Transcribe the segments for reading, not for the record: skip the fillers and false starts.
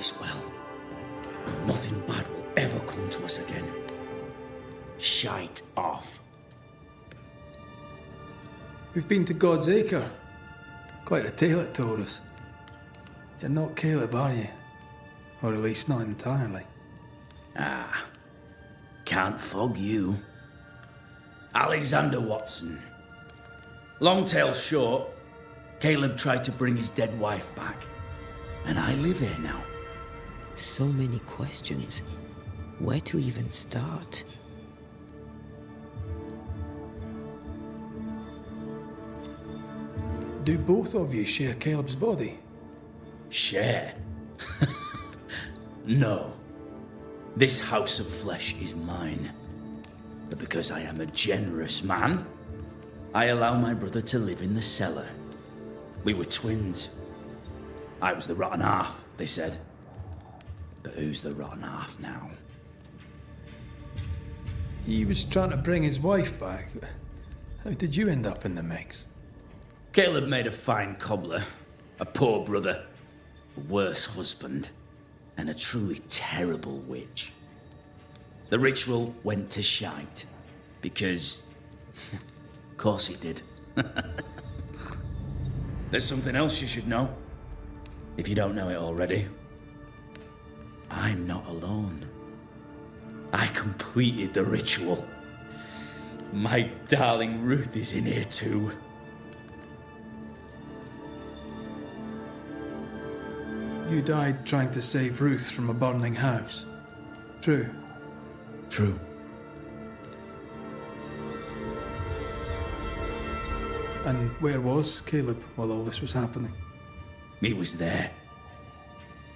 this well. Nothing bad will ever come to us again. Shite off. We've been to God's Acre. Quite a tale it told us. You're not Caleb, are you? Or at least not entirely. Can't fog you. Alexander Watson. Long tale short, Caleb tried to bring his dead wife back. And I live here now. So many questions. Where to even start? Do both of you share Caleb's body? Share? No. This house of flesh is mine. But because I am a generous man, I allow my brother to live in the cellar. We were twins. I was the rotten half, they said. But who's the rotten half now? He was trying to bring his wife back. How did you end up in the mix? Caleb made a fine cobbler, a poor brother, a worse husband, and a truly terrible witch. The ritual went to shite, because... of course he did. There's something else you should know, if you don't know it already. I'm not alone. I completed the ritual. My darling Ruth is in here too. You died trying to save Ruth from a burning house. True. True. And where was Caleb while all this was happening? He was there.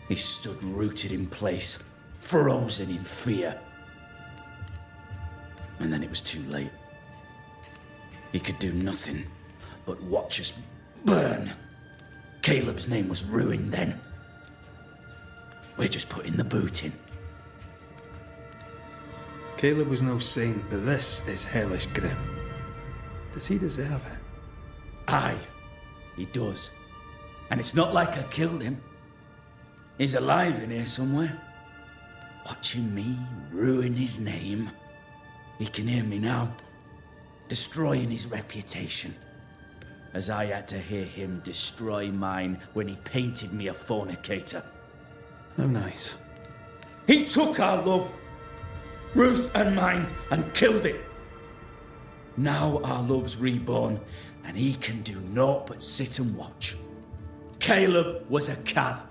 He stood rooted in place, frozen in fear. And then it was too late. He could do nothing but watch us burn. Caleb's name was ruined then. We're just putting the boot in. Caleb was no saint, but this is hellish grim. Does he deserve it? Aye, he does. And it's not like I killed him. He's alive in here somewhere. Watching me ruin his name. He can hear me now. Destroying his reputation. As I had to hear him destroy mine when he painted me a fornicator. How nice. He took our love, Ruth and mine, and killed it. Now our love's reborn, and he can do naught but sit and watch. Caleb was a cad.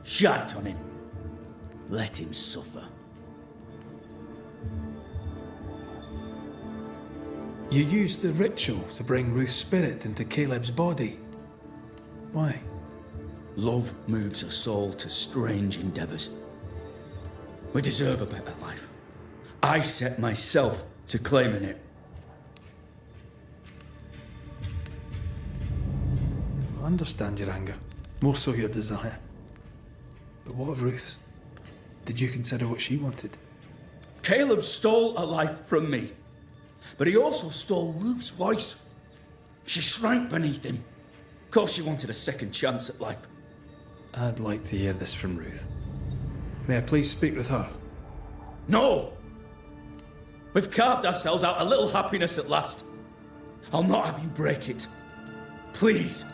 Shite on him. Let him suffer. You used the ritual to bring Ruth's spirit into Caleb's body. Why? Love moves a soul to strange endeavors. We deserve a better life. I set myself to claiming it. I understand your anger, more so your desire. But what of Ruth's? Did you consider what she wanted? Caleb stole a life from me, but he also stole Ruth's voice. She shrank beneath him. Of course she wanted a second chance at life. I'd like to hear this from Ruth. May I please speak with her? No! We've carved ourselves out a little happiness at last. I'll not have you break it. Please,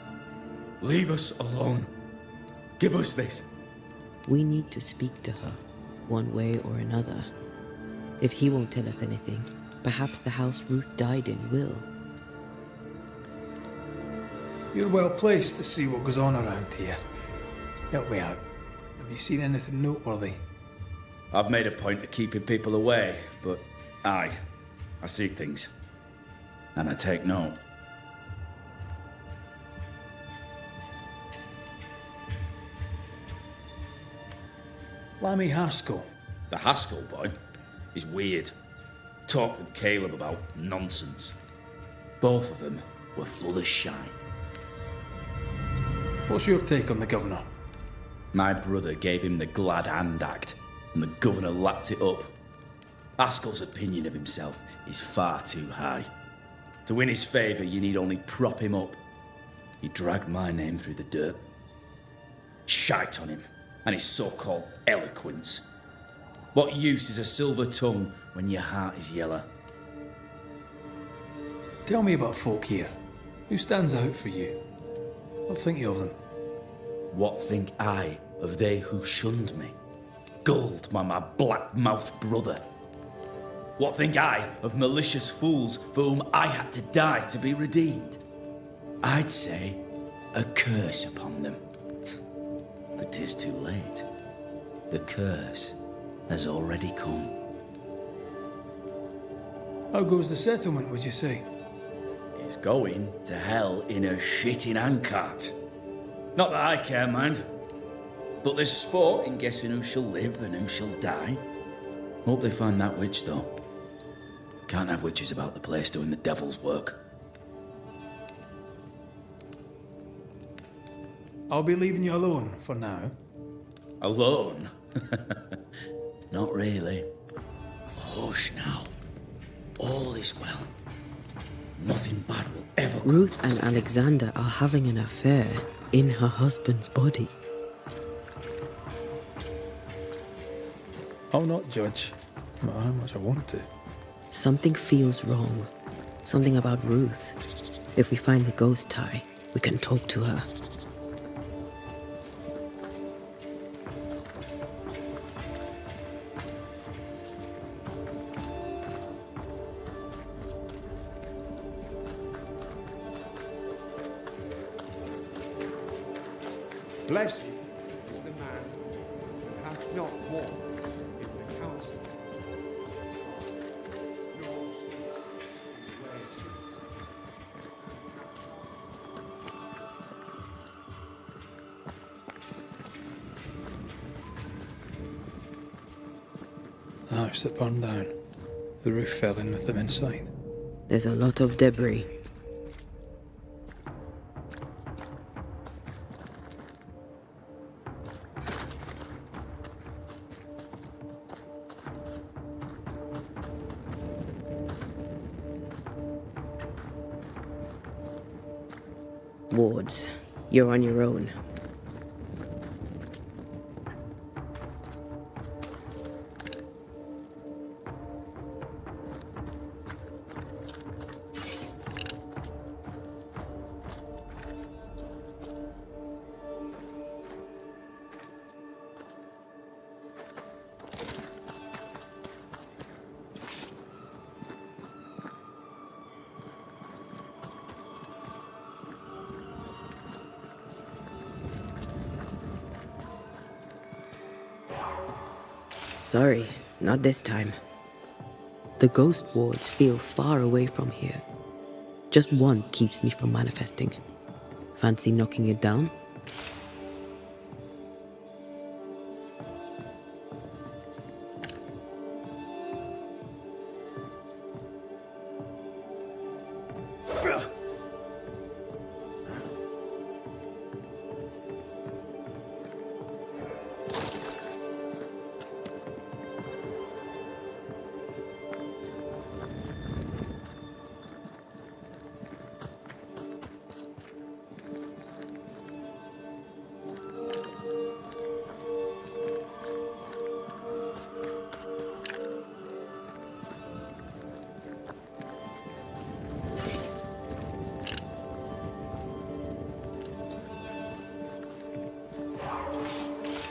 leave us alone. Give us this. We need to speak to her, one way or another. If he won't tell us anything, perhaps the house Ruth died in will. You're well placed to see what goes on around here. Help me out. Have you seen anything noteworthy? I've made a point of keeping people away, but I see things. And I take note. Lammy Haskell. The Haskell boy is weird. Talked with Caleb about nonsense. Both of them were full of shite. What's your take on the governor? My brother gave him the glad hand act, and the governor lapped it up. Haskell's opinion of himself is far too high. To win his favour, you need only prop him up. He dragged my name through the dirt. Shite on him. and his so-called eloquence. What use is a silver tongue when your heart is yellow? Tell me about folk here. Who stands out for you? What think you of them? What think I of they who shunned me, gulled by my black-mouthed brother? What think I of malicious fools for whom I had to die to be redeemed? I'd say a curse upon them. But 'tis too late. The curse has already come. How goes the settlement, would you say? It's going to hell in a shitting handcart. Not that I care, mind. But there's sport in guessing who shall live and who shall die. Hope they find that witch, though. Can't have witches about the place doing the devil's work. I'll be leaving you alone for now. Alone? Not really. Hush now. All is well. Nothing bad will ever come Ruth to us and again. Alexander are having an affair in her husband's body. I'll not judge, no matter how much I want to. Something feels wrong. Something about Ruth. If we find the ghost tie, we can talk to her. Blessed is the man who hath not walked in the counsel of nor in the ways. The house that burned down. The roof fell in with them inside. There's a lot of debris. Wards, you're on your own. Sorry, not this time. The ghost wards feel far away from here. Just one keeps me from manifesting. Fancy knocking it down?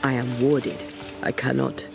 I am warded. I cannot.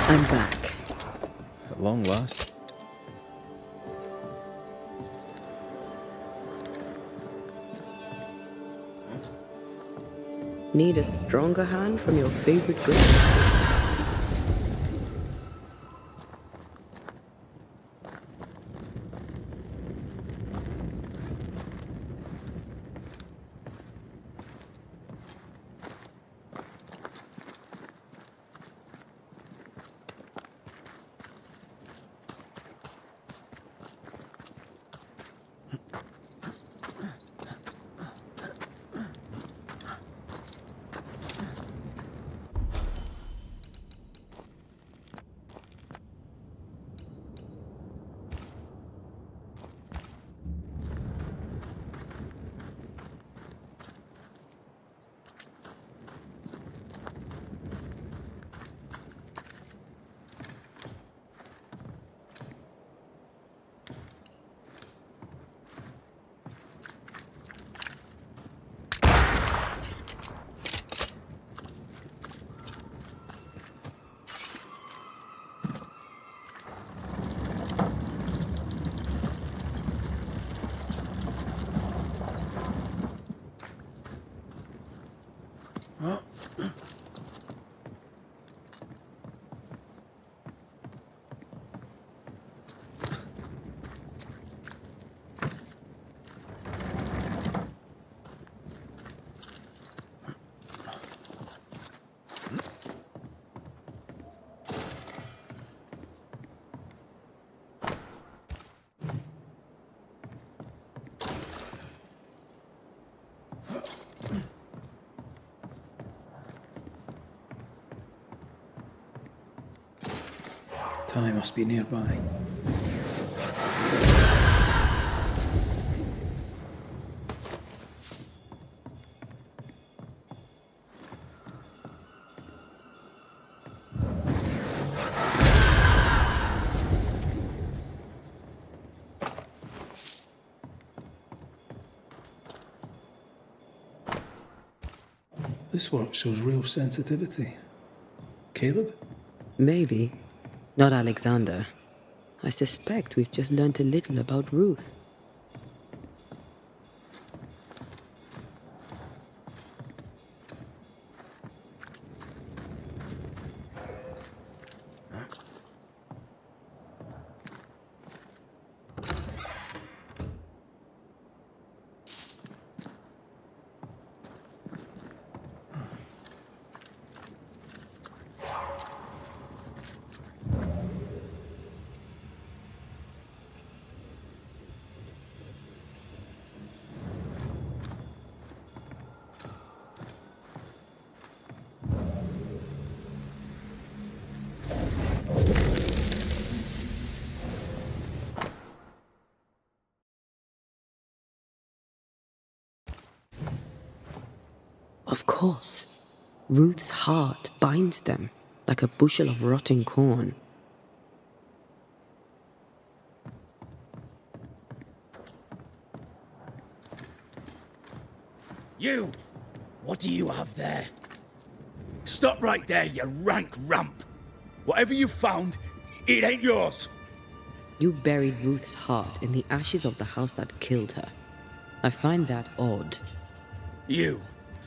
I'm back. At long last. Need a stronger hand from your favorite girl? Ty must be nearby. This work shows real sensitivity. Caleb? Maybe. Not Alexander. I suspect we've just learnt a little about Ruth. Of course. Ruth's heart binds them like a bushel of rotting corn. You! What do you have there? Stop right there, you rank rump! Whatever you found, it ain't yours! You buried Ruth's heart in the ashes of the house that killed her. I find that odd. You,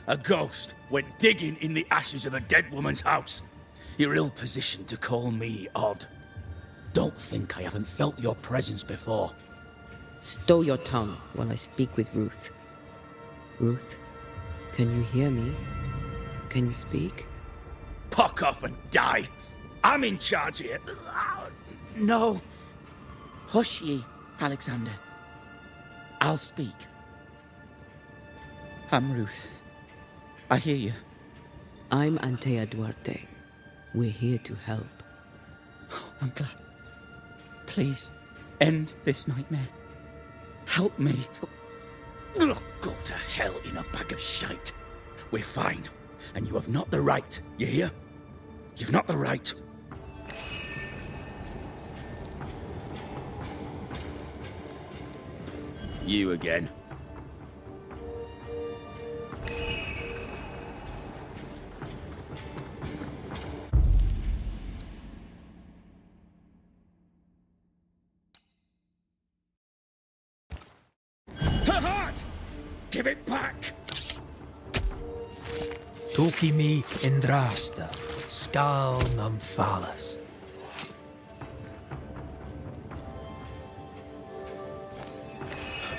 a ghost, went digging in the ashes of a dead woman's house. You're ill-positioned to call me odd. Don't think I haven't felt your presence before. Stow your tongue while I speak with Ruth. Ruth, can you hear me? Can you speak? Pock off and die! I'm in charge here. No. Hush ye, Alexander. I'll speak. I'm Ruth. I hear you. I'm Antea Duarte. We're here to help. I'm glad. Please, end this nightmare. Help me. Go to hell in a bag of shite. We're fine, and you have not the right, you hear? You've not the right. You again. Give it back! Toki me indrasta, skal nam falas.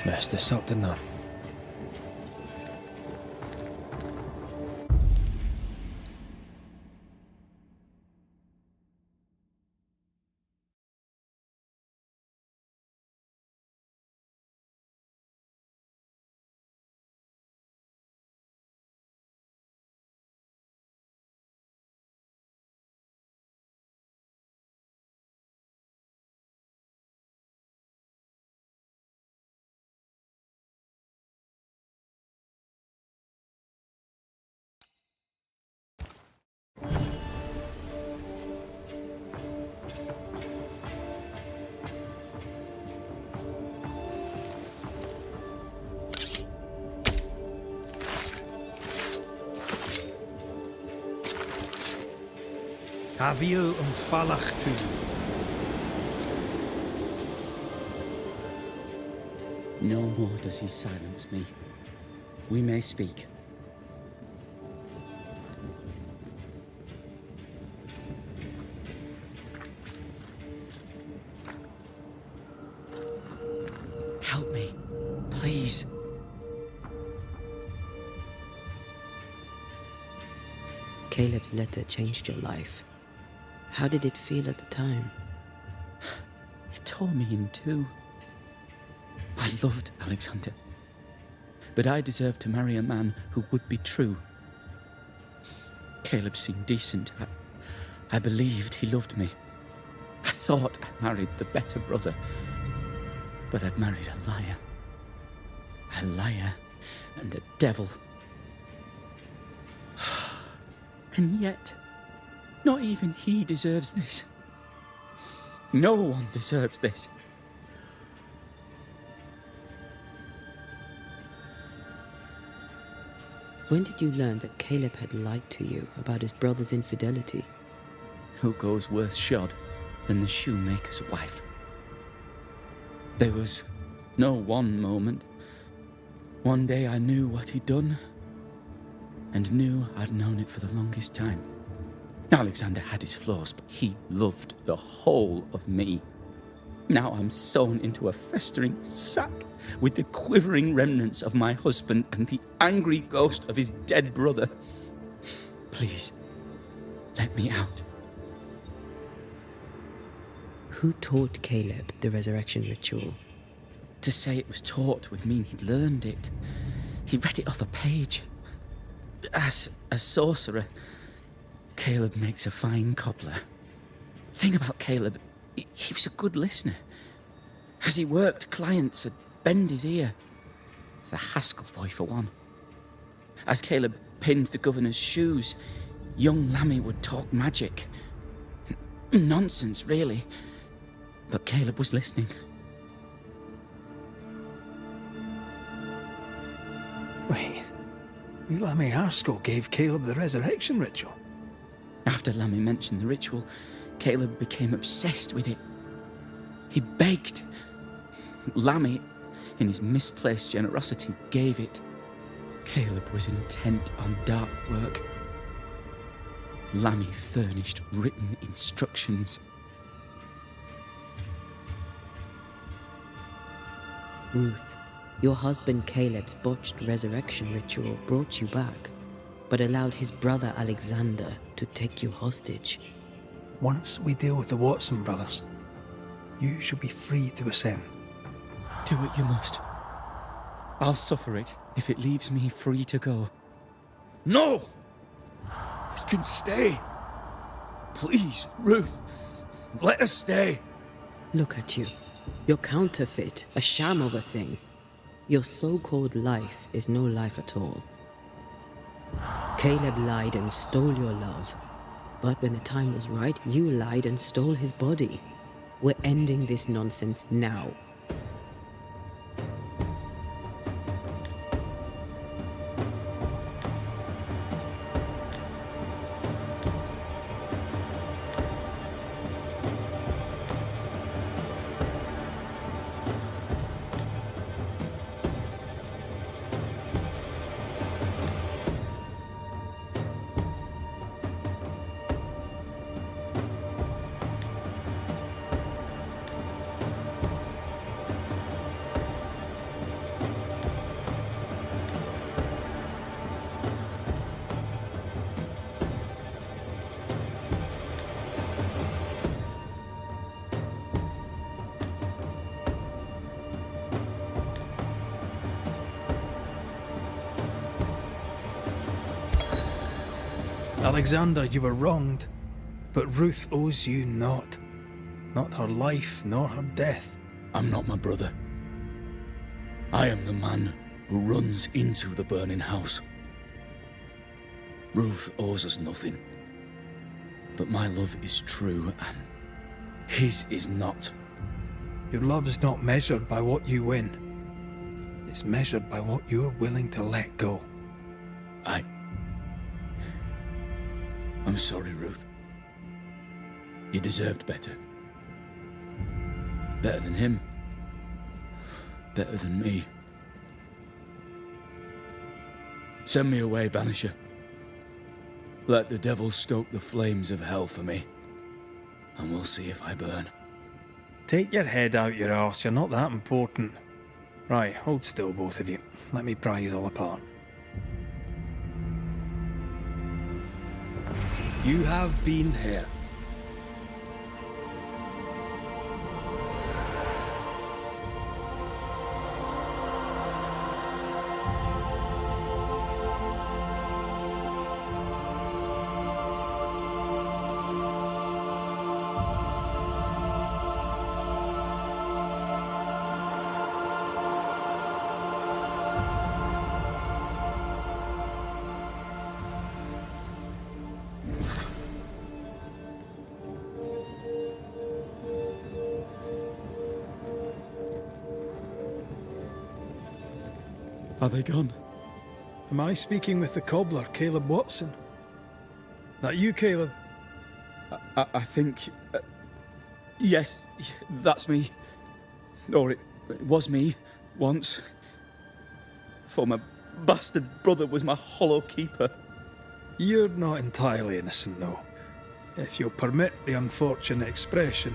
Messed this up, didn't I? Havio falach tu. No more does he silence me. We may speak. Help me, please. Caleb's letter changed your life. How did it feel at the time? It tore me in two. I loved Alexander, but I deserved to marry a man who would be true. Caleb seemed decent. I believed he loved me. I thought I married the better brother, but I'd married a liar. A liar and a devil. And yet, not even he deserves this. No one deserves this. When did you learn that Caleb had lied to you about his brother's infidelity? Who goes worse shod than the shoemaker's wife? There was no one moment. One day I knew what he'd done, and knew I'd known it for the longest time. Alexander had his flaws, but he loved the whole of me. Now I'm sewn into a festering sack with the quivering remnants of my husband and the angry ghost of his dead brother. Please, let me out. Who taught Caleb the resurrection ritual? To say it was taught would mean he'd learned it. He read it off a page. As a sorcerer, Caleb makes a fine cobbler. Thing about Caleb, he was a good listener. As he worked, clients would bend his ear. The Haskell boy, for one. As Caleb pinned the governor's shoes, young Lammy would talk magic. Nonsense, really. But Caleb was listening. Wait, Lammy Haskell gave Caleb the resurrection ritual? After Lammy mentioned the ritual, Caleb became obsessed with it. He begged. Lammy, in his misplaced generosity, gave it. Caleb was intent on dark work. Lammy furnished written instructions. Ruth, your husband Caleb's botched resurrection ritual brought you back, but allowed his brother Alexander to take you hostage. Once we deal with the Watson brothers, you shall be free to ascend. Do what you must. I'll suffer it if it leaves me free to go. No! We can stay. Please, Ruth, let us stay. Look at you. You're counterfeit, a sham of a thing. Your so-called life is no life at all. Caleb lied and stole your love. But when the time was right, you lied and stole his body. We're ending this nonsense now. Alexander, you were wronged, but Ruth owes you naught. Not her life, nor her death. I'm not my brother. I am the man who runs into the burning house. Ruth owes us nothing. But my love is true, and his is not. Your love's not measured by what you win. It's measured by what you're willing to let go. I'm sorry, Ruth. You deserved better. Better than him. Better than me. Send me away, Banisher. Let the devil stoke the flames of hell for me, and we'll see if I burn. Take your head out your arse, you're not that important. Right, hold still, both of you. Let me pry you all apart. You have been here. Are they gone? Am I speaking with the cobbler, Caleb Watson? That you, Caleb? I think... yes, that's me. Or it was me, once. For my bastard brother was my hollow keeper. You're not entirely innocent, though. If you'll permit the unfortunate expression,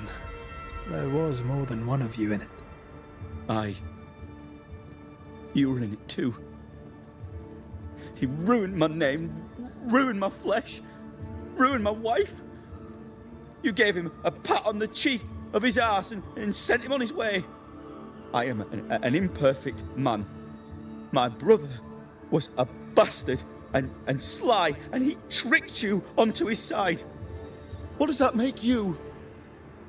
there was more than one of you in it. Aye. You were in it too. He ruined my name, ruined my flesh, ruined my wife. You gave him a pat on the cheek of his arse and sent him on his way. I am an imperfect man. My brother was a bastard and sly, and he tricked you onto his side. What does that make you?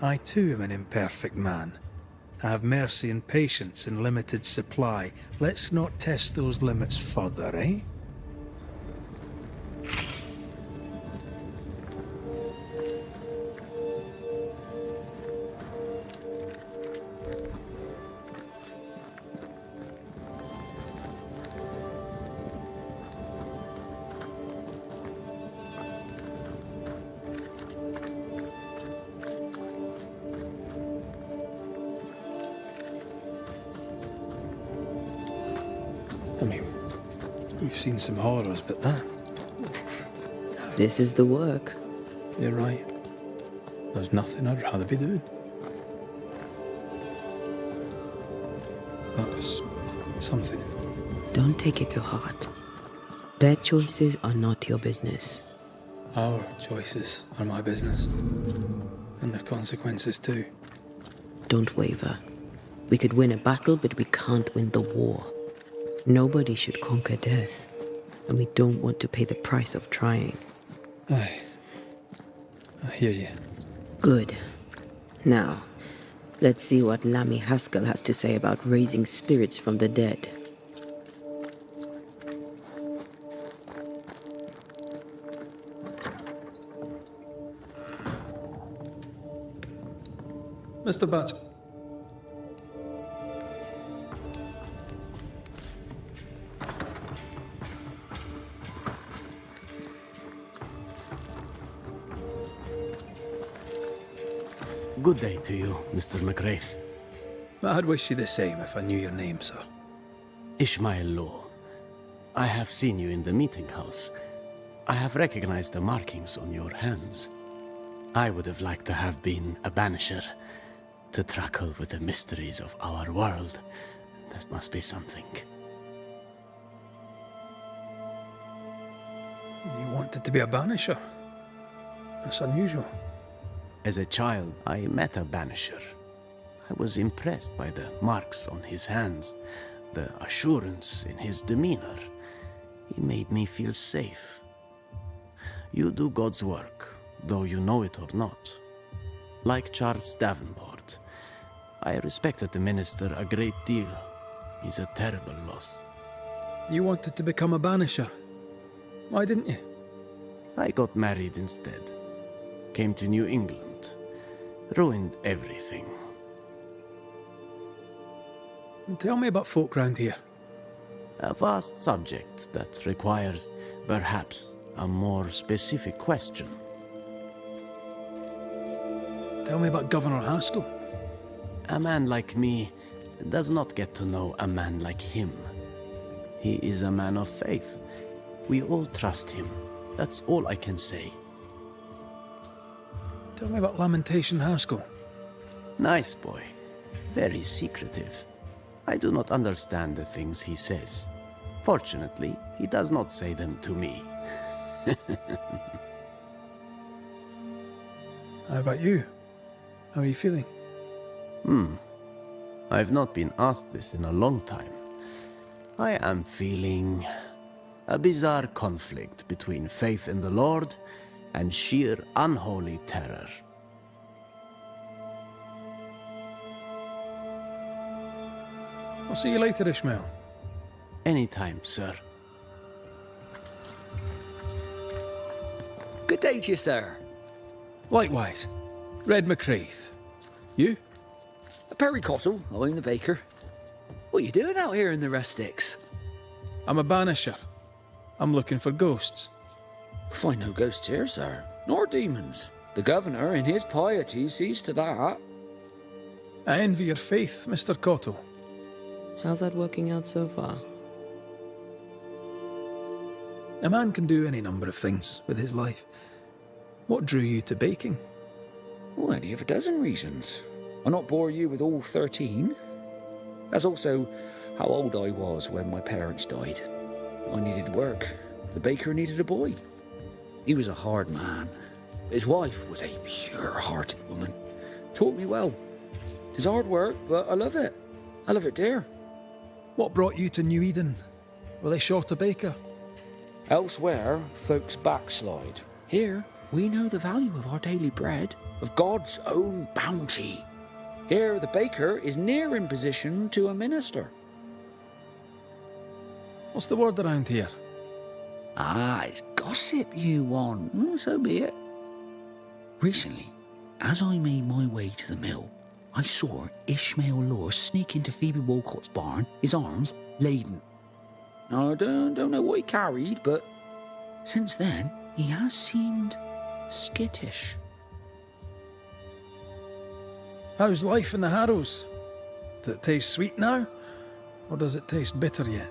I too am an imperfect man. I have mercy and patience in limited supply. Let's not test those limits further, eh? I mean, we've seen some horrors, but that... This is the work. You're right. There's nothing I'd rather be doing. That was something. Don't take it to heart. Their choices are not your business. Our choices are my business. And their consequences too. Don't waver. We could win a battle, but we can't win the war. Nobody should conquer death, and we don't want to pay the price of trying. Aye. I hear you. Good. Now, let's see what Lammy Haskell has to say about raising spirits from the dead. Mr. Batch. Good day to you, Mr. McGrath. I'd wish you the same if I knew your name, sir. Ishmael Law. I have seen you in the meeting house. I have recognized the markings on your hands. I would have liked to have been a banisher, to tackle with the mysteries of our world. That must be something. You wanted to be a banisher? That's unusual. As a child, I met a banisher. I was impressed by the marks on his hands, the assurance in his demeanor. He made me feel safe. You do God's work, though you know it or not. Like Charles Davenport, I respected the minister a great deal. He's a terrible loss. You wanted to become a banisher. Why didn't you? I got married instead. Came to New England. Ruined everything. And tell me about folk round here. A vast subject that requires, perhaps, a more specific question. Tell me about Governor Haskell. A man like me does not get to know a man like him. He is a man of faith. We all trust him. That's all I can say. Tell me about Lamentation Haskell. Nice boy. Very secretive. I do not understand the things he says. Fortunately, he does not say them to me. How about you? How are you feeling? I've not been asked this in a long time. I am feeling a bizarre conflict between faith in the Lord and sheer unholy terror. I'll see you later, Ishmael. Anytime, sir. Good day to you, sir. Likewise. Red McCraith. You? Perry Cottle, I'm the baker. What are you doing out here in the rustics? I'm a banisher. I'm looking for ghosts. Find no ghosts here, sir, nor demons. The governor, in his piety, sees to that. I envy your faith, Mr. Cottle. How's that working out so far? A man can do any number of things with his life. What drew you to baking? Oh, any of a dozen reasons. I'll not bore you with all 13. That's also how old I was when my parents died. I needed work. The baker needed a boy. He was a hard man. His wife was a pure-hearted woman. Taught me well. It's hard work, but I love it. I love it, dear. What brought you to New Eden? Were they short a baker? Elsewhere, folks backslide. Here, we know the value of our daily bread, of God's own bounty. Here, the baker is near in position to a minister. What's the word around here? Ah, it's gossip you want. So be it. Recently, as I made my way to the mill, I saw Ishmael Law sneak into Phoebe Walcott's barn, his arms laden. Now, I don't know what he carried, but since then, he has seemed skittish. How's life in the Harrows? Does it taste sweet now? Or does it taste bitter yet?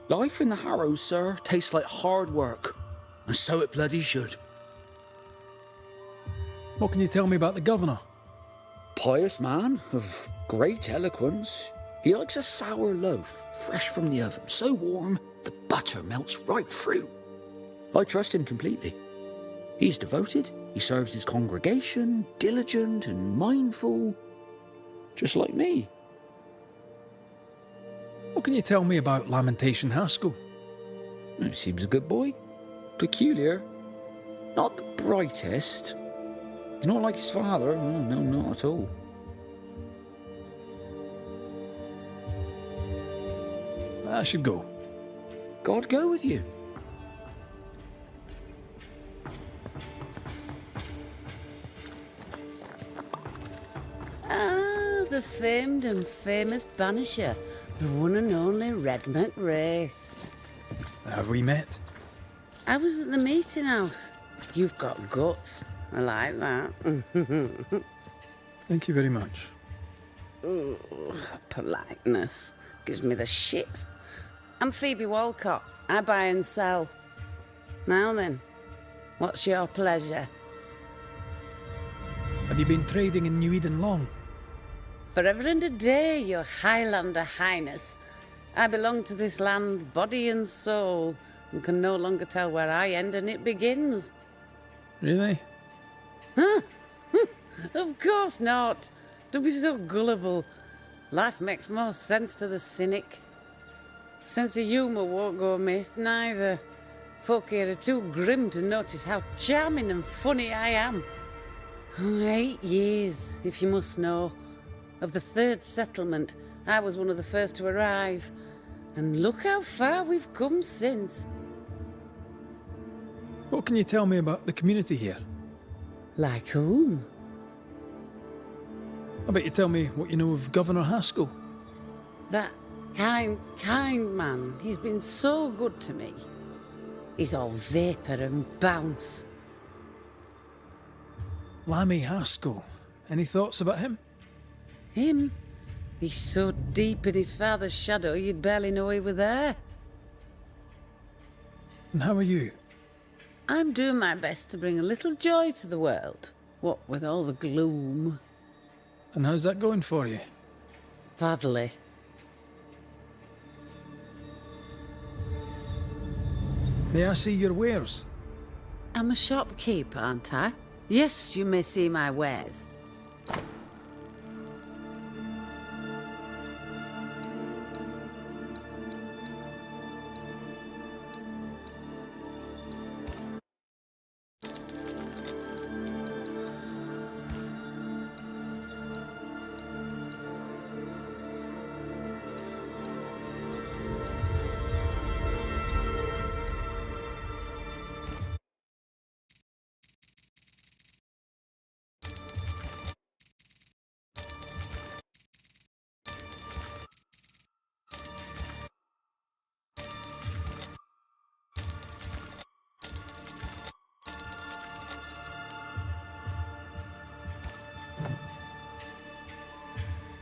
Life in the Harrows, sir, tastes like hard work. And so it bloody should. What can you tell me about the governor? Pious man of great eloquence. He likes a sour loaf, fresh from the oven, so warm the butter melts right through. I trust him completely. He's devoted, he serves his congregation, diligent and mindful, just like me. What can you tell me about Lamentation Haskell? He seems a good boy. Peculiar. Not the brightest. He's not like his father. No, not at all. I should go. God go with you. Ah, the famed and famous Banisher, the one and only Red McWraith. Have we met? I was at the meeting house. You've got guts. I like that. Thank you very much. Ooh, politeness gives me the shits. I'm Phoebe Walcott. I buy and sell. Now then, what's your pleasure? Have you been trading in New Eden long? Forever and a day, your Highlander Highness. I belong to this land, body and soul, and can no longer tell where I end and it begins. Really? Of course not. Don't be so gullible. Life makes more sense to the cynic. Sense of humour won't go amiss, neither. Folk here are too grim to notice how charming and funny I am. 8 years, if you must know. Of the third settlement, I was one of the first to arrive. And look how far we've come since. What can you tell me about the community here? Like whom? I bet you tell me what you know of Governor Haskell. That kind man. He's been so good to me. He's all vapour and bounce. Lammy Haskell. Any thoughts about him? Him? He's so deep in his father's shadow you'd barely know he were there. And how are you? I'm doing my best to bring a little joy to the world. What with all the gloom. And how's that going for you? Badly. May I see your wares? I'm a shopkeeper, aren't I? Yes, you may see my wares.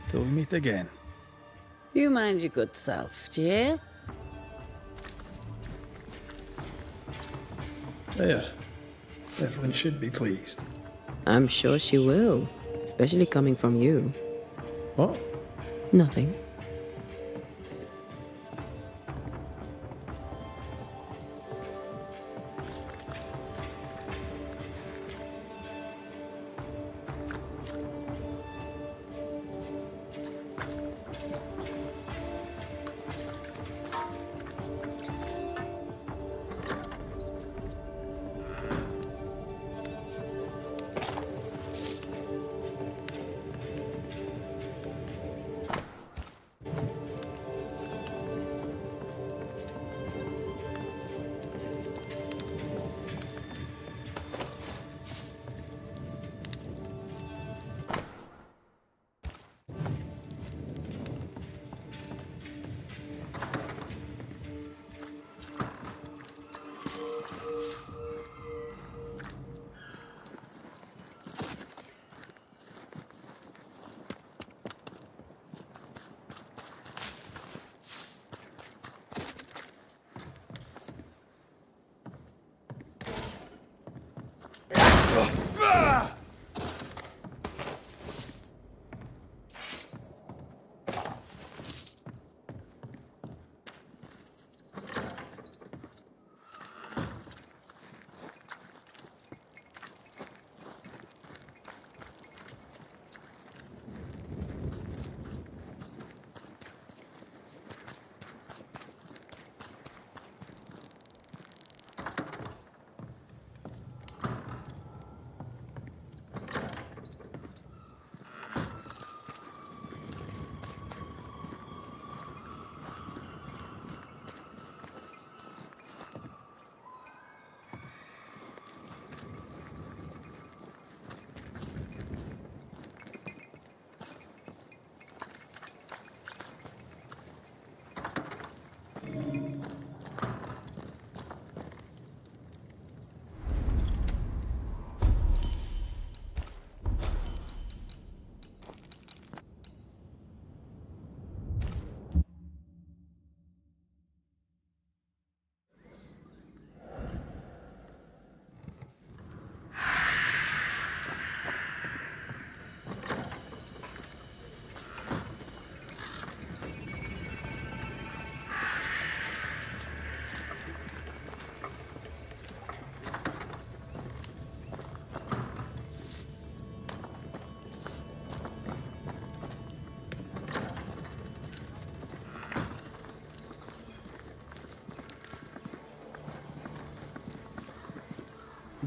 Till we meet again. You mind your good self, do you hear? There. Evelyn should be pleased. I'm sure she will, especially coming from you. What? Nothing.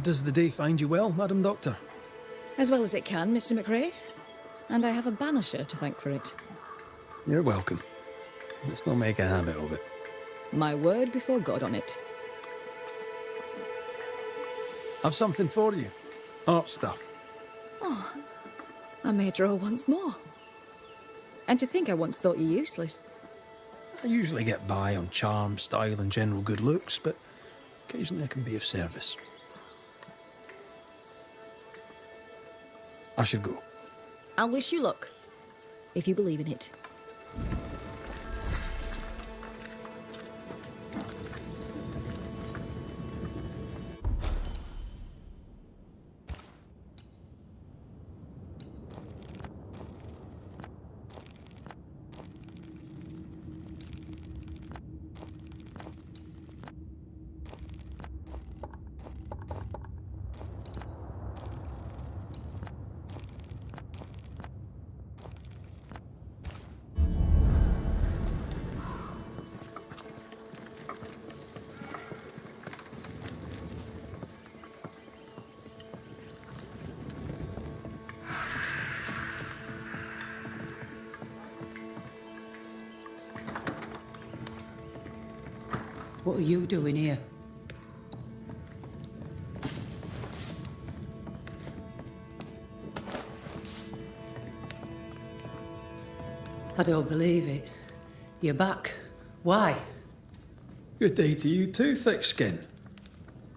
Does the day find you well, Madam Doctor? As well as it can, Mr. McWraith. And I have a banisher to thank for it. You're welcome. Let's not make a habit of it. My word before God on it. I've something for you. Art stuff. I may draw once more. And to think I once thought you useless. I usually get by on charm, style, and general good looks, but occasionally I can be of service. I should go. I'll wish you luck, if you believe in it. What are you doing here? I don't believe it. You're back. Why? Good day to you too, Thickskin.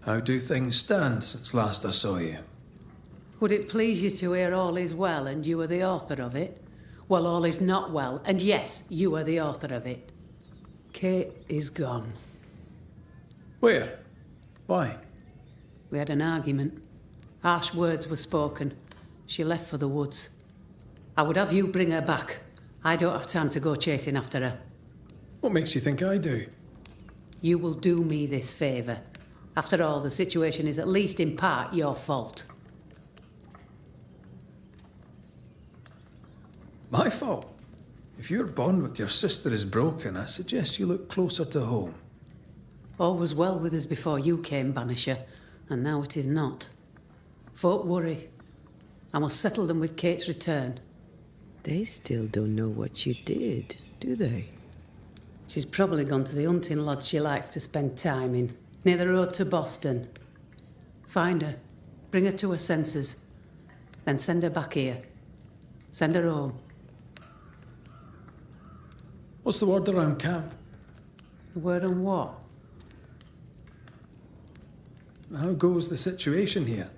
How do things stand since last I saw you? Would it please you to hear all is well and you are the author of it? Well, all is not well, and yes, you are the author of it. Kate is gone. Where? Why? We had an argument. Harsh words were spoken. She left for the woods. I would have you bring her back. I don't have time to go chasing after her. What makes you think I do? You will do me this favour. After all, the situation is at least in part your fault. My fault? If your bond with your sister is broken, I suggest you look closer to home. All was well with us before you came, Banisher, and now it is not. Folk worry. I must settle them with Kate's return. They still don't know what you did, do they? She's probably gone to the hunting lodge she likes to spend time in, near the road to Boston. Find her, bring her to her senses, then send her back here. Send her home. What's the word around camp? The word on what? How goes the situation here?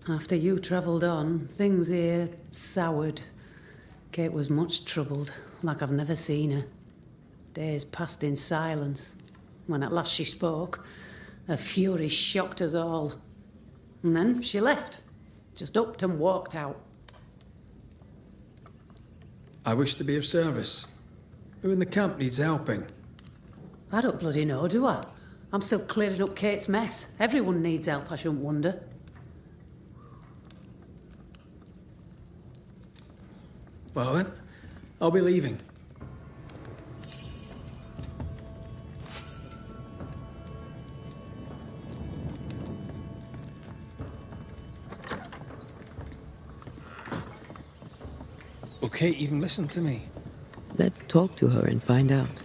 After you travelled on, things here soured. Kate was much troubled, like I've never seen her. Days passed in silence. When at last she spoke, her fury shocked us all. And then she left, just upped and walked out. I wish to be of service. Who in the camp needs helping? I don't bloody know, do I? I'm still clearing up Kate's mess. Everyone needs help, I shouldn't wonder. Well then, I'll be leaving. Okay, even listen to me. Let's talk to her and find out.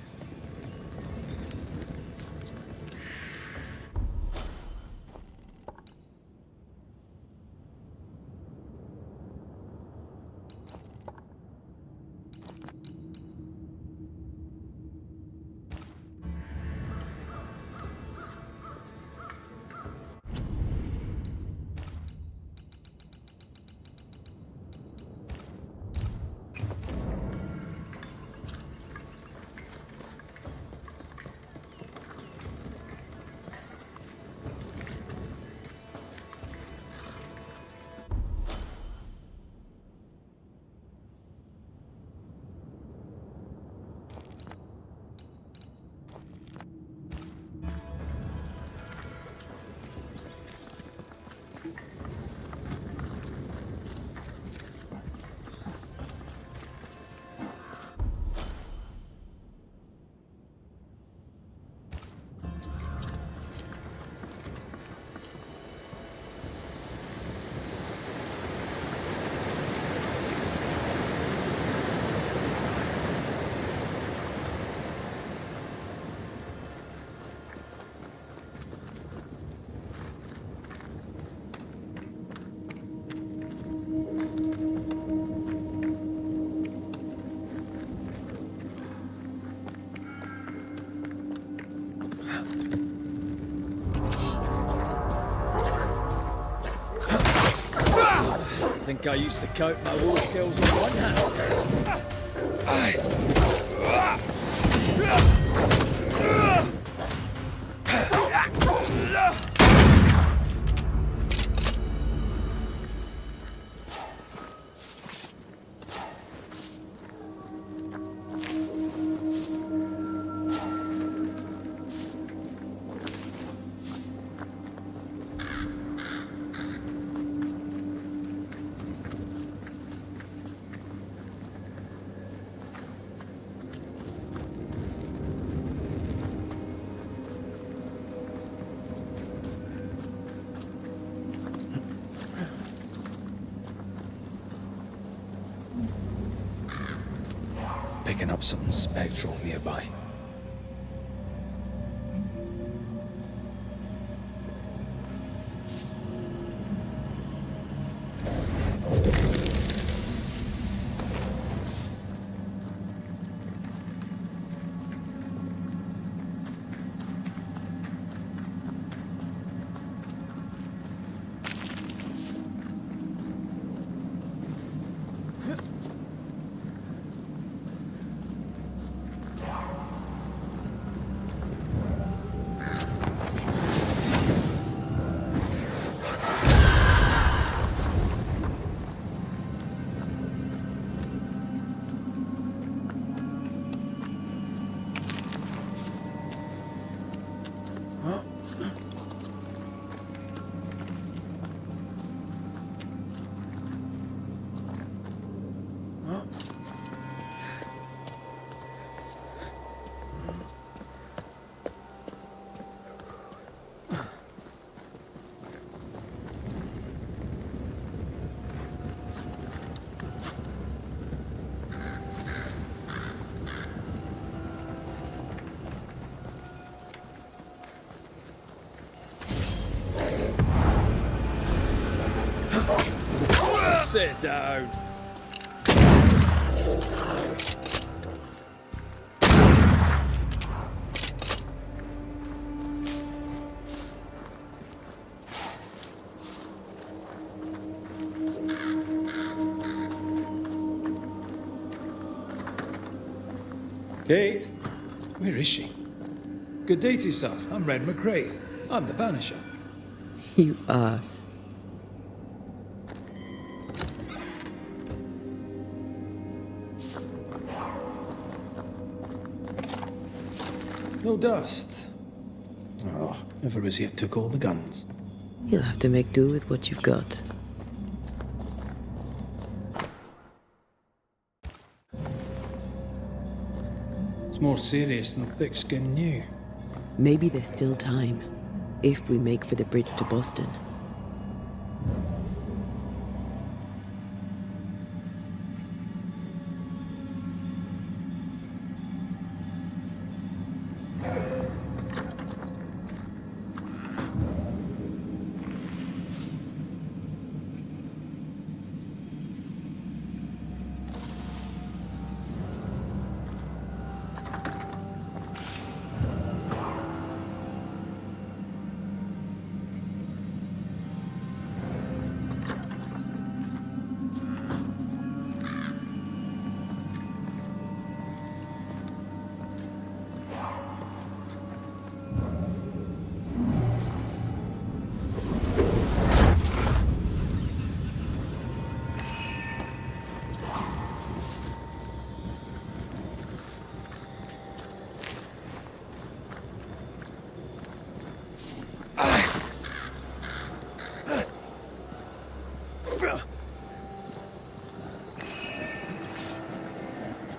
think I used to count my war skills on one hand. Picking up something spectral nearby. Sit down. Kate? Where is she? Good day to you, sir. I'm Red McCraith. I'm the Banisher. You ass. No dust. Oh, whoever was here took all the guns. You'll have to make do with what you've got. It's more serious than thick skin knew. Maybe there's still time, if we make for the bridge to Boston.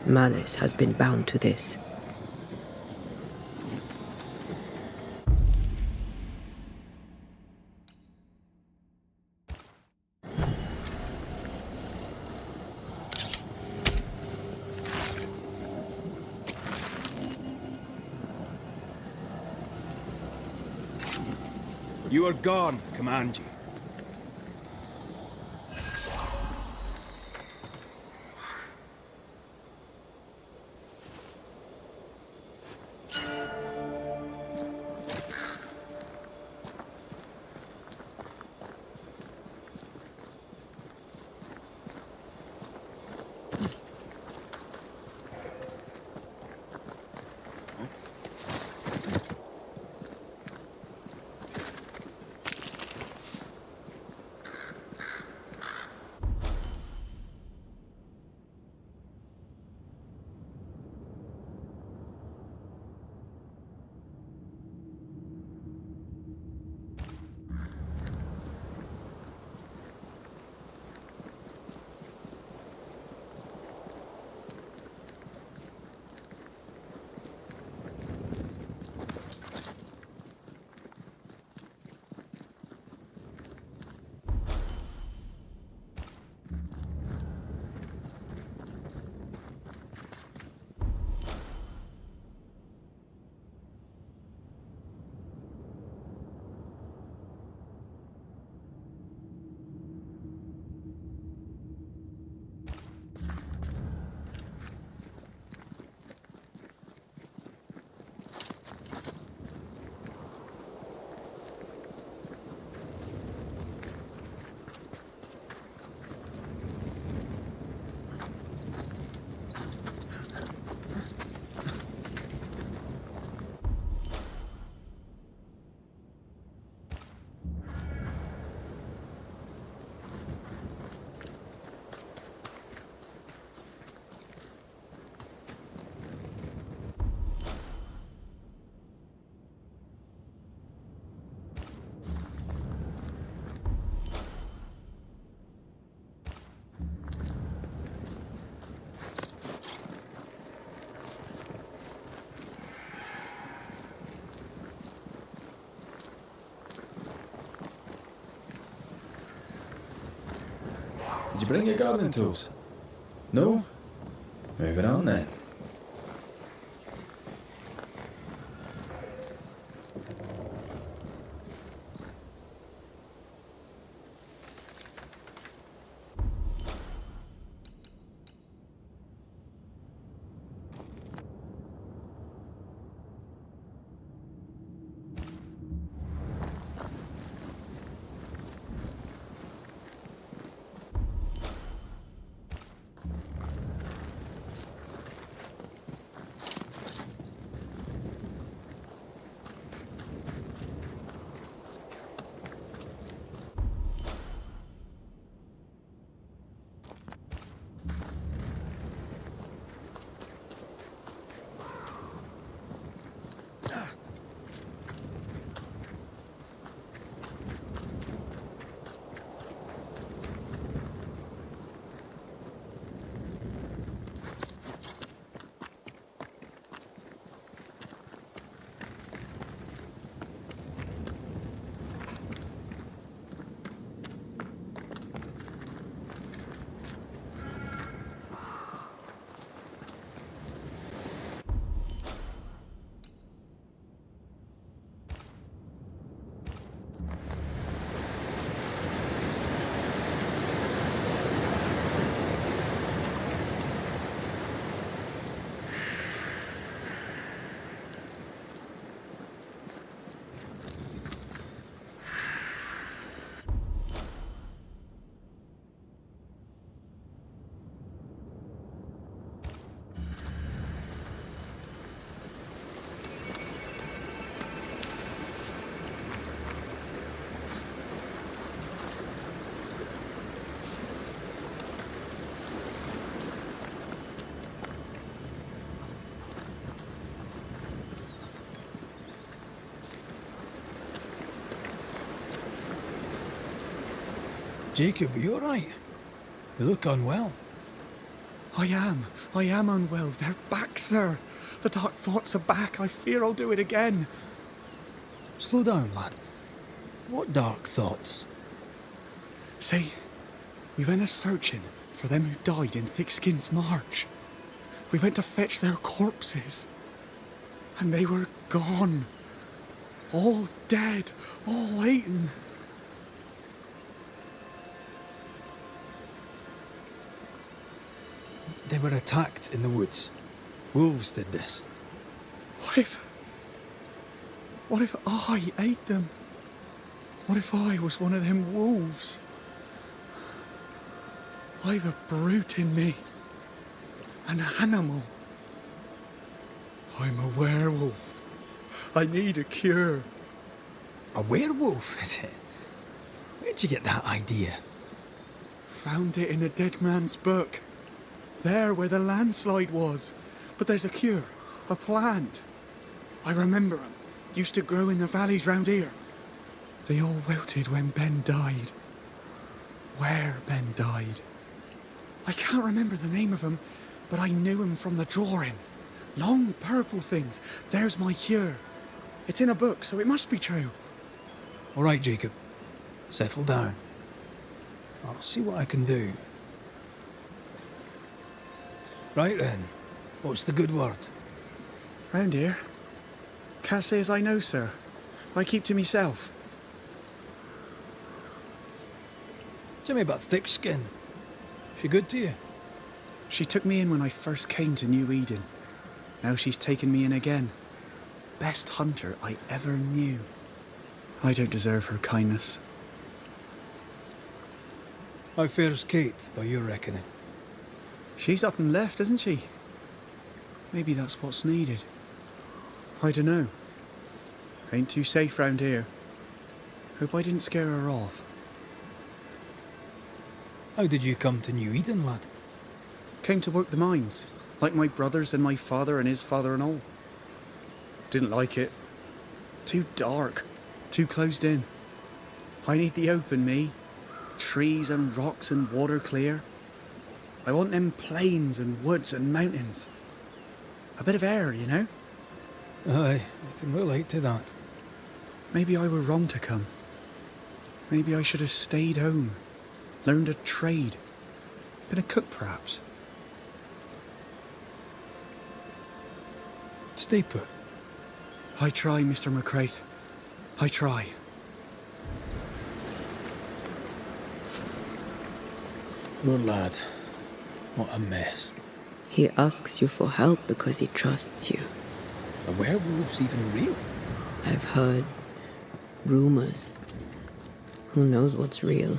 Malice has been bound to this. You are gone, command you. Did you bring your gardening tools? No? Moving on then. Jacob, are you alright? You look unwell. I am unwell. They're back, sir. The dark thoughts are back. I fear I'll do it again. Slow down, lad. What dark thoughts? See, we went a-searching for them who died in Thickskin's March. We went to fetch their corpses. And they were gone. All dead, all eaten. They were attacked in the woods. Wolves did this. What if I ate them? What if I was one of them wolves? I've a brute in me. An animal. I'm a werewolf. I need a cure. A werewolf, is it? Where'd you get that idea? Found it in a dead man's book. There where the landslide was. But there's a cure, a plant. I remember 'em. Used to grow in the valleys round here. They all wilted when Ben died. Where Ben died. I can't remember the name of 'em, but I knew 'em from the drawing. Long purple things. There's my cure. It's in a book, so it must be true. All right, Jacob. Settle down. I'll see what I can do. Right then. What's the good word? Round here. Can't say as I know, sir. I keep to myself. Tell me about Thickskin. She good to you? She took me in when I first came to New Eden. Now she's taken me in again. Best hunter I ever knew. I don't deserve her kindness. How fares Kate, by your reckoning? She's up and left, isn't she? Maybe that's what's needed. I dunno. Ain't too safe round here. Hope I didn't scare her off. How did you come to New Eden, lad? Came to work the mines, like my brothers and my father and his father and all. Didn't like it. Too dark, too closed in. I need the open, me. Trees and rocks and water clear. I want them plains and woods and mountains. A bit of air, you know? Aye, I can relate to that. Maybe I were wrong to come. Maybe I should have stayed home, learned a trade, Been a cook, perhaps? Stay put. I try, Mr. McCraith. I try. Poor lad. What a mess. He asks you for help because he trusts you. Are werewolves even real? I've heard rumors. Who knows what's real?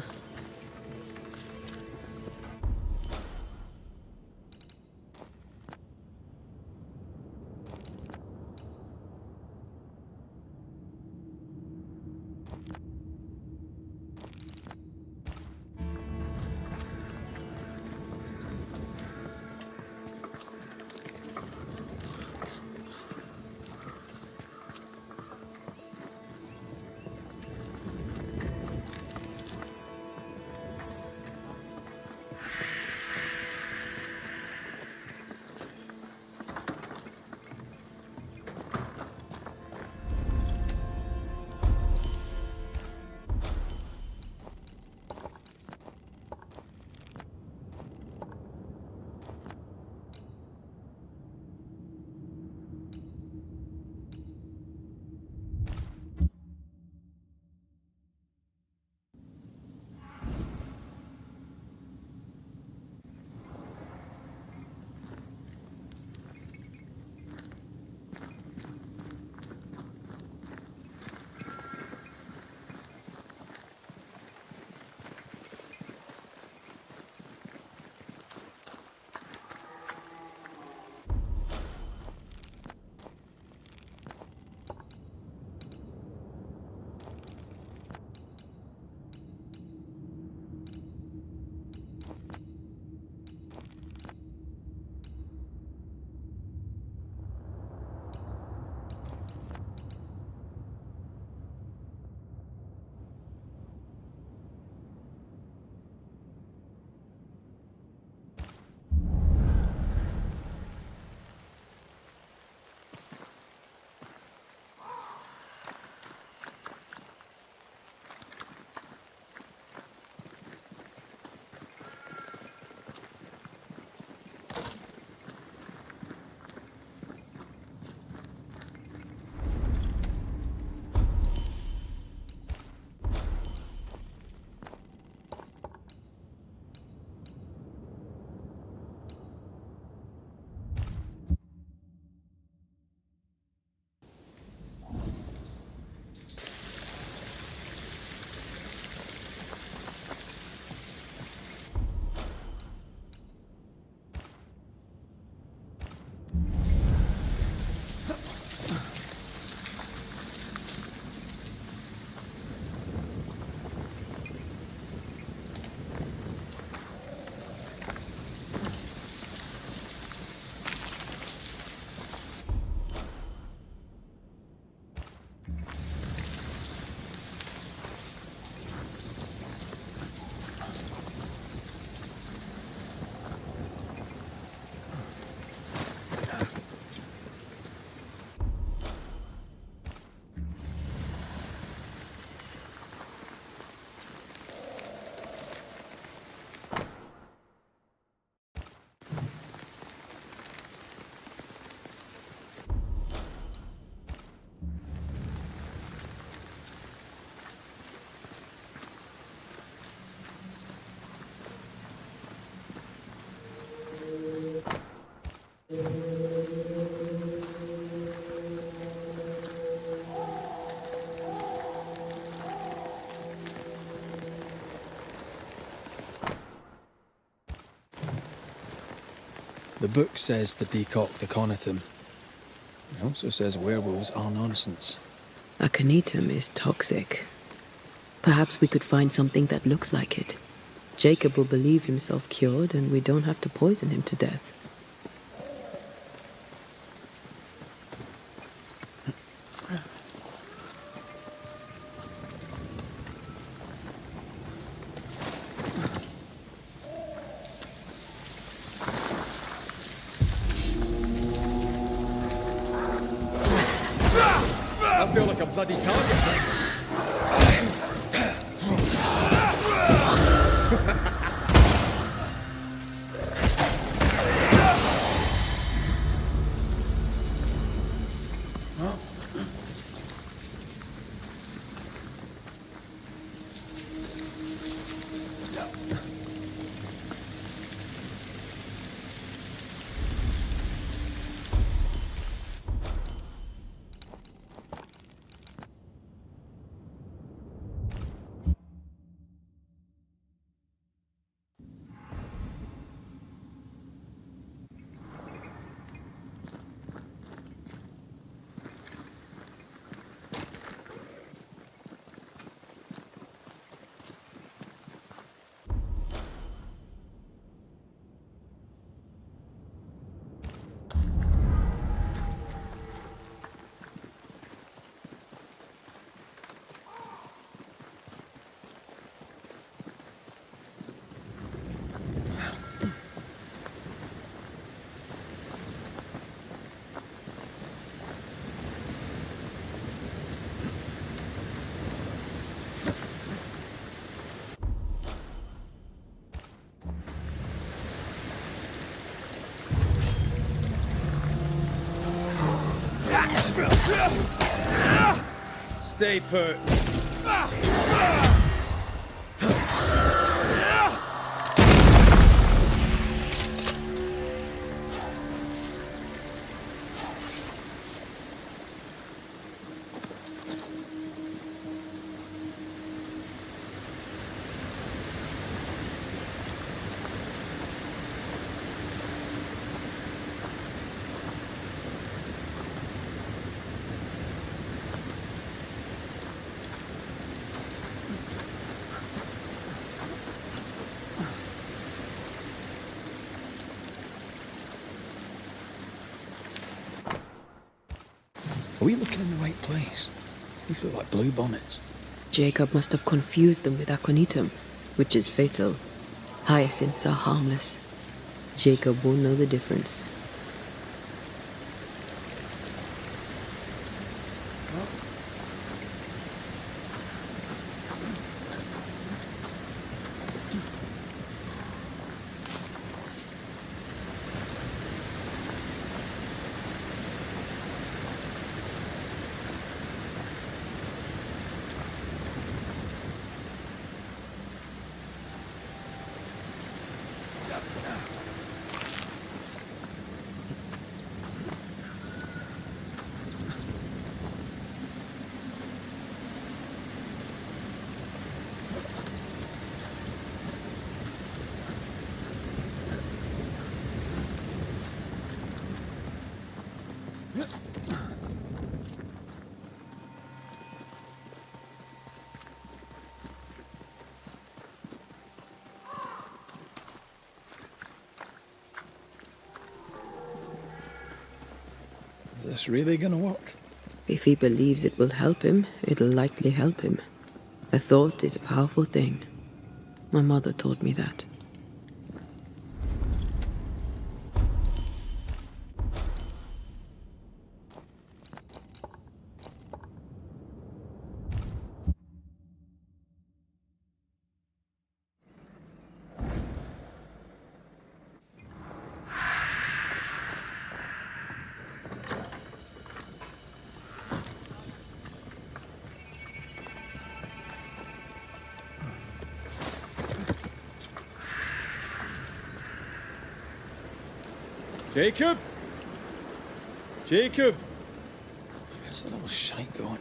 The book says to decoct aconitum. It also says werewolves are nonsense. Aconitum is toxic. Perhaps we could find something that looks like it. Jacob will believe himself cured, and we don't have to poison him to death. I feel like a bloody target. Stay put. Are we looking in the right place? These look like blue bonnets. Jacob must have confused them with aconitum, which is fatal. Hyacinths are harmless. Jacob won't know the difference. Is this really gonna work? If he believes it will help him, it'll likely help him. A thought is a powerful thing. My mother taught me that. Jacob? Jacob? Where's the little shite going?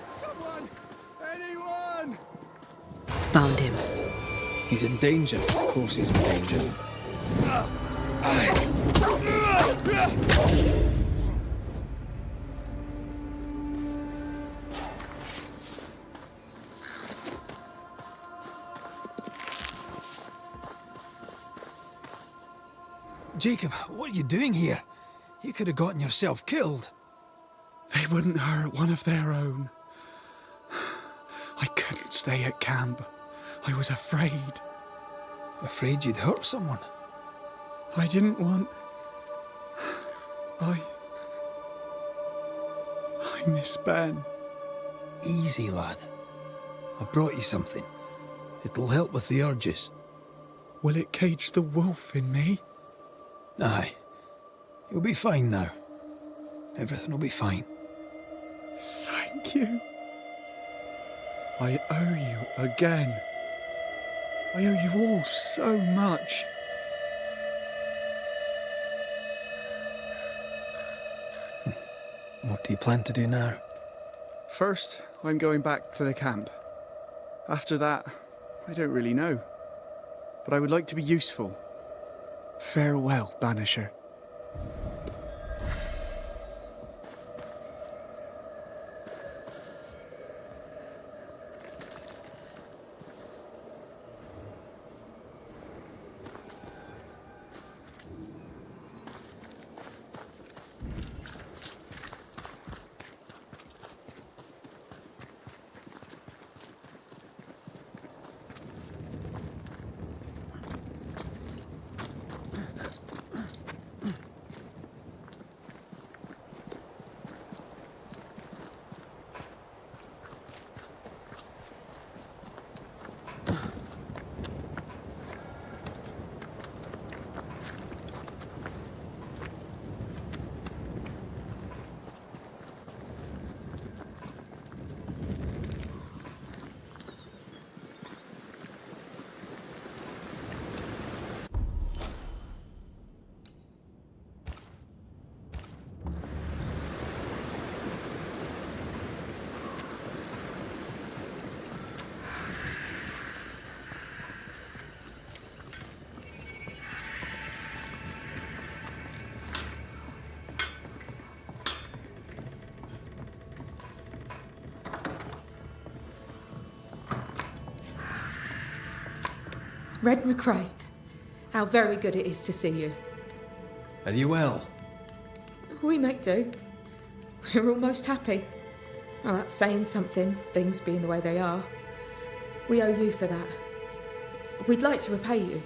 Someone! Anyone! Found him. He's in danger. Of course he's in danger. Jacob, what are you doing here? You could have gotten yourself killed. They wouldn't hurt one of their own. I couldn't stay at camp. I was afraid. Afraid you'd hurt someone? I didn't want... I miss Ben. Easy, lad. I've brought you something. It'll help with the urges. Will it cage the wolf in me? Aye. You'll be fine now. Everything will be fine. Thank you. I owe you again. I owe you all so much. What do you plan to do now? First, I'm going back to the camp. After that, I don't really know. But I would like to be useful. Farewell, Banisher. Red McCraith, how very good it is to see you. Are you well? We make do. We're almost happy. Well, that's saying something, things being the way they are. We owe you for that. We'd like to repay you.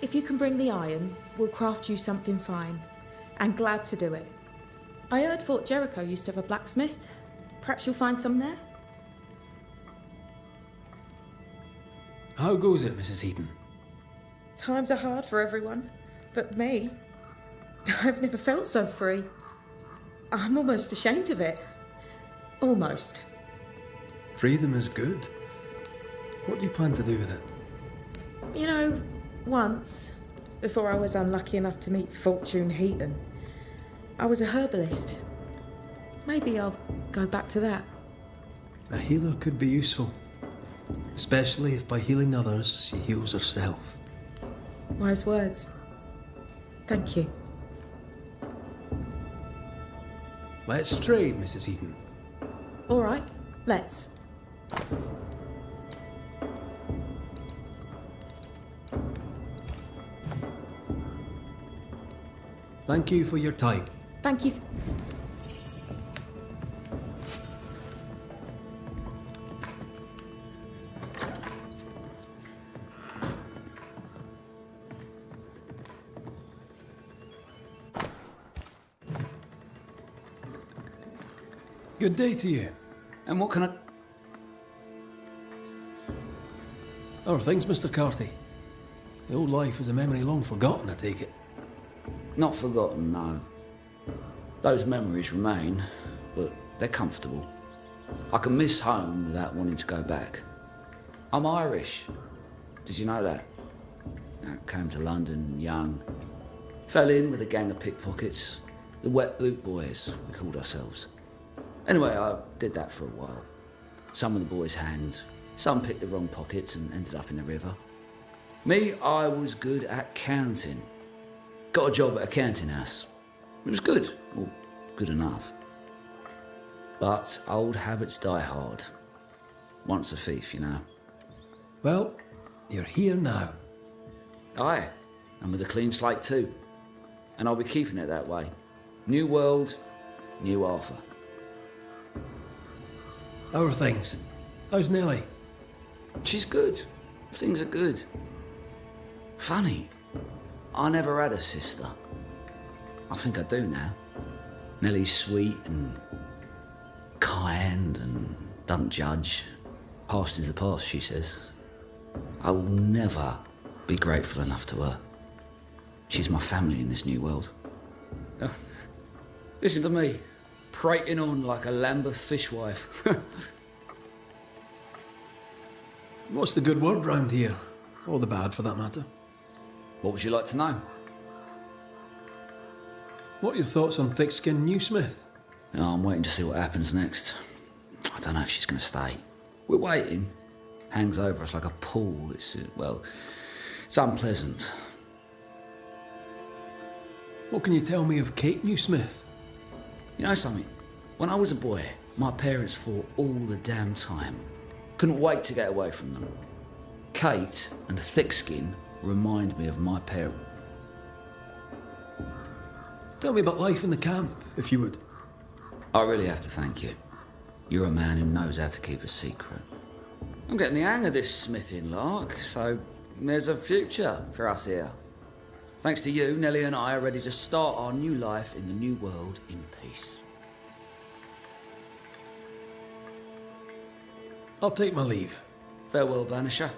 If you can bring the iron, we'll craft you something fine. And glad to do it. I heard Fort Jericho used to have a blacksmith. Perhaps you'll find some there? How goes it, Mrs. Eden? Times are hard for everyone, but me, I've never felt so free. I'm almost ashamed of it. Almost. Freedom is good. What do you plan to do with it? You know, once, before I was unlucky enough to meet Fortune Heaton, I was a herbalist. Maybe I'll go back to that. A healer could be useful. Especially if by healing others, she heals herself. Wise words. Thank you. Let's trade, Mrs. Eden. All right, let's. Thank you for your time. Thank you. Good day to you. And what can I... How are things, Mr. Carthy? The old life is a memory long forgotten, I take it. Not forgotten, no. Those memories remain, but they're comfortable. I can miss home without wanting to go back. I'm Irish. Did you know that? I came to London young. Fell in with a gang of pickpockets. The Wet Boot Boys, we called ourselves. Anyway, I did that for a while. Some of the boys hanged. Some picked the wrong pockets and ended up in the river. Me, I was good at counting. Got a job at a counting house. It was good, or good enough. But old habits die hard. Once a thief, you know. Well, you're here now. Aye, and with a clean slate too. And I'll be keeping it that way. New world, new Arthur. How are things? How's Nellie? She's good. Things are good. Funny, I never had a sister. I think I do now. Nellie's sweet and kind and don't judge. Past is the past, she says. I will never be grateful enough to her. She's my family in this new world. Listen to me, prating on like a Lambeth fishwife. What's the good word round here? Or the bad, for that matter? What would you like to know? What are your thoughts on thick-skinned new Smith? Oh, I'm waiting to see what happens next. I don't know if she's going to stay. We're waiting. Hangs over us like a pool. It's unpleasant. What can you tell me of Kate Newsmith? You know something? When I was a boy, my parents fought all the damn time. Couldn't wait to get away from them. Kate and Thickskin remind me of my parents. Tell me about life in the camp, if you would. I really have to thank you. You're a man who knows how to keep a secret. I'm getting the hang of this smithing lark, so there's a future for us here. Thanks to you, Nellie and I are ready to start our new life in the new world in peace. I'll take my leave. Farewell, Banisher.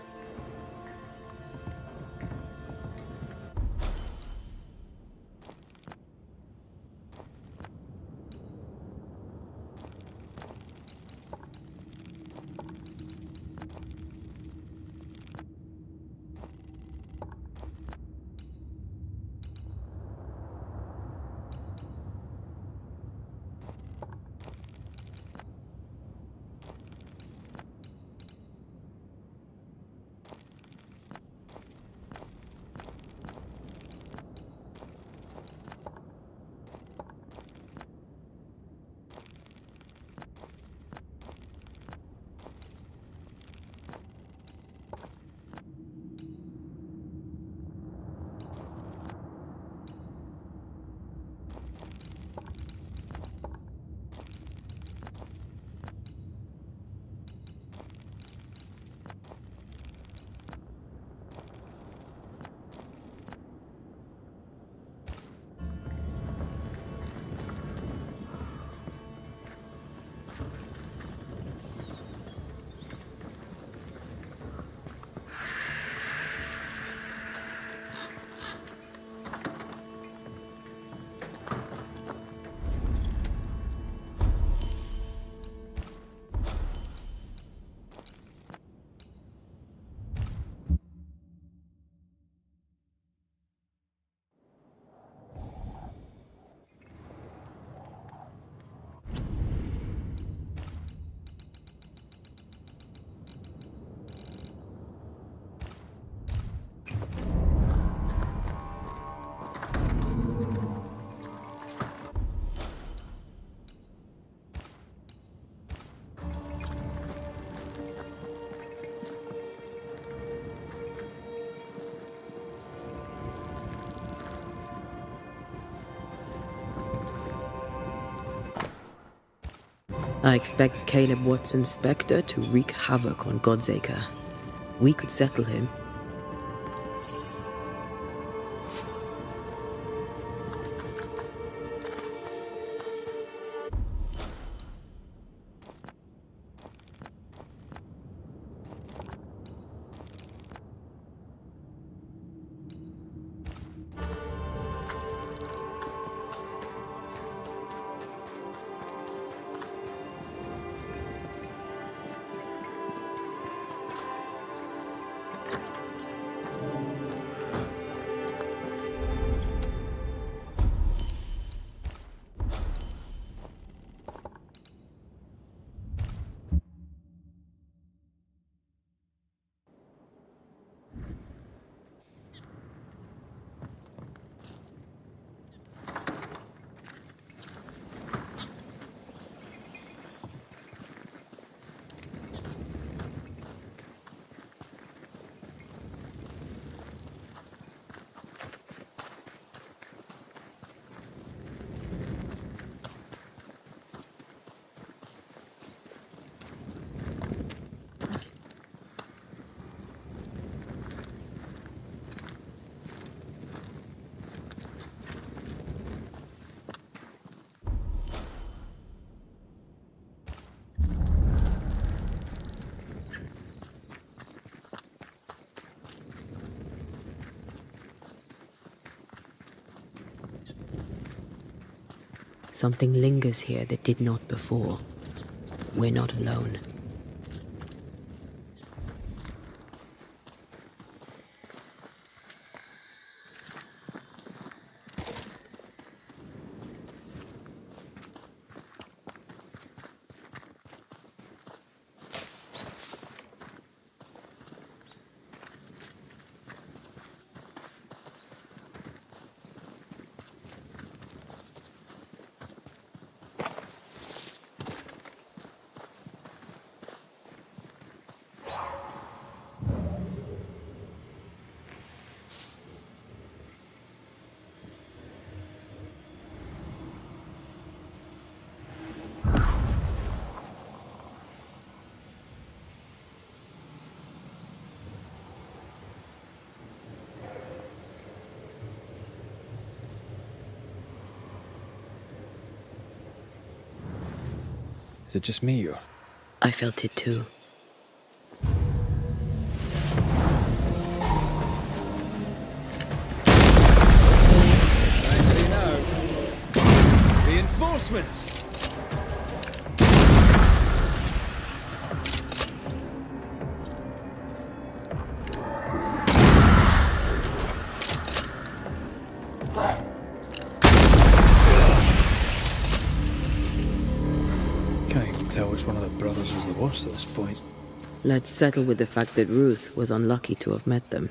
I expect Caleb Watson's Spectre to wreak havoc on Godsacre. We could settle him. Something lingers here that did not before. We're not alone. Is it just me or? I felt it too. Ready now. Reinforcements! Can't even tell which one of the brothers was the worst at this point. Let's settle with the fact that Ruth was unlucky to have met them.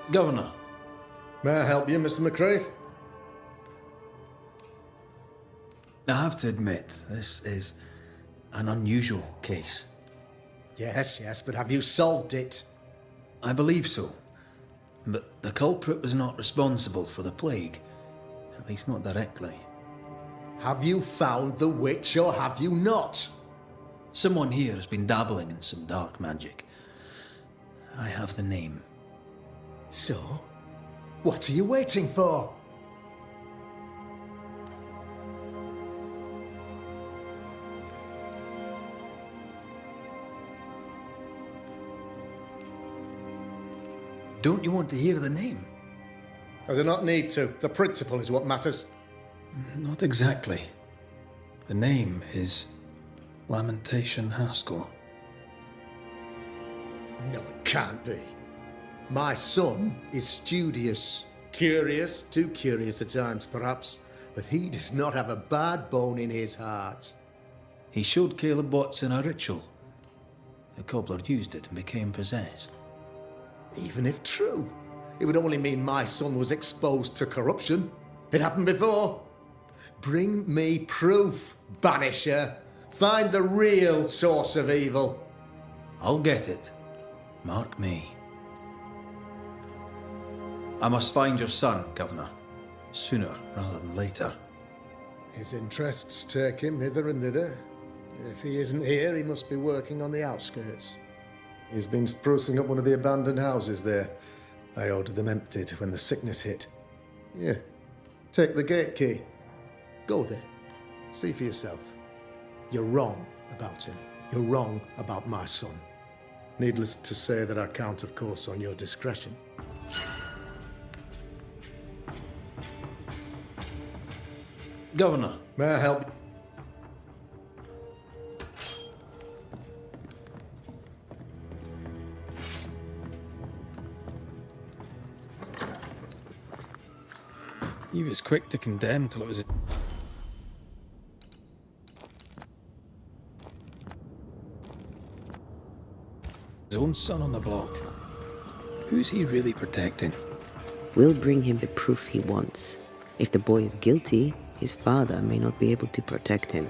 Governor. May I help you, Mr. McCraith? I have to admit, this is an unusual case. Yes, but have you solved it? I believe so. But the culprit was not responsible for the plague. At least not directly. Have you found the witch or have you not? Someone here has been dabbling in some dark magic. I have the name. So, what are you waiting for? Don't you want to hear the name? I do not need to. The principle is what matters. Not exactly. The name is Lamentation Haskell. No, it can't be. My son is studious. Curious, too curious at times perhaps, but he does not have a bad bone in his heart. He showed Caleb Watson a ritual. The cobbler used it and became possessed. Even if true, it would only mean my son was exposed to corruption. It happened before. Bring me proof, Banisher. Find the real source of evil. I'll get it. Mark me. I must find your son, Governor. Sooner rather than later. His interests take him hither and thither. If he isn't here, he must be working on the outskirts. He's been sprucing up one of the abandoned houses there. I ordered them emptied when the sickness hit. Here, take the gate key. Go there. See for yourself. You're wrong about him. You're wrong about my son. Needless to say that I count, of course, on your discretion. Governor. May I help? He was quick to condemn till it was his own son on the block. Who's he really protecting? We'll bring him the proof he wants. If the boy is guilty, his father may not be able to protect him.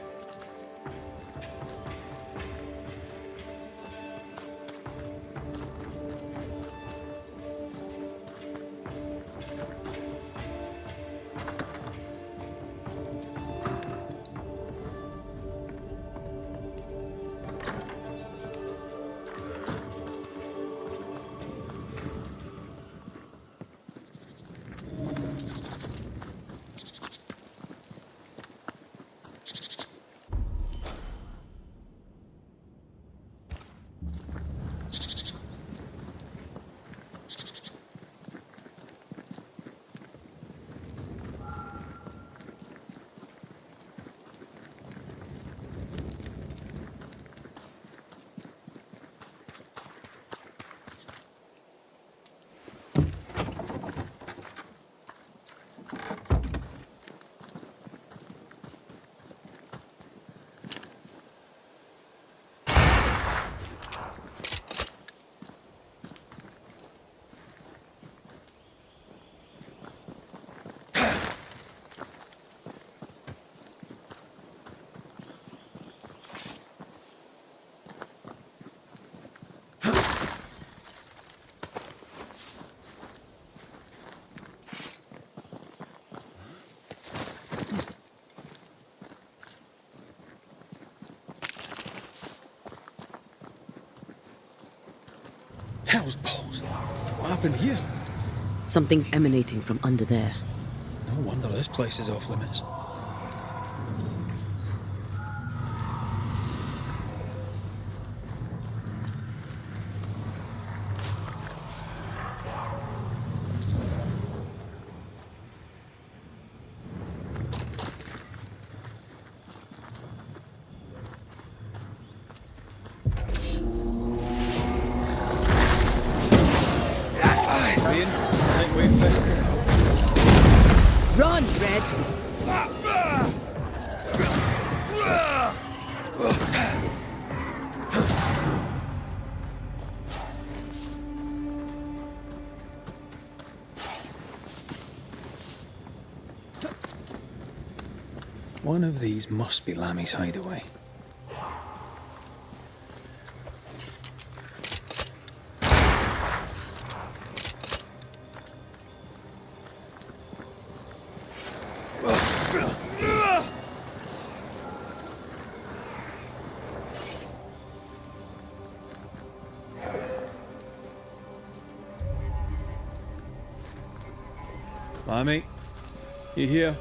Hell's balls. What happened here? Something's emanating from under there. No wonder this place is off limits. Run, Red! One of these must be Lammy's hideaway. Lammy, you here?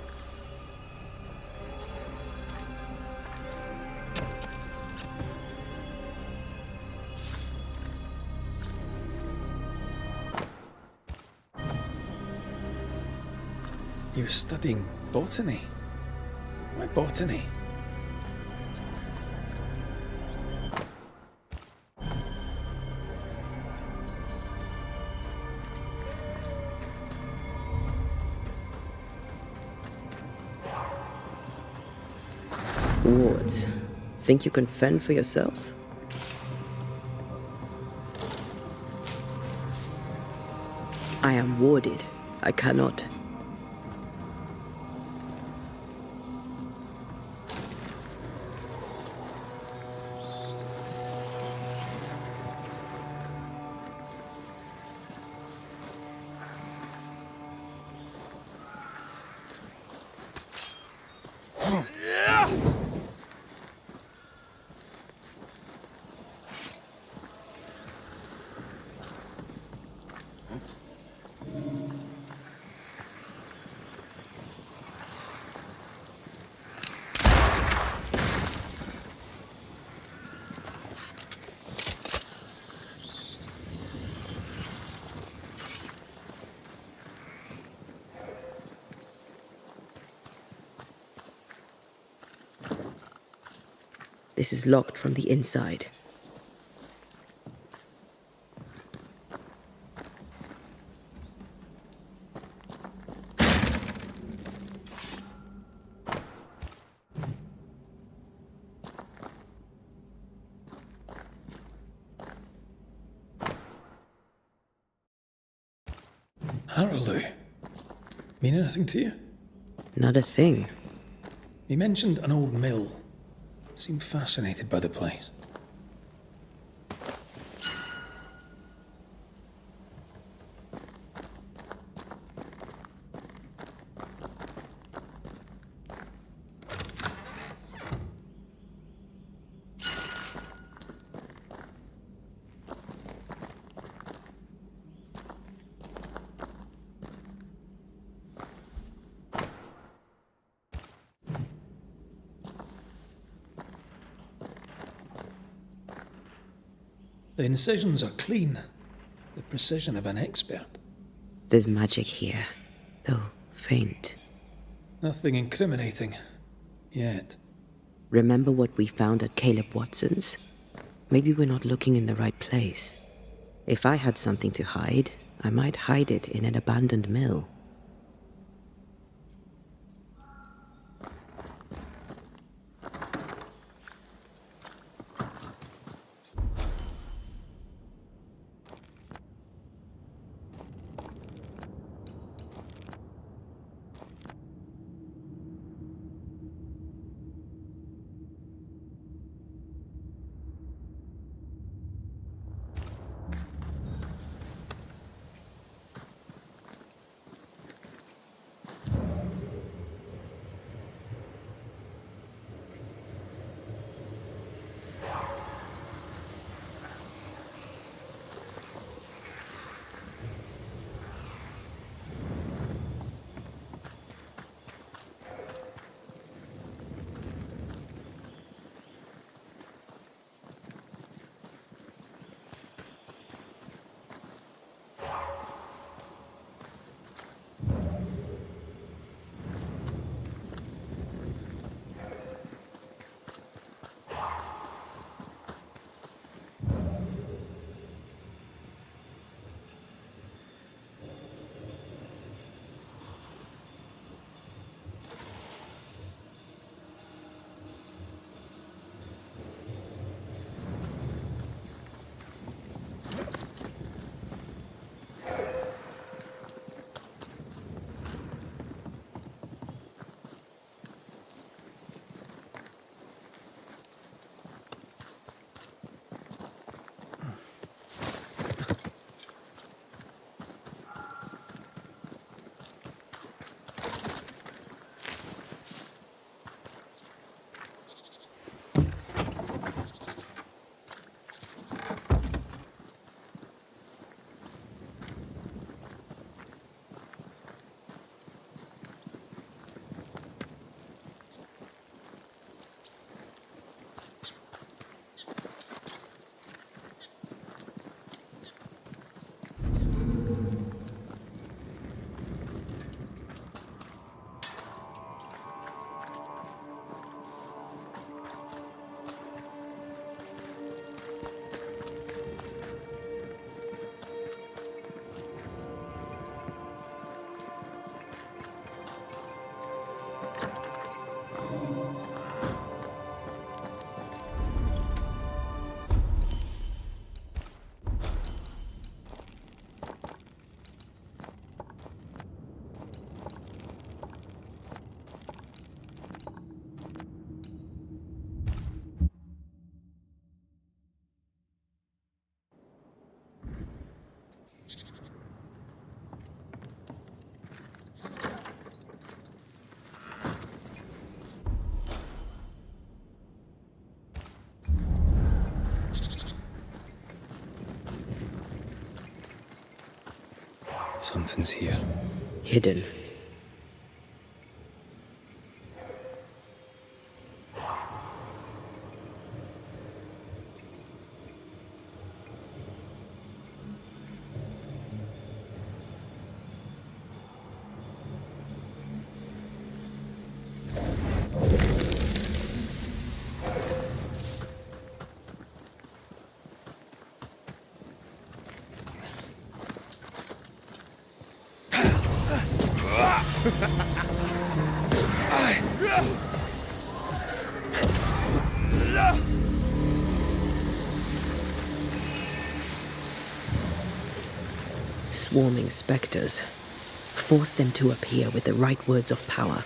He was studying botany. My botany. Wards, think you can fend for yourself? I am warded. I cannot. This is locked from the inside. Araloo. Mean anything to you? Not a thing. He mentioned an old mill. Seemed fascinated by the place. The incisions are clean. The precision of an expert. There's magic here, though faint. Nothing incriminating. Yet. Remember what we found at Caleb Watson's? Maybe we're not looking in the right place. If I had something to hide, I might hide it in an abandoned mill. Something's here. Hidden. Swarming specters. Force them to appear with the right words of power.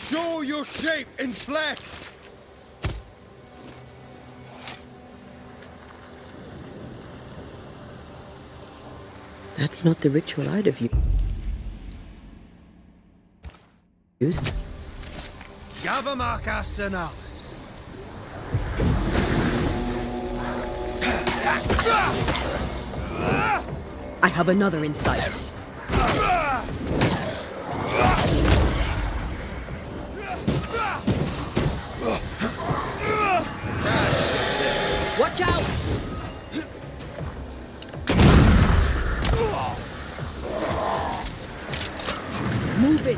Show your shape in flesh! That's not the ritual I'd have used. Gavamaka Senalis. I have another insight. Watch out! Move it!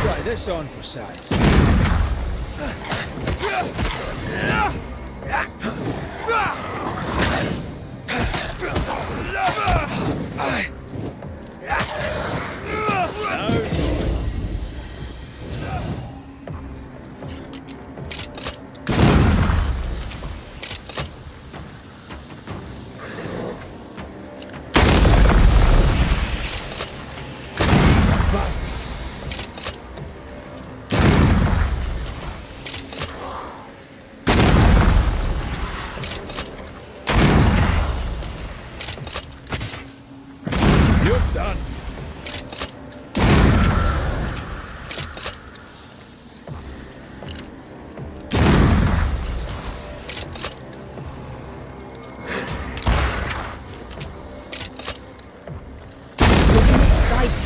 Try this on for size.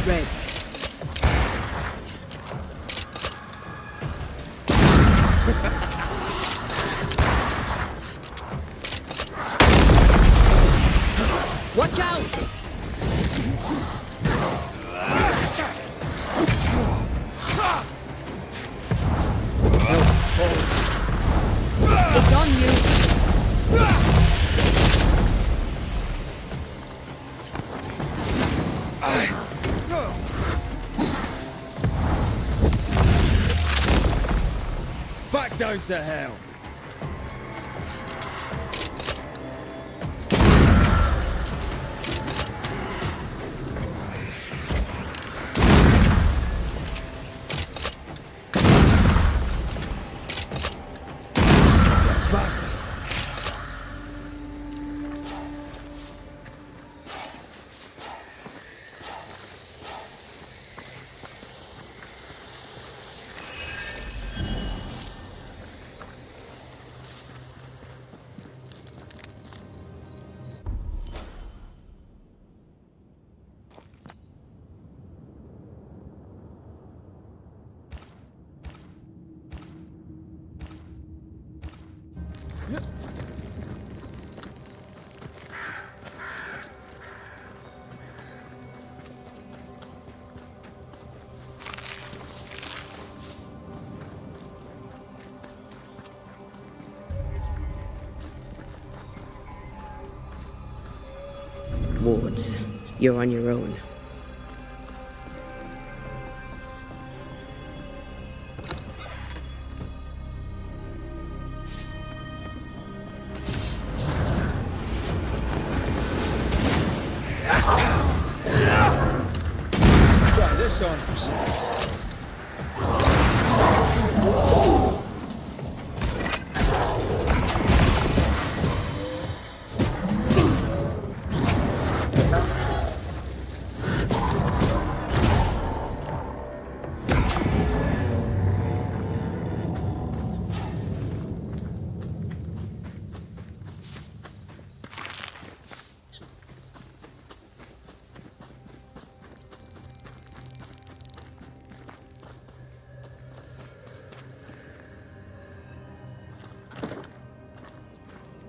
Red. Watch out! It's on you. Back down to hell. Bastard. Wards, you're on your own. this on for size?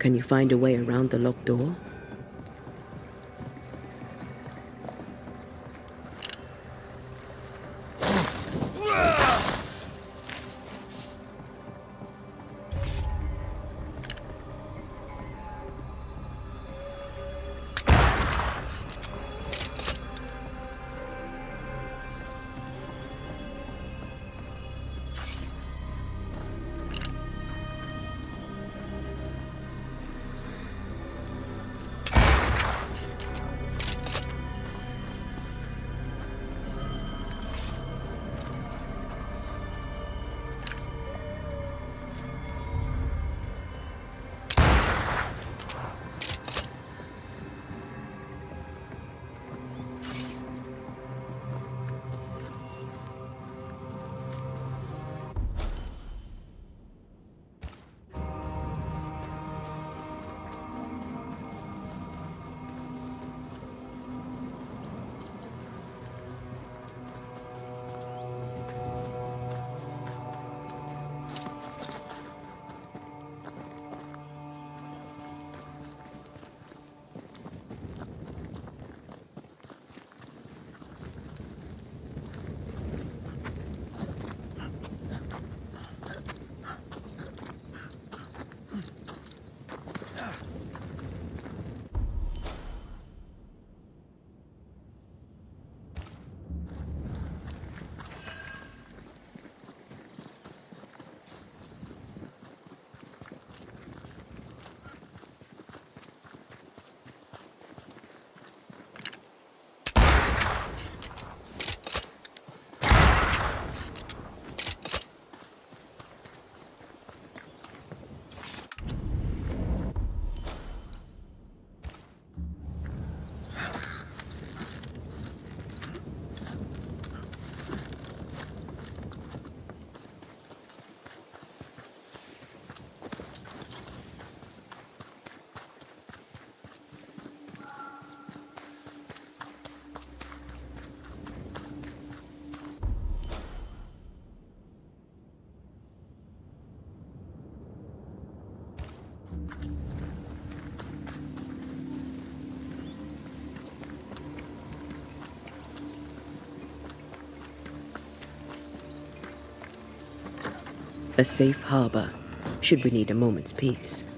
Can you find a way around the locked door? A safe harbor, should we need a moment's peace.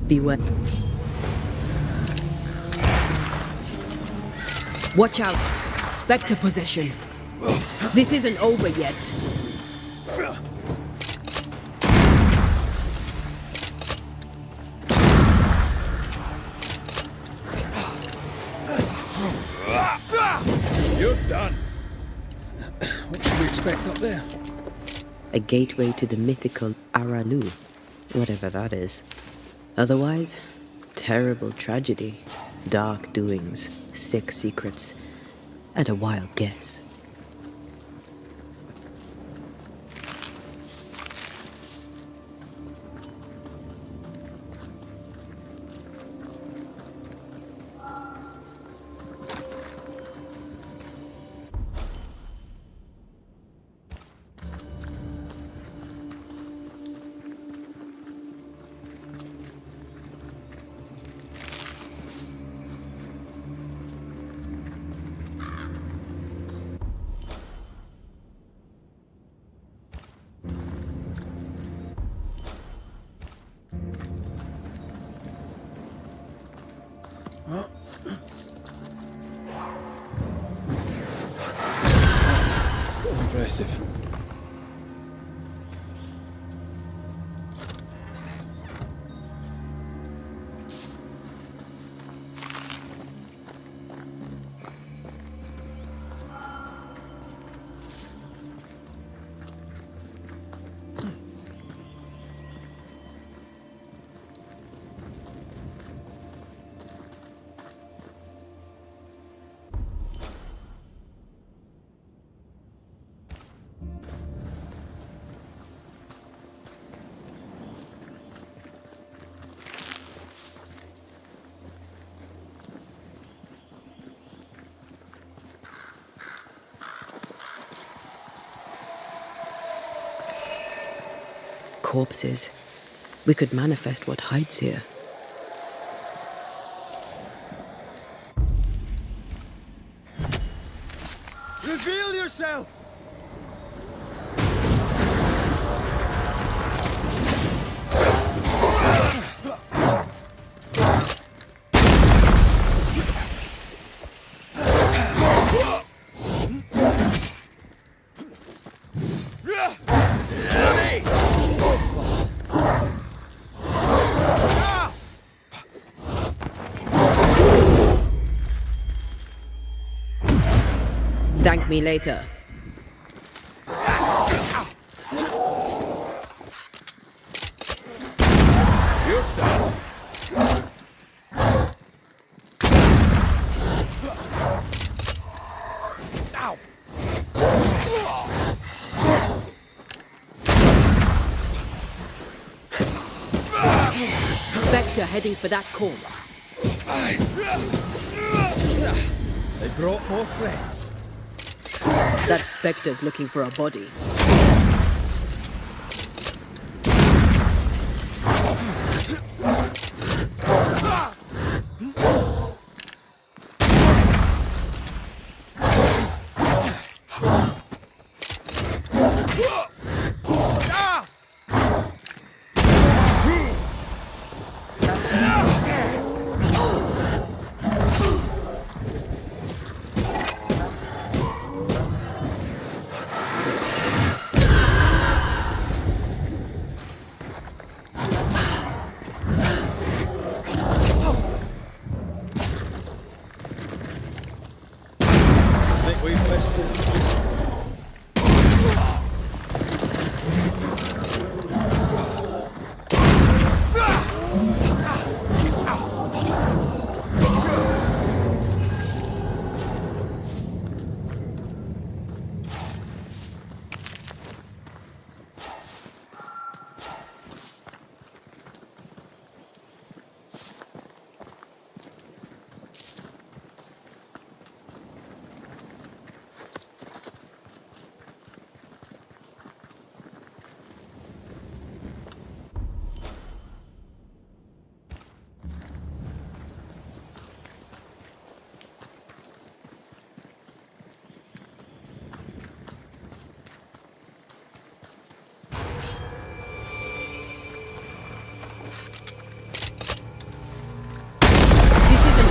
Beware. Watch out! Spectre possession. This isn't over yet. You're done. What should we expect up there? A gateway to the mythical Aralu, whatever that is. Otherwise, terrible tragedy, dark doings, sick secrets, and a wild guess. Still impressive. Corpses. We could manifest what hides here. Reveal yourself! Thank me later. You're done. Ow! Spectre heading for that corpse. They brought more friends. That Spectre's looking for a body. I think we've missed it.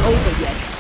over yet.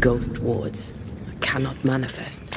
Ghost wards cannot manifest.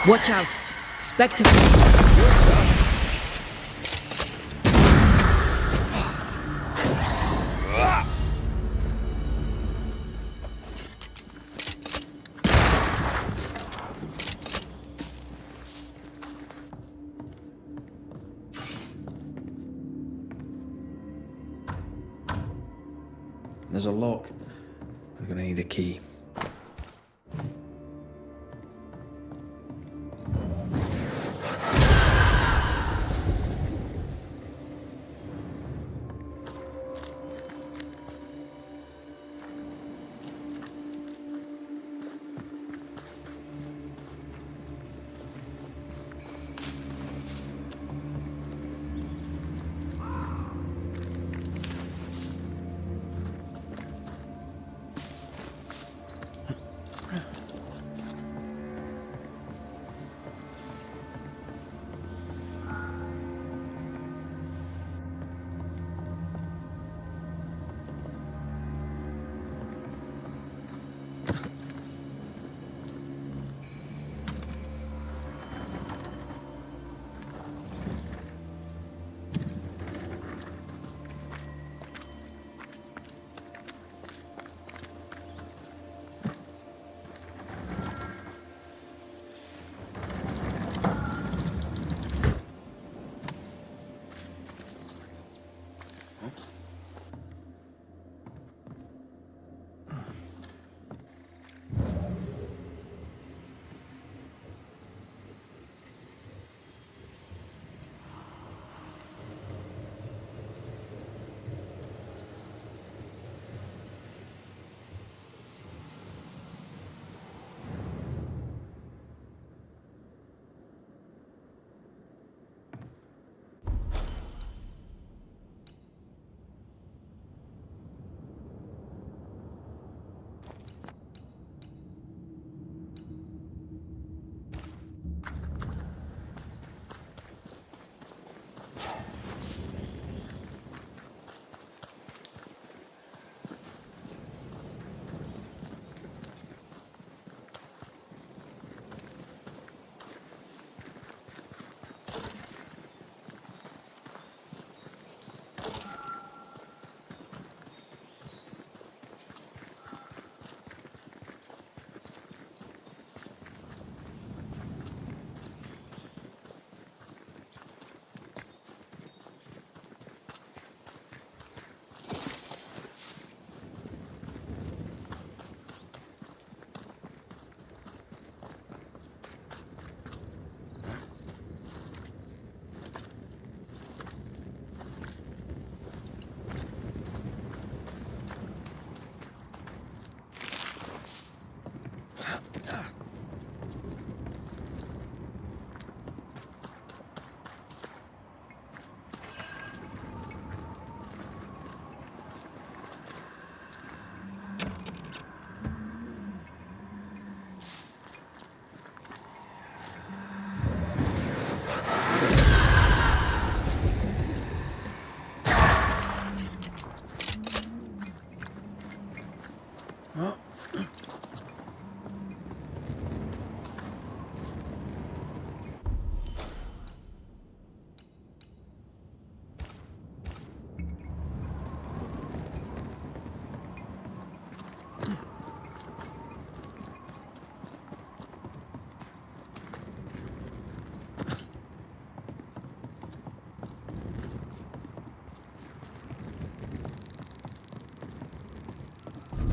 Watch out! Spectre! There's a lock. I'm gonna need a key.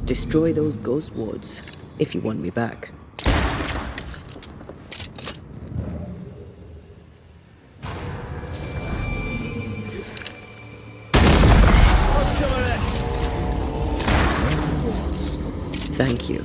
Destroy those ghost wards if you want me back. Thank you.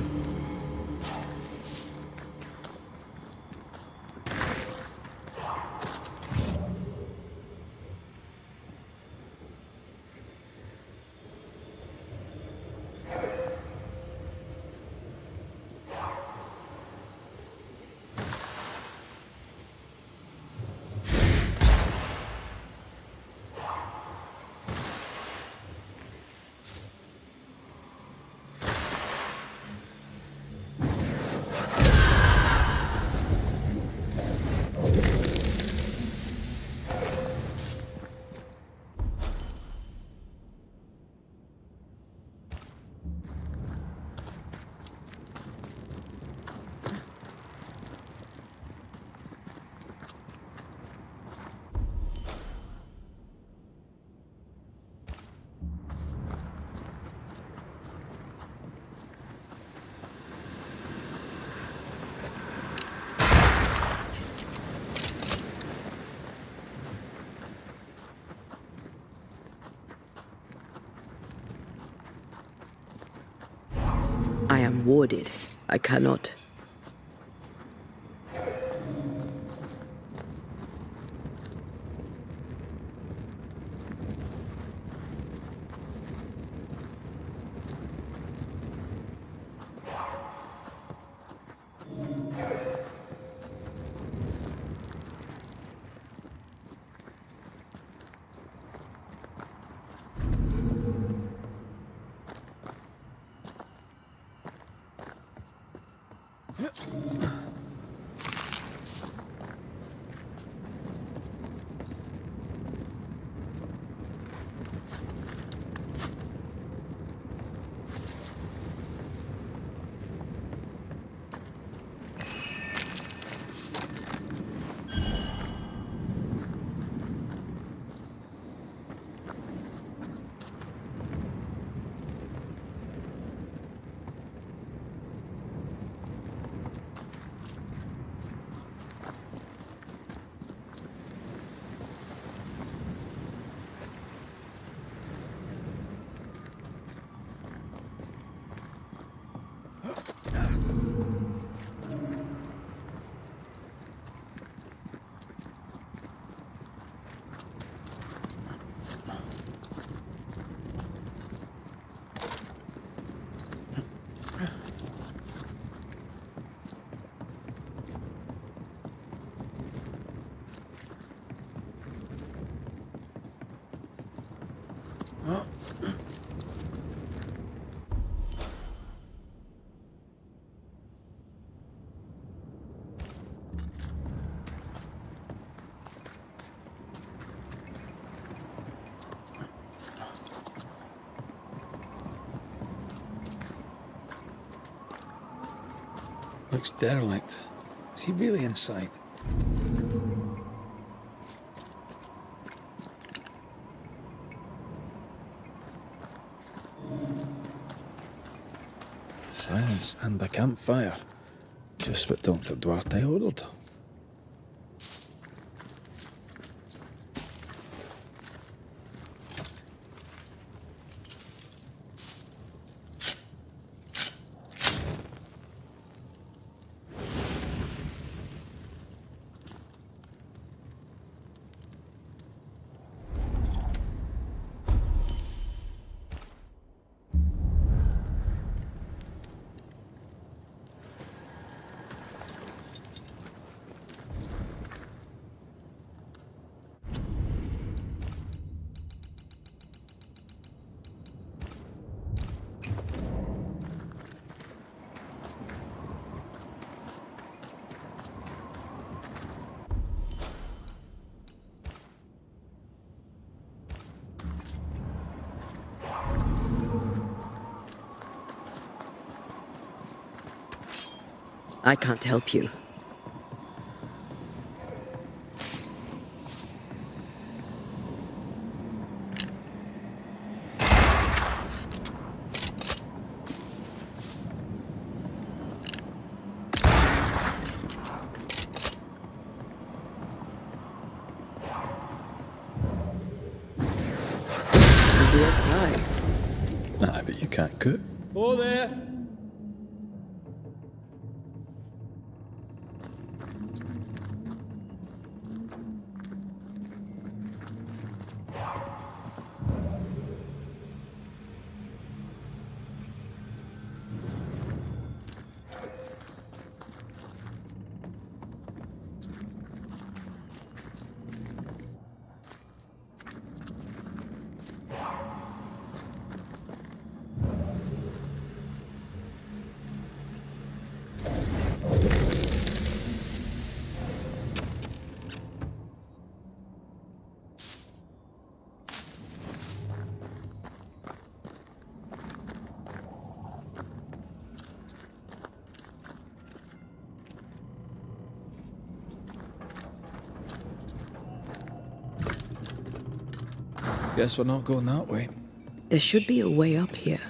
I am warded. I cannot. Looks derelict. Is he really inside? Silence and a campfire. Just what Dr. Duarte ordered. I can't help you. Easy as pie. Nah, but you can't cook. Oh, there! Guess we're not going that way. There should be a way up here.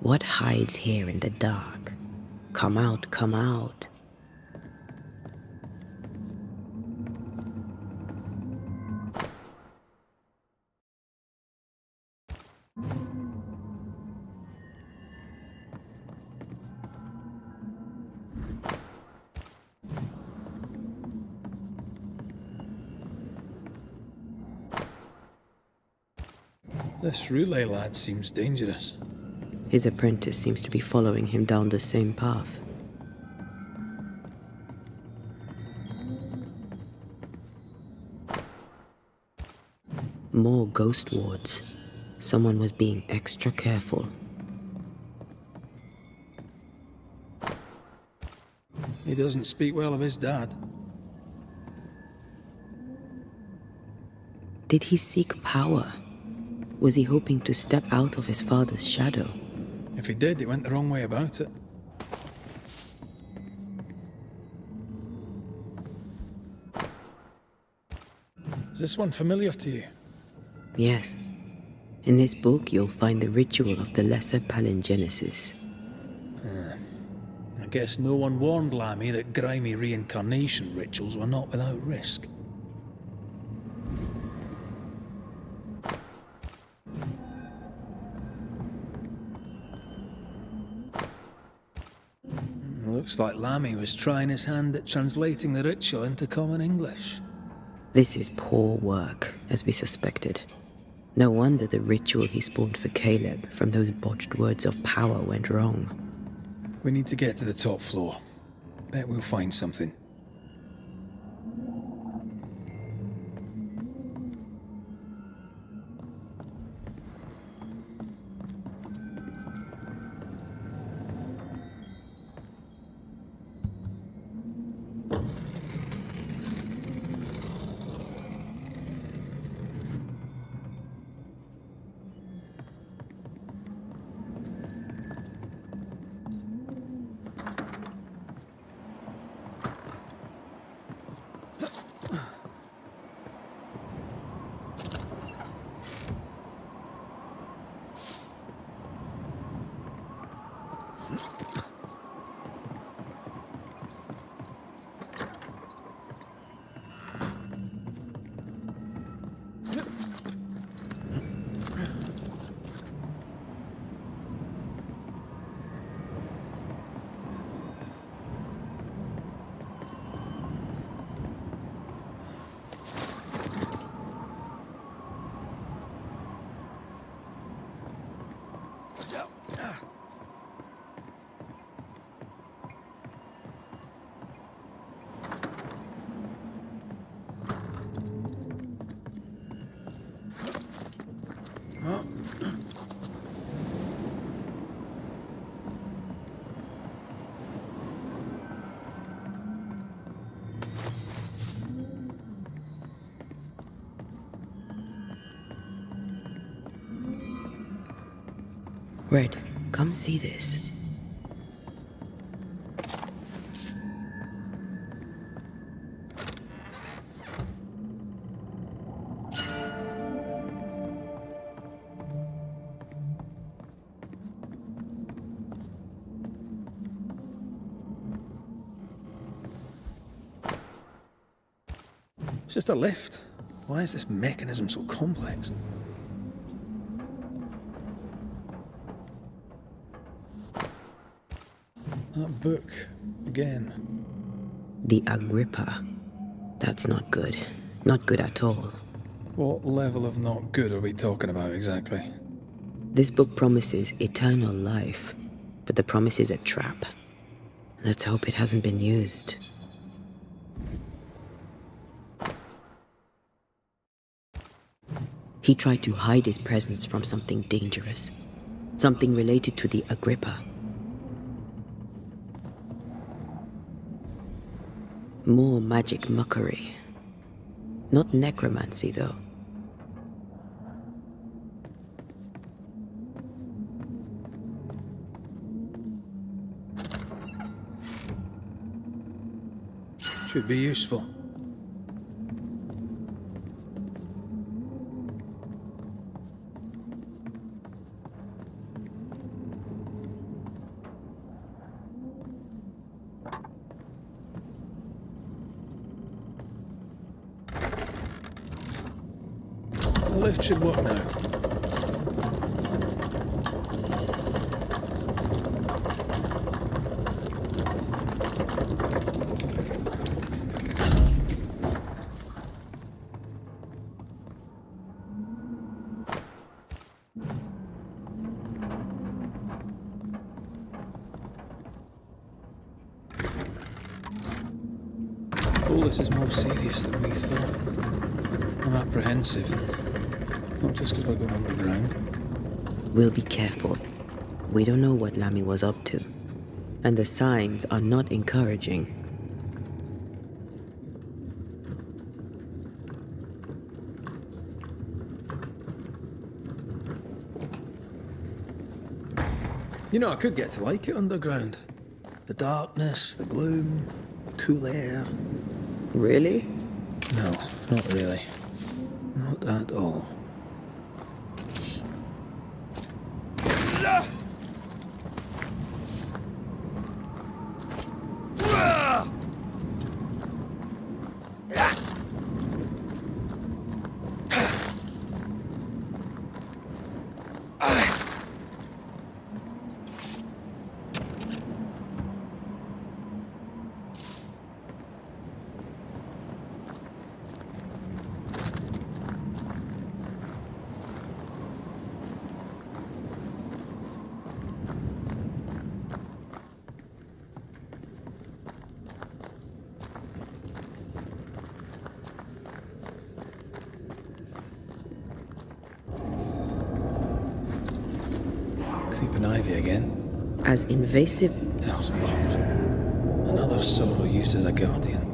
What hides here in the dark? Come out, come out. This relay lad seems dangerous. His apprentice seems to be following him down the same path. More ghost wards. Someone was being extra careful. He doesn't speak well of his dad. Did he seek power? Was he hoping to step out of his father's shadow? If he did, he went the wrong way about it. Is this one familiar to you? Yes. In this book, you'll find the ritual of the Lesser Palingenesis. I guess no one warned Lammy that grimy reincarnation rituals were not without risk. Looks like Lammy was trying his hand at translating the ritual into common English. This is poor work, as we suspected. No wonder the ritual he spawned for Caleb from those botched words of power went wrong. We need to get to the top floor. Bet we'll find something. Red, come see this. It's just a lift. Why is this mechanism so complex? That book, again. The Agrippa. That's not good. Not good at all. What level of not good are we talking about exactly? This book promises eternal life, but the promise is a trap. Let's hope it hasn't been used. He tried to hide his presence from something dangerous. Something related to the Agrippa. More magic muckery. Not necromancy, though. Should be useful. The lift should work now. All this is more serious than we thought. I'm apprehensive, not just because we're going underground. We'll be careful. We don't know what Lammy was up to, and the signs are not encouraging. You know, I could get to like it underground. The darkness, the gloom, the cool air. Really? No, not really. Not at all. Creeping ivy again. As invasive. Hell's balls. Another sorrow used as a guardian.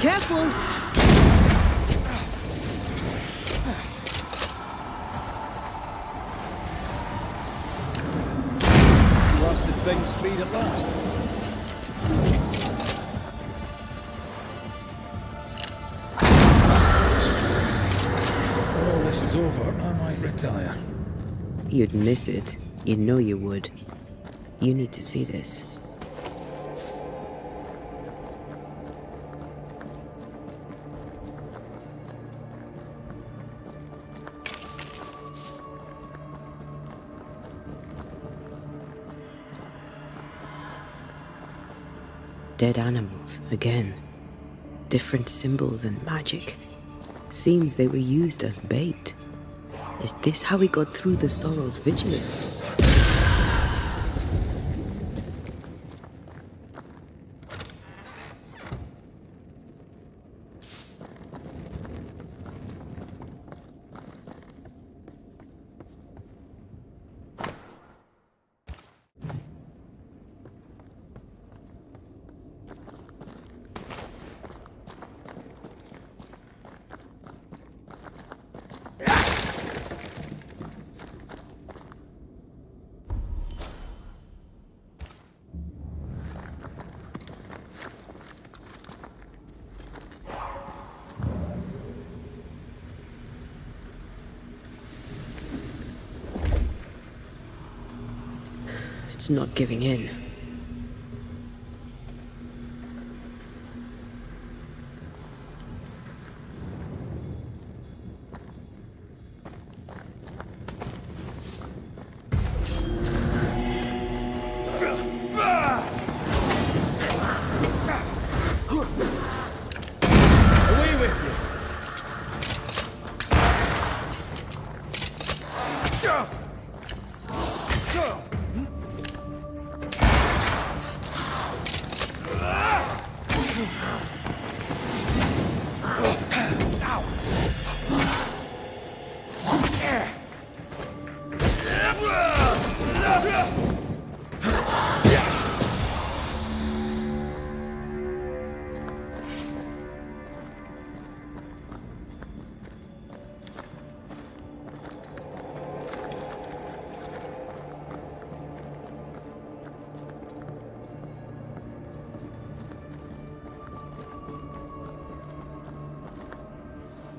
Careful! things freed at last. When all this is over, I might retire. You'd miss it. You know you would. You need to see this. Dead animals, again. Different symbols and magic. Seems they were used as bait. Is this how we got through the Sorrow's vigilance? It's not giving in. Away with you!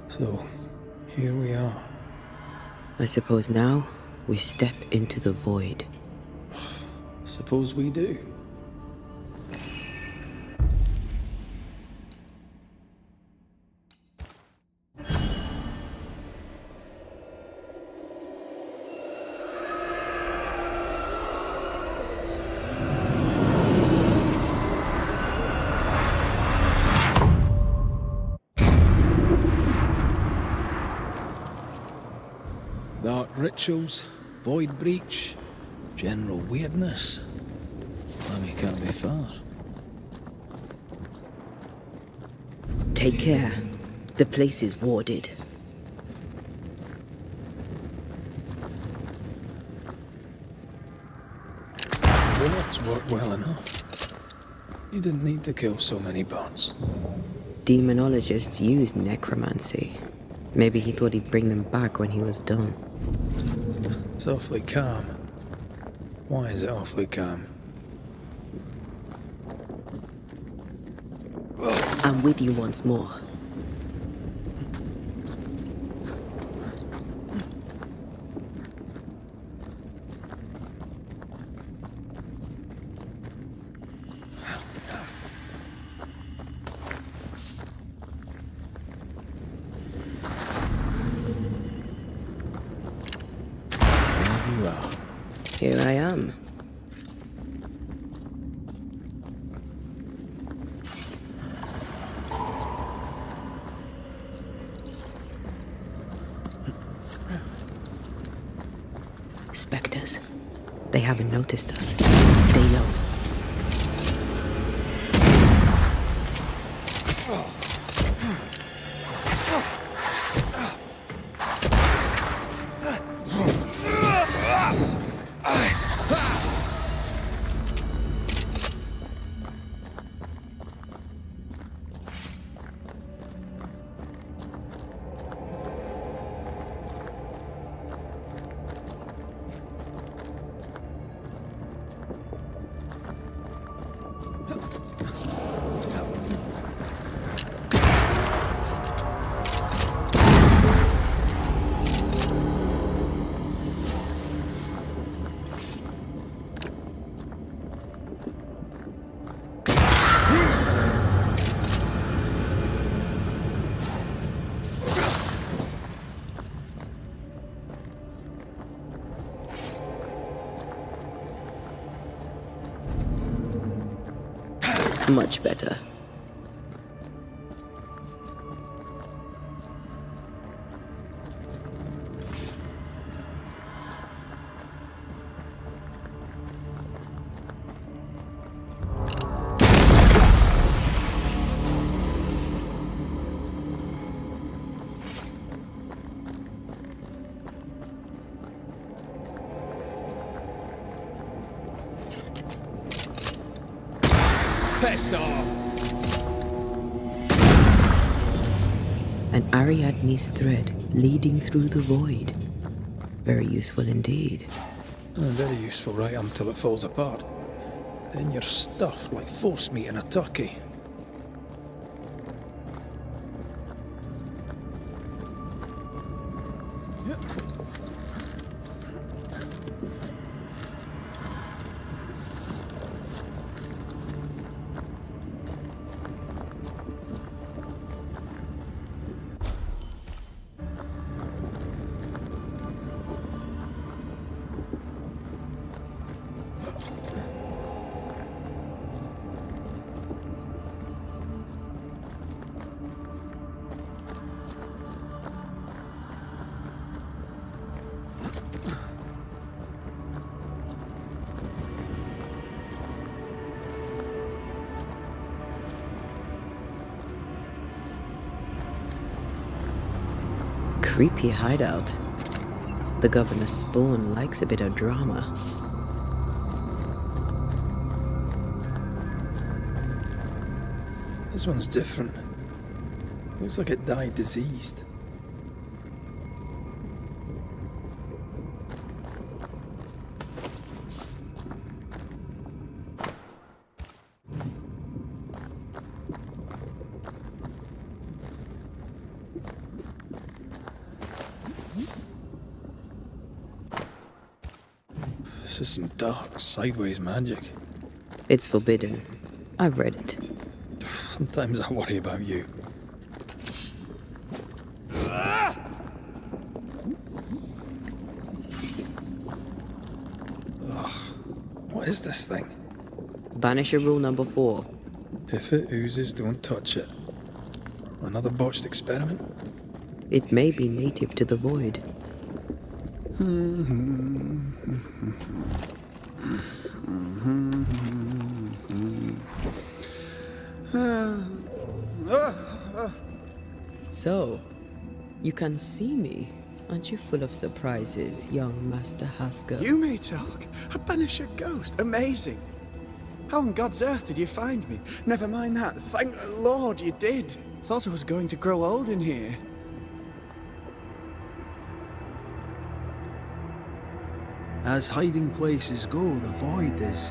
So, here we are. I suppose now we step into the void. Suppose we do. Dark rituals, void breach, general weirdness. Mommy can't be far. Take care. The place is warded. Bullets work well enough. You didn't need to kill so many bots. Demonologists use necromancy. Maybe he thought he'd bring them back when he was done. It's awfully calm. Why is it awfully calm? I'm with you once more. Here I am. Spectres. They haven't noticed us. Stay low. Much better. Piss off! An Ariadne's thread leading through the void. Very useful indeed. Very useful right until it falls apart. Then you're stuffed like force meat in a turkey. Creepy hideout. The governor's spawn likes a bit of drama. This one's different. Looks like it died diseased. This is some dark, sideways magic. It's forbidden. I've read it. Sometimes I worry about you. Ugh. What is this thing? Banisher rule number 4. If it oozes, don't touch it. Another botched experiment? It may be native to the void. So, you can see me. Aren't you full of surprises, young Master Haskell? You may talk. A Banisher ghost. Amazing. How on God's earth did you find me? Never mind that. Thank the Lord you did. Thought I was going to grow old in here. As hiding places go, the void is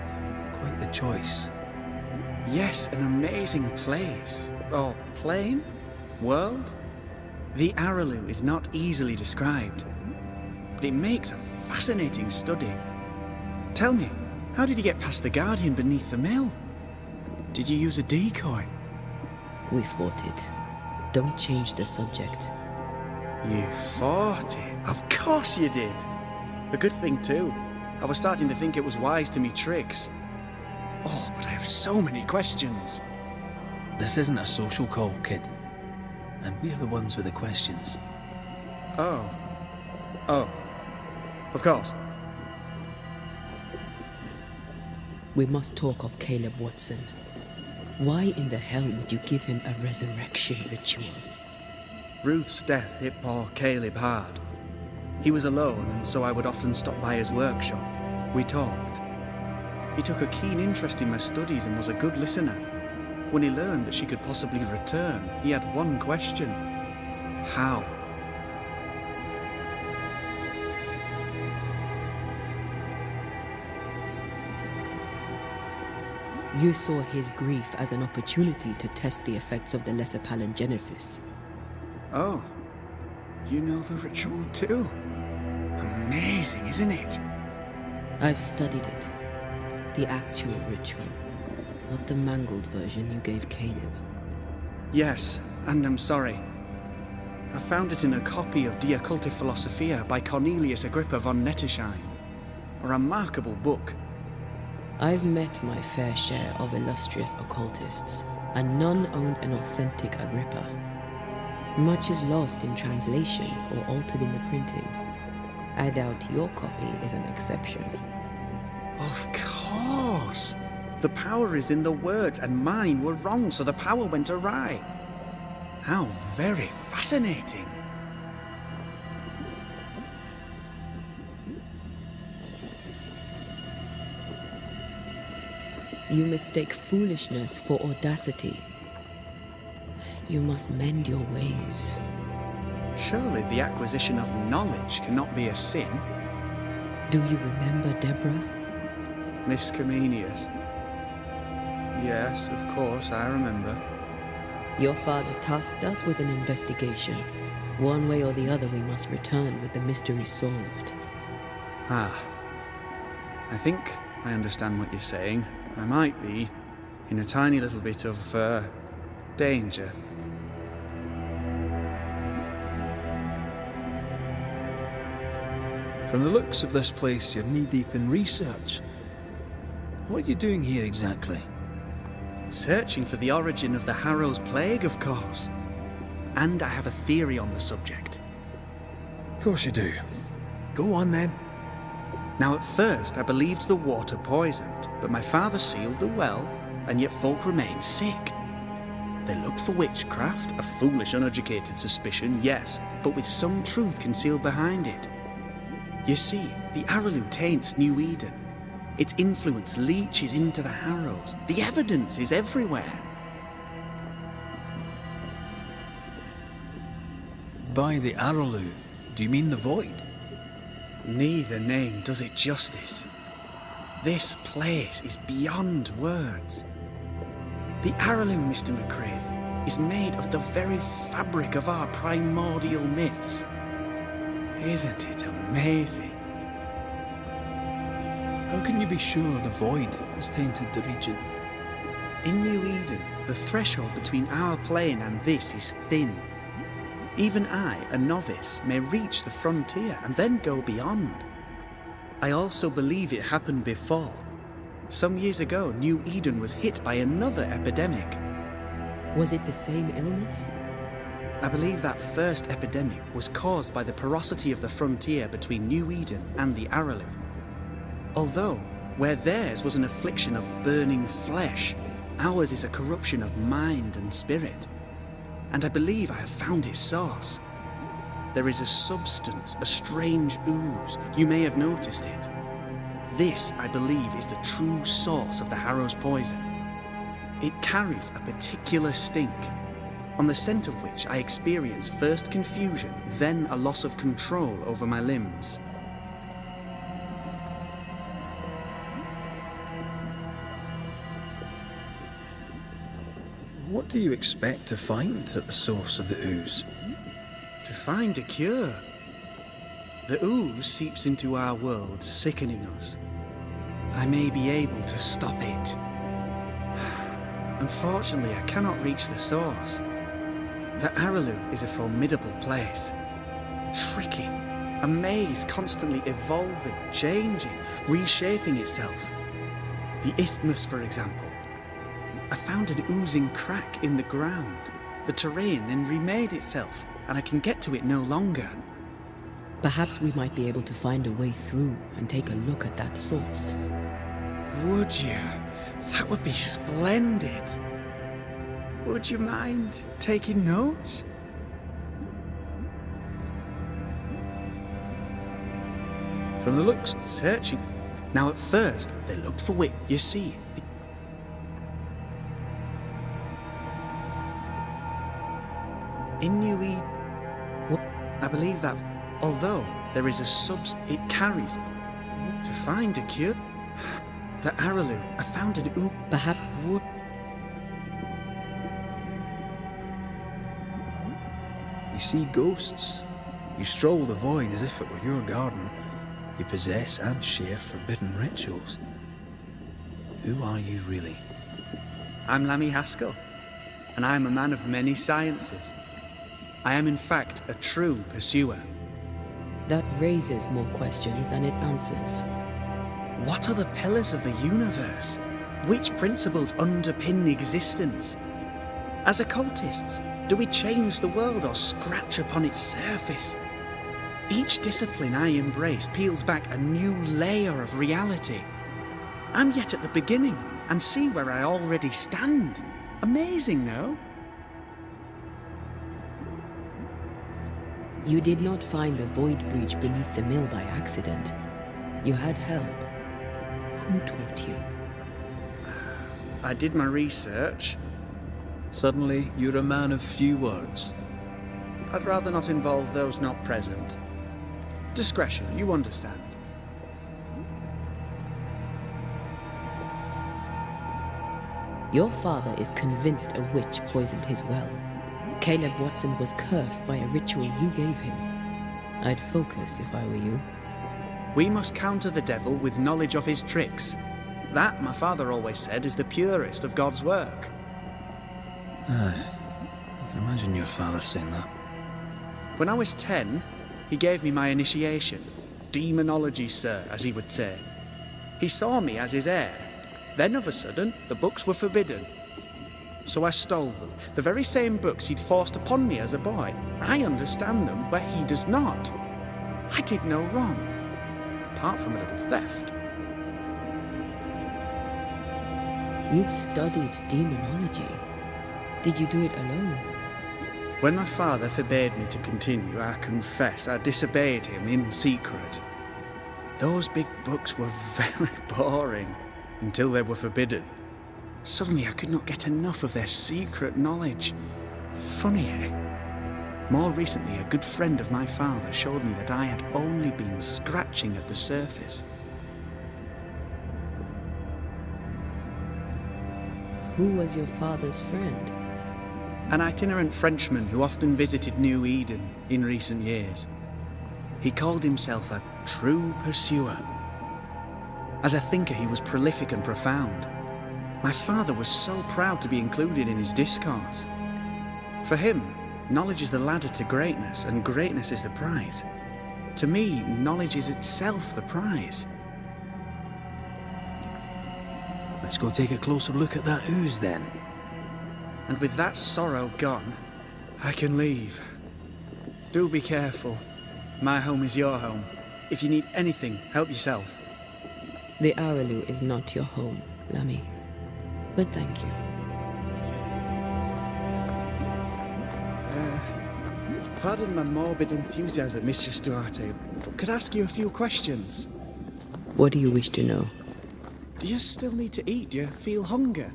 quite the choice. Yes, an amazing place. Or plane? World? The Araloo is not easily described, but it makes a fascinating study. Tell me, how did you get past the Guardian beneath the mill? Did you use a decoy? We fought it. Don't change the subject. You fought it? Of course you did. A good thing too. I was starting to think it was wise to me tricks. Oh, but I have so many questions. This isn't a social call, kid. And we're the ones with the questions. Oh. Oh. Of course. We must talk of Caleb Watson. Why in the hell would you give him a resurrection ritual? Ruth's death hit poor Caleb hard. He was alone, and so I would often stop by his workshop. We talked. He took a keen interest in my studies and was a good listener. When he learned that she could possibly return, he had one question. How? You saw his grief as an opportunity to test the effects of the lesser palingenesis. Oh, you know the ritual too? Amazing, isn't it? I've studied it. The actual ritual, not the mangled version you gave Caleb. Yes, and I'm sorry. I found it in a copy of De Occulti Philosophia by Cornelius Agrippa von Nettersheim. A remarkable book. I've met my fair share of illustrious occultists, and none owned an authentic Agrippa. Much is lost in translation or altered in the printing. I doubt your copy is an exception. Of course! The power is in the words, and mine were wrong, so the power went awry. How very fascinating. You mistake foolishness for audacity. You must mend your ways. Surely the acquisition of knowledge cannot be a sin. Do you remember Deborah? Miss Comenius. Yes, of course, I remember. Your father tasked us with an investigation. One way or the other, we must return with the mystery solved. Ah. I think I understand what you're saying. I might be in a tiny little bit of, danger. From the looks of this place, you're knee-deep in research. What are you doing here exactly? Searching for the origin of the Harrow's Plague, of course. And I have a theory on the subject. Of course you do. Go on then. Now, at first, I believed the water poisoned, but my father sealed the well, and yet folk remained sick. They looked for witchcraft, a foolish, uneducated suspicion, yes, but with some truth concealed behind it. You see, the Araloo taints New Eden. Its influence leaches into the Harrows. The evidence is everywhere. By the Araloo, do you mean the Void? Neither name does it justice. This place is beyond words. The Araloo, Mr. McCraith, is made of the very fabric of our primordial myths. Isn't it amazing? How can you be sure the Void has tainted the region? In New Eden, the threshold between our plane and this is thin. Even I, a novice, may reach the frontier and then go beyond. I also believe it happened before. Some years ago, New Eden was hit by another epidemic. Was it the same illness? I believe that first epidemic was caused by the porosity of the frontier between New Eden and the Araloo. Although, where theirs was an affliction of burning flesh, ours is a corruption of mind and spirit. And I believe I have found its source. There is a substance, a strange ooze. You may have noticed it. This, I believe, is the true source of the Harrow's poison. It carries a particular stink, on the scent of which I experience first confusion, then a loss of control over my limbs. What do you expect to find at the source of the ooze? To find a cure. The ooze seeps into our world, sickening us. I may be able to stop it. Unfortunately, I cannot reach the source. The Araloo is a formidable place. Tricky. A maze constantly evolving, changing, reshaping itself. The isthmus, for example. I found an oozing crack in the ground. The terrain then remade itself, and I can get to it no longer. Perhaps we might be able to find a way through and take a look at that source. Would you? That would be splendid. Would you mind taking notes? From the looks, searching. Now at first, they looked for wit. You see, in New Eden, I believe that although there is a it carries to find a cure. The Araloo, I found an ooze. Perhaps would. You see ghosts. You stroll the Void as if it were your garden. You possess and share forbidden rituals. Who are you really? I'm Lammy Haskell, and I am a man of many sciences. I am in fact a true pursuer. That raises more questions than it answers. What are the pillars of the universe? Which principles underpin existence? As occultists, do we change the world or scratch upon its surface? Each discipline I embrace peels back a new layer of reality. I'm yet at the beginning and see where I already stand. Amazing, no? You did not find the void breach beneath the mill by accident. You had help. Who taught you? I did my research. Suddenly, you're a man of few words. I'd rather not involve those not present. Discretion, you understand. Your father is convinced a witch poisoned his well. Caleb Watson was cursed by a ritual you gave him. I'd focus if I were you. We must counter the devil with knowledge of his tricks. That, my father always said, is the purest of God's work. Aye. I can imagine your father saying that. When I was 10, he gave me my initiation. Demonology, sir, as he would say. He saw me as his heir. Then, of a sudden, the books were forbidden. So I stole them, the very same books he'd forced upon me as a boy. I understand them where he does not. I did no wrong, apart from a little theft. You've studied demonology. Did you do it alone? When my father forbade me to continue, I confess I disobeyed him in secret. Those big books were very boring until they were forbidden. Suddenly I could not get enough of their secret knowledge. Funny, eh? More recently, a good friend of my father showed me that I had only been scratching at the surface. Who was your father's friend? An itinerant Frenchman who often visited New Eden in recent years. He called himself a true pursuer. As a thinker, he was prolific and profound. My father was so proud to be included in his discourse. For him, knowledge is the ladder to greatness, and greatness is the prize. To me, knowledge is itself the prize. Let's go take a closer look at that ooze then. And with that sorrow gone, I can leave. Do be careful. My home is your home. If you need anything, help yourself. The Aralu is not your home, Lammy. But thank you. Pardon my morbid enthusiasm, Mistress Duarte, but could I ask you a few questions? What do you wish to know? Do you still need to eat? Do you feel hunger?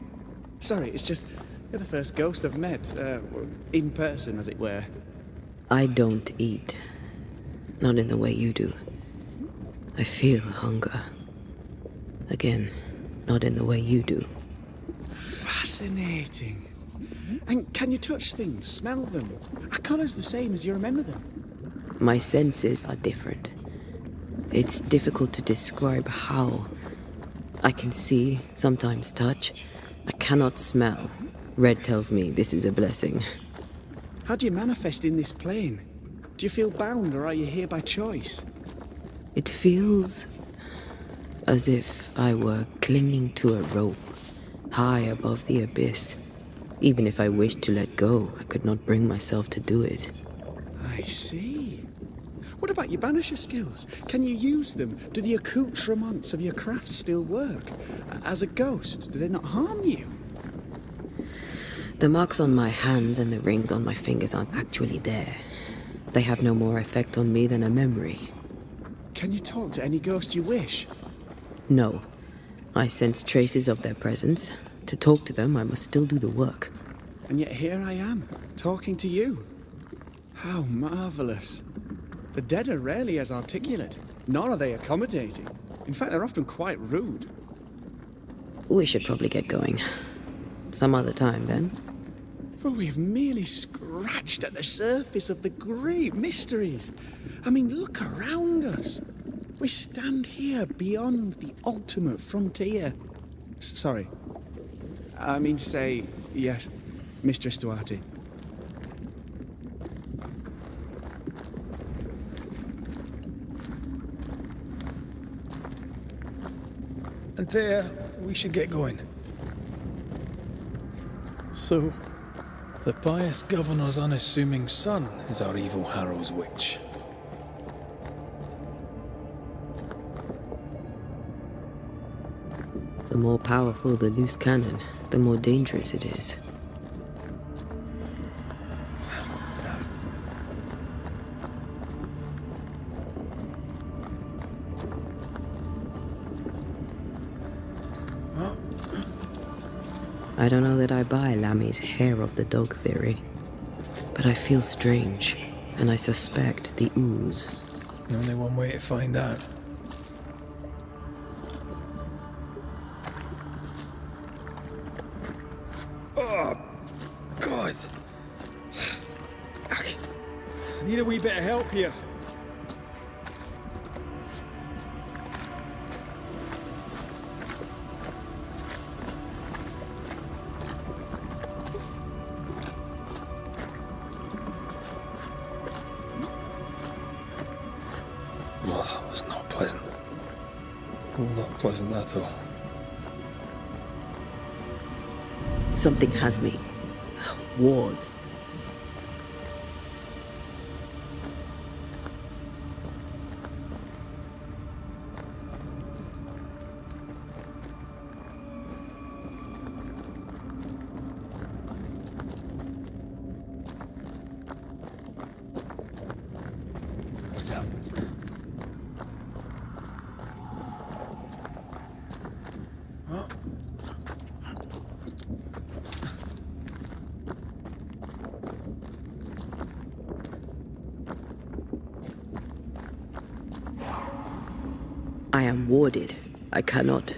Sorry, it's just, you're the first ghost I've met, in person, as it were. I don't eat. Not in the way you do. I feel hunger. Again, not in the way you do. Fascinating. And can you touch things, smell them? Are colours the same as you remember them? My senses are different. It's difficult to describe how. I can see, sometimes touch. I cannot smell. Red tells me this is a blessing. How do you manifest in this plane? Do you feel bound, or are you here by choice? It feels as if I were clinging to a rope, high above the abyss. Even if I wished to let go, I could not bring myself to do it. I see. What about your Banisher skills? Can you use them? Do the accoutrements of your craft still work? As a ghost, do they not harm you? The marks on my hands and the rings on my fingers aren't actually there. They have no more effect on me than a memory. Can you talk to any ghost you wish? No. I sense traces of their presence. To talk to them, I must still do the work. And yet here I am, talking to you. How marvellous. The dead are rarely as articulate, nor are they accommodating. In fact, they're often quite rude. We should probably get going. Some other time, then. But we've merely scratched at the surface of the great mysteries. I mean, look around us. We stand here beyond the ultimate frontier. Sorry. I mean to say, yes, Mistress Duarte. Antea, we should get going. So, the pious governor's unassuming son is our evil Harrow's witch. The more powerful the loose cannon, the more dangerous it is. I don't know that I buy Lammy's hair of the dog theory, but I feel strange, and I suspect the ooze. Only one way to find out. Oh, God. I need a wee bit of help here. Well, that was not pleasant. Not pleasant at all. Something has me. Wards. I am warded. I cannot.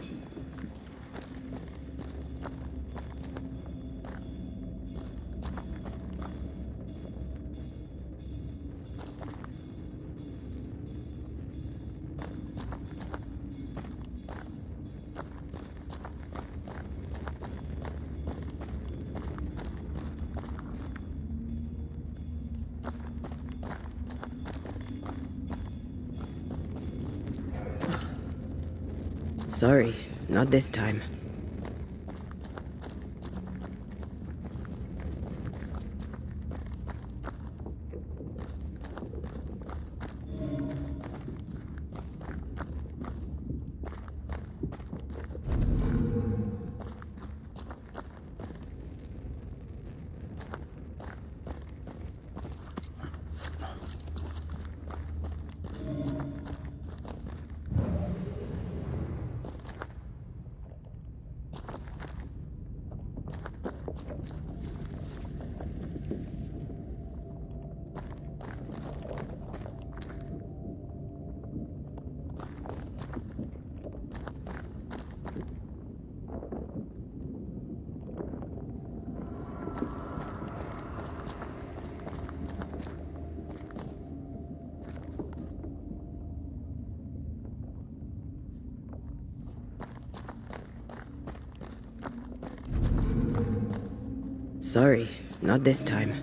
Sorry, not this time. Sorry, not this time.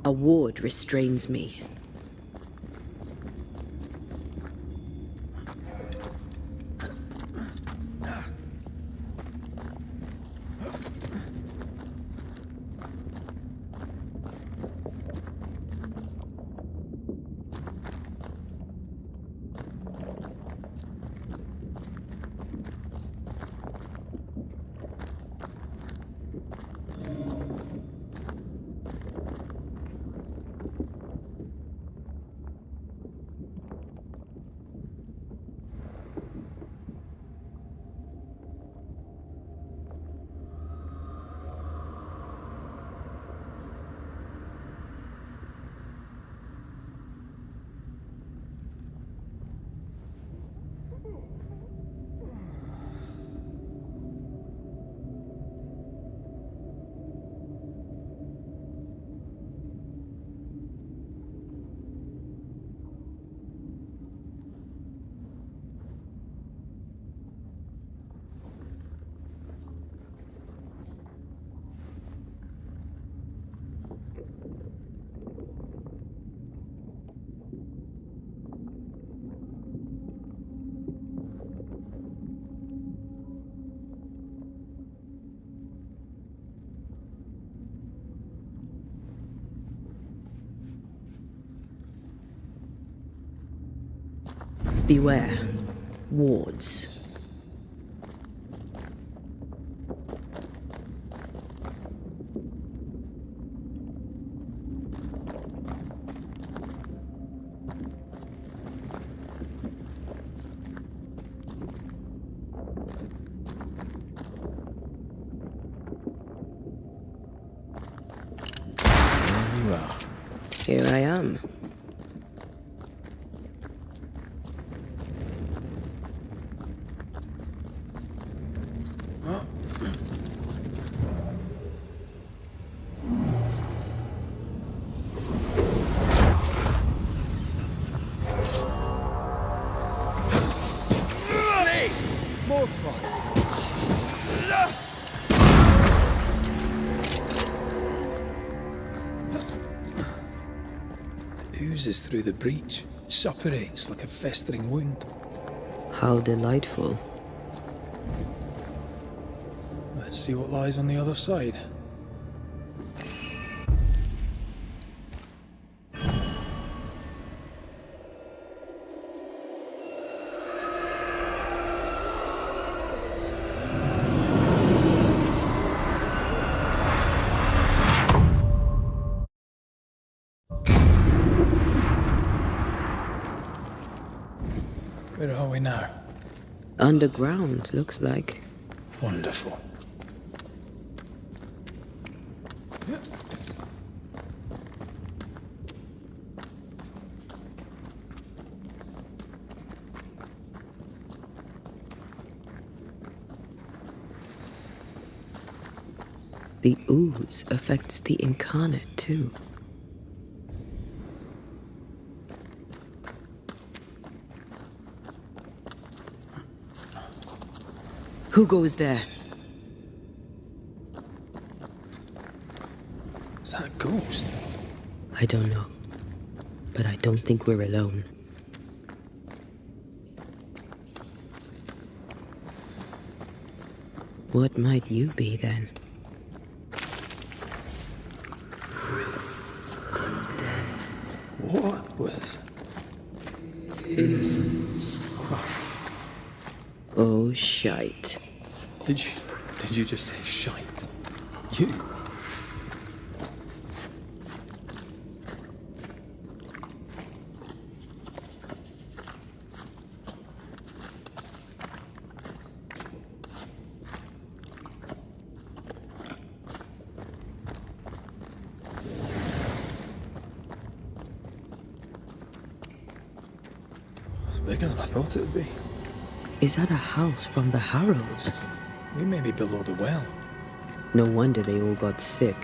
A ward restrains me. Beware. Wards. There you are. Here I am. More fun. It oozes through the breach, suppurates like a festering wound. How delightful. Let's see what lies on the other side. Where are we now? Underground, looks like. Wonderful. The ooze affects the incarnate too. Who goes there? Is that a ghost? I don't know. But I don't think we're alone. What might you be then? What was... Oh, shite. Did you just say shite? You? It's bigger than I thought it would be. Is that a house from the Harrows? We may be below the well. No wonder they all got sick.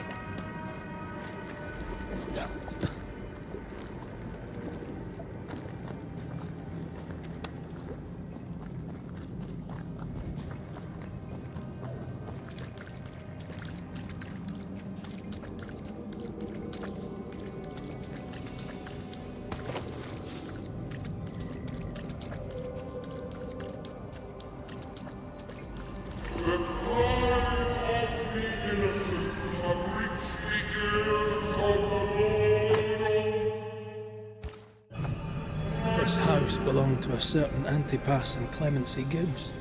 This house belonged to a certain Antipas and Clemency Gibbs.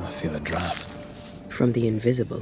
I feel a draft. From the invisible.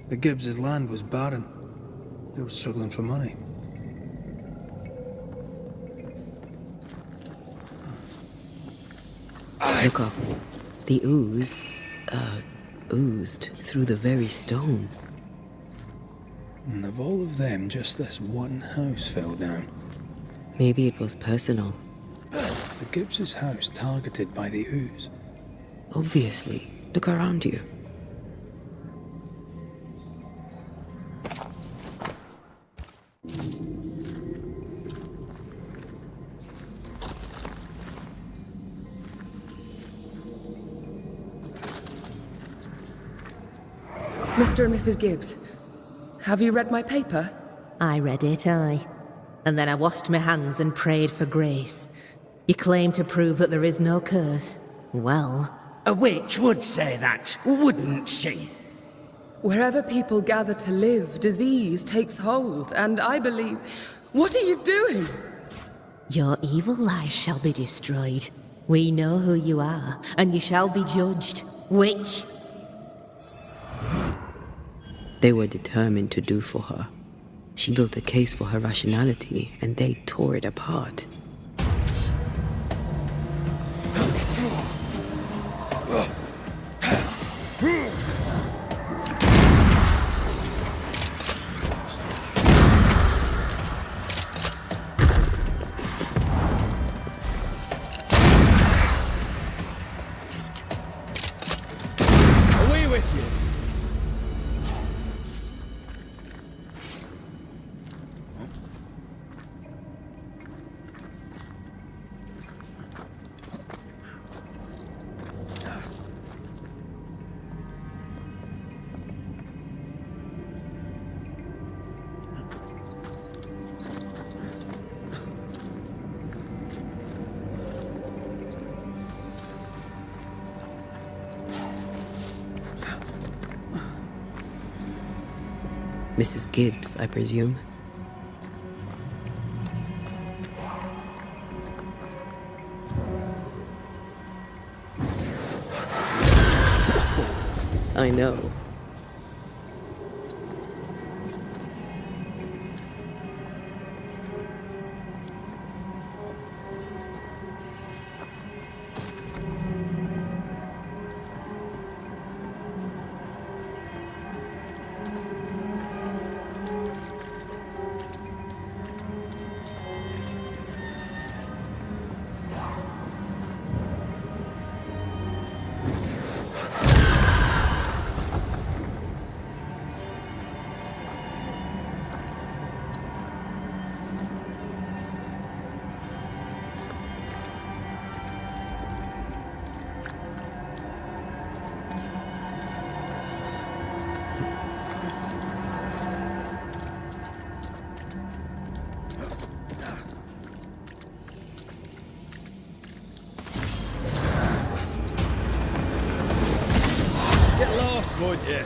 The Gibbs' land was barren. They were struggling for money. Look up. The ooze, oozed through the very stone. And of all of them, just this one house fell down. Maybe it was personal. Was the Gibbs' house targeted by the ooze? Obviously. Look around you. Mr. and Mrs. Gibbs, have you read my paper? I read it, aye. And then I washed my hands and prayed for grace. You claim to prove that there is no curse. Well... A witch would say that, wouldn't she? Wherever people gather to live, disease takes hold, and I believe... What are you doing? Your evil lies shall be destroyed. We know who you are, and you shall be judged. Witch! They were determined to do for her. She built a case for her rationality, and they tore it apart. Away with you! Mrs. Gibbs, I presume. I know. Get lost, won't you?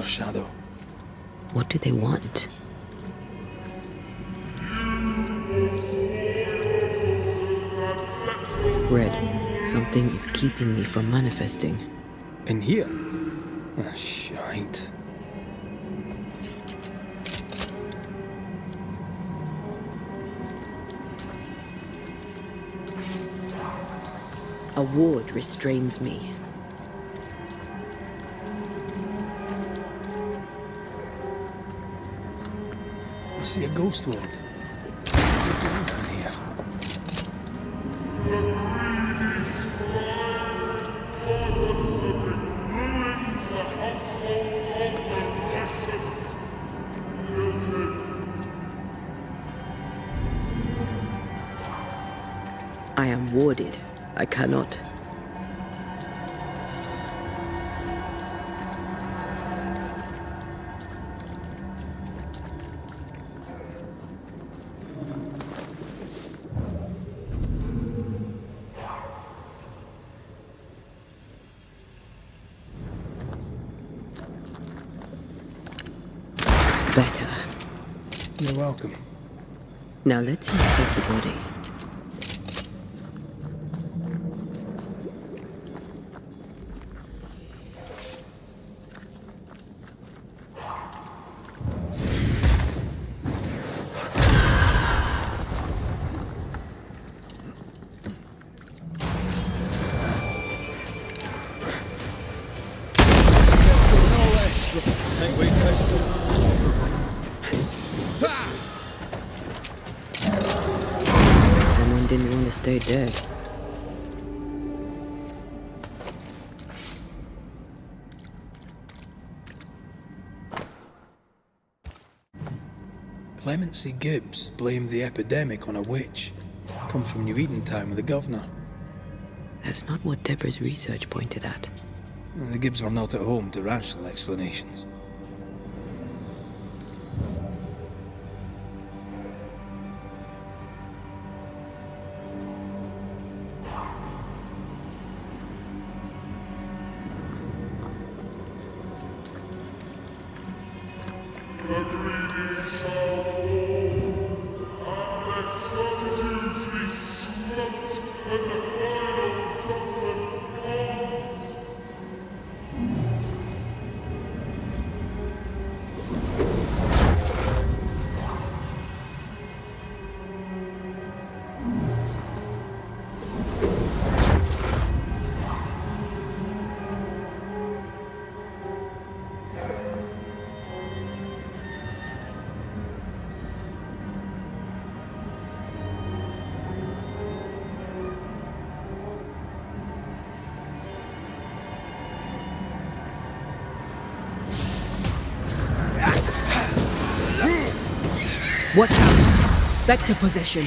another shadow. What do they want? Red, something is keeping me from manifesting. In here? Ah, shite. A ward restrains me. I see a ghost ward. What are you doing down here? I am warded. I cannot. Better. You're welcome. Now let's inspect the body. Someone didn't want to stay dead. Clemency Gibbs blamed the epidemic on a witch. Come from New Eden Town with the governor. That's not what Deborah's research pointed at. The Gibbs were not at home to rational explanations. Watch out! Spectre possession.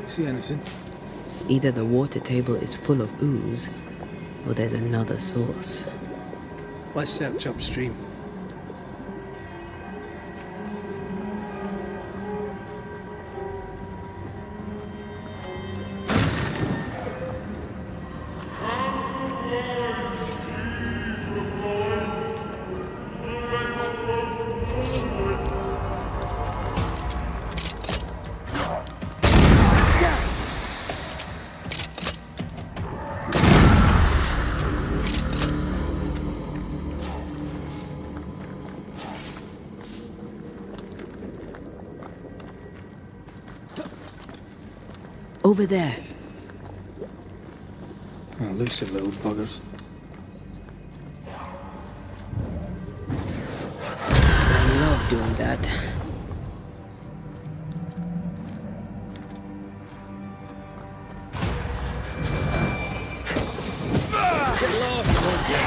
See anything? Either the water table is full of ooze, or there's another source. Let's search upstream. Over there. Elusive little buggers. I love doing that. Get lost, won't you?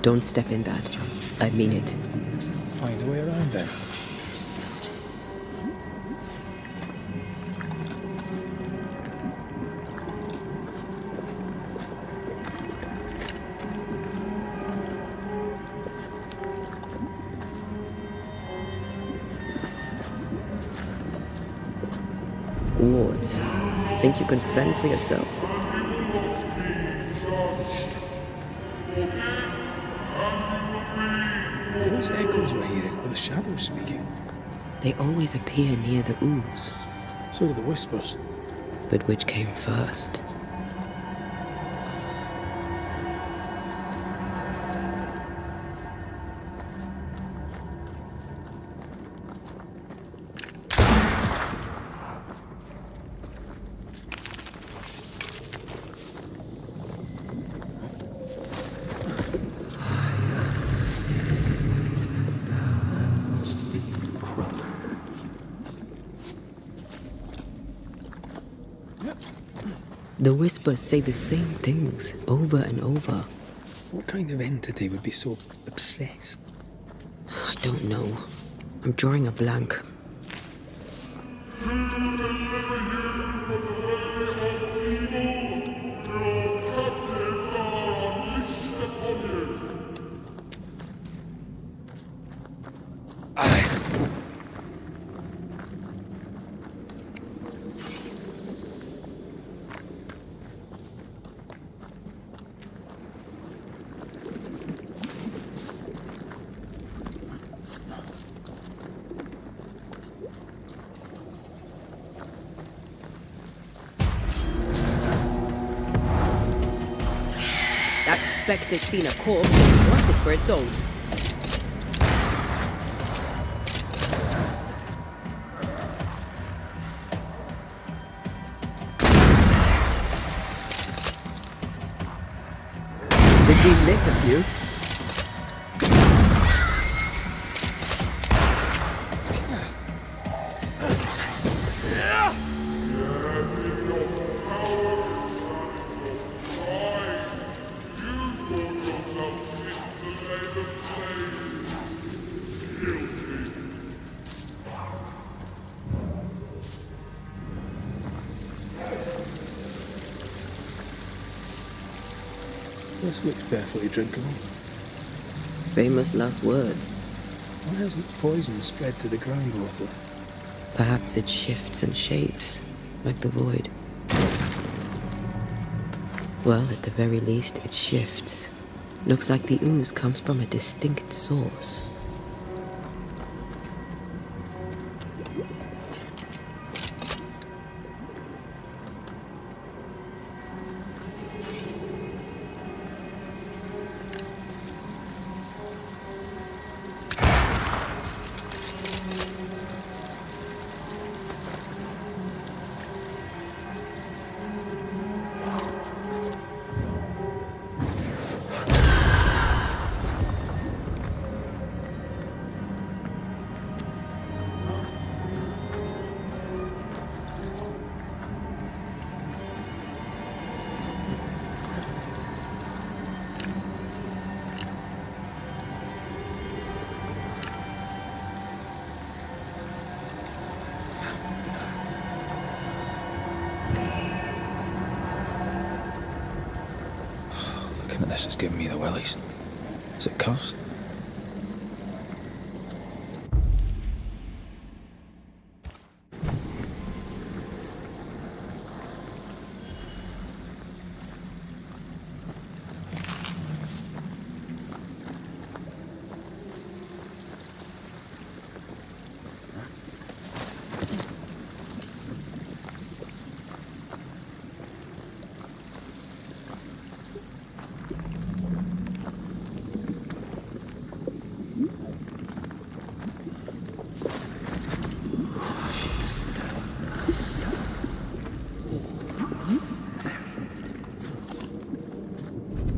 Don't step in that. I mean it. Find a way around then. Wards. Think you can fend for yourself? Those echoes we're hearing are the shadows speaking. They always appear near the ooze. So do the whispers. But which came first? The whispers say the same things over and over. What kind of entity would be so obsessed? I don't know. I'm drawing a blank. That spectre's seen a corpse and wants it for its own. Did we miss a few? This looks perfectly drinkable. Famous last words. Why hasn't the poison spread to the groundwater? Perhaps it shifts and shapes, like the void. Well, at the very least, it shifts. Looks like the ooze comes from a distinct source. curse that's given me the willies. Is it cursed?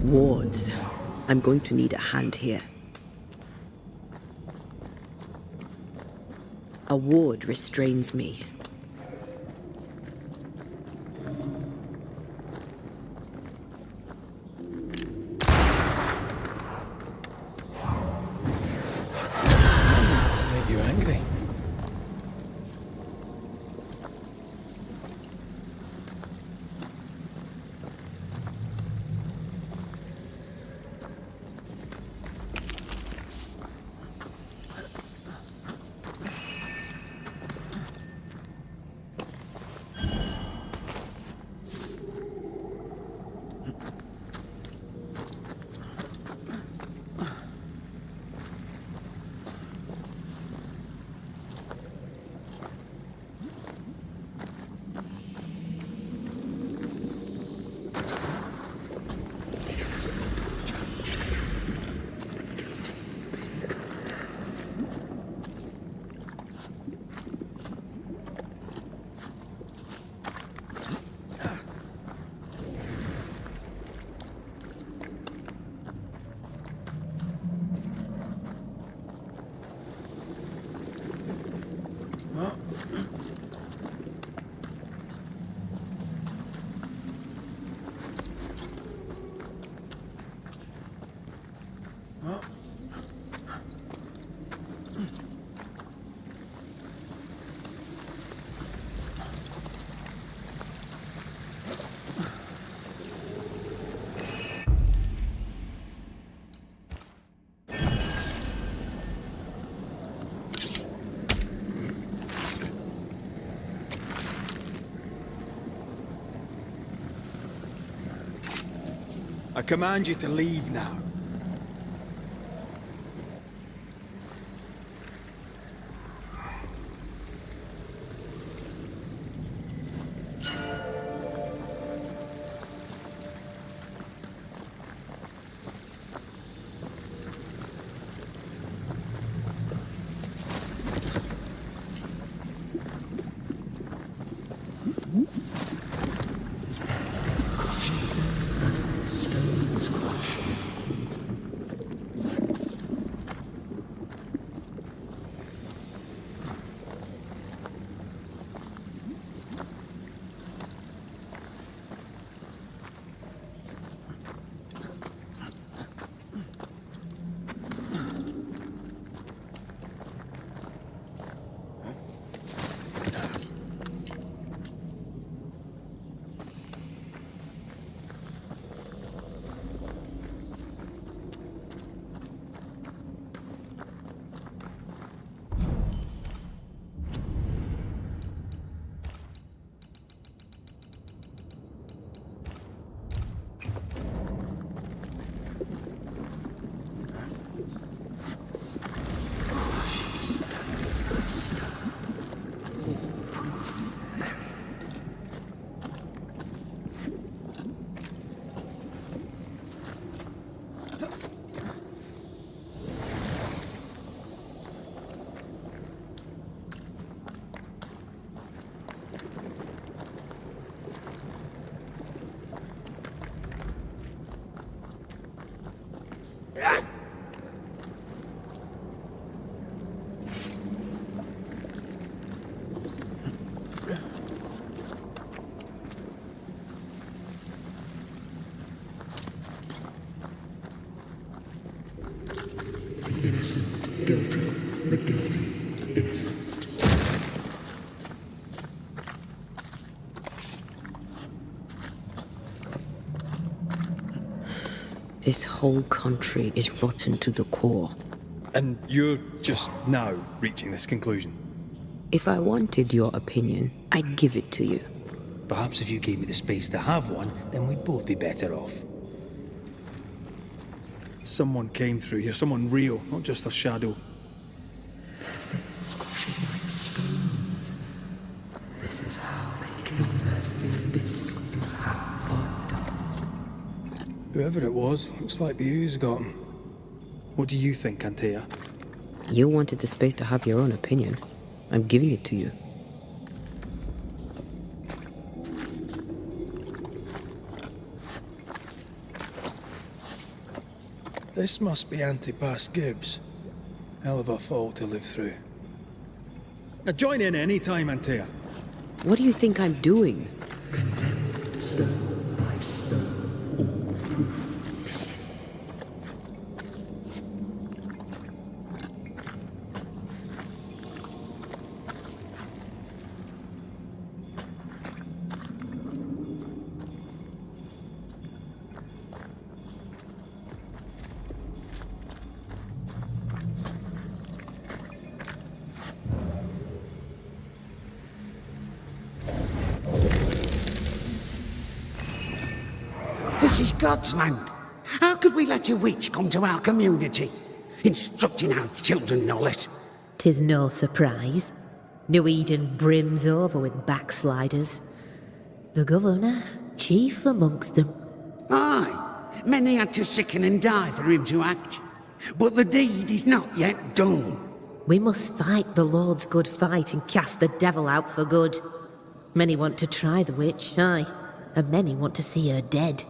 Wards. I'm going to need a hand here. A ward restrains me. To make you angry. I command you to leave now. Stones crash. This whole country is rotten to the core. And you're just now reaching this conclusion? If I wanted your opinion, I'd give it to you. Perhaps if you gave me the space to have one, then we'd both be better off. Someone came through here, someone real, not just a shadow. This is how they kill their food. This is how. Whoever it was, looks like the ooze got him. What do you think, Antea? You wanted the space to have your own opinion. I'm giving it to you. This must be Antipas Gibbs. Hell of a fall to live through. Now join in any time, Antea. What do you think I'm doing? This is God's land. How could we let a witch come to our community? Instructing our children, no less. 'Tis no surprise. New Eden brims over with backsliders. The governor, chief amongst them. Aye, many had to sicken and die for him to act. But the deed is not yet done. We must fight the Lord's good fight and cast the devil out for good. Many want to try the witch, aye, and many want to see her dead.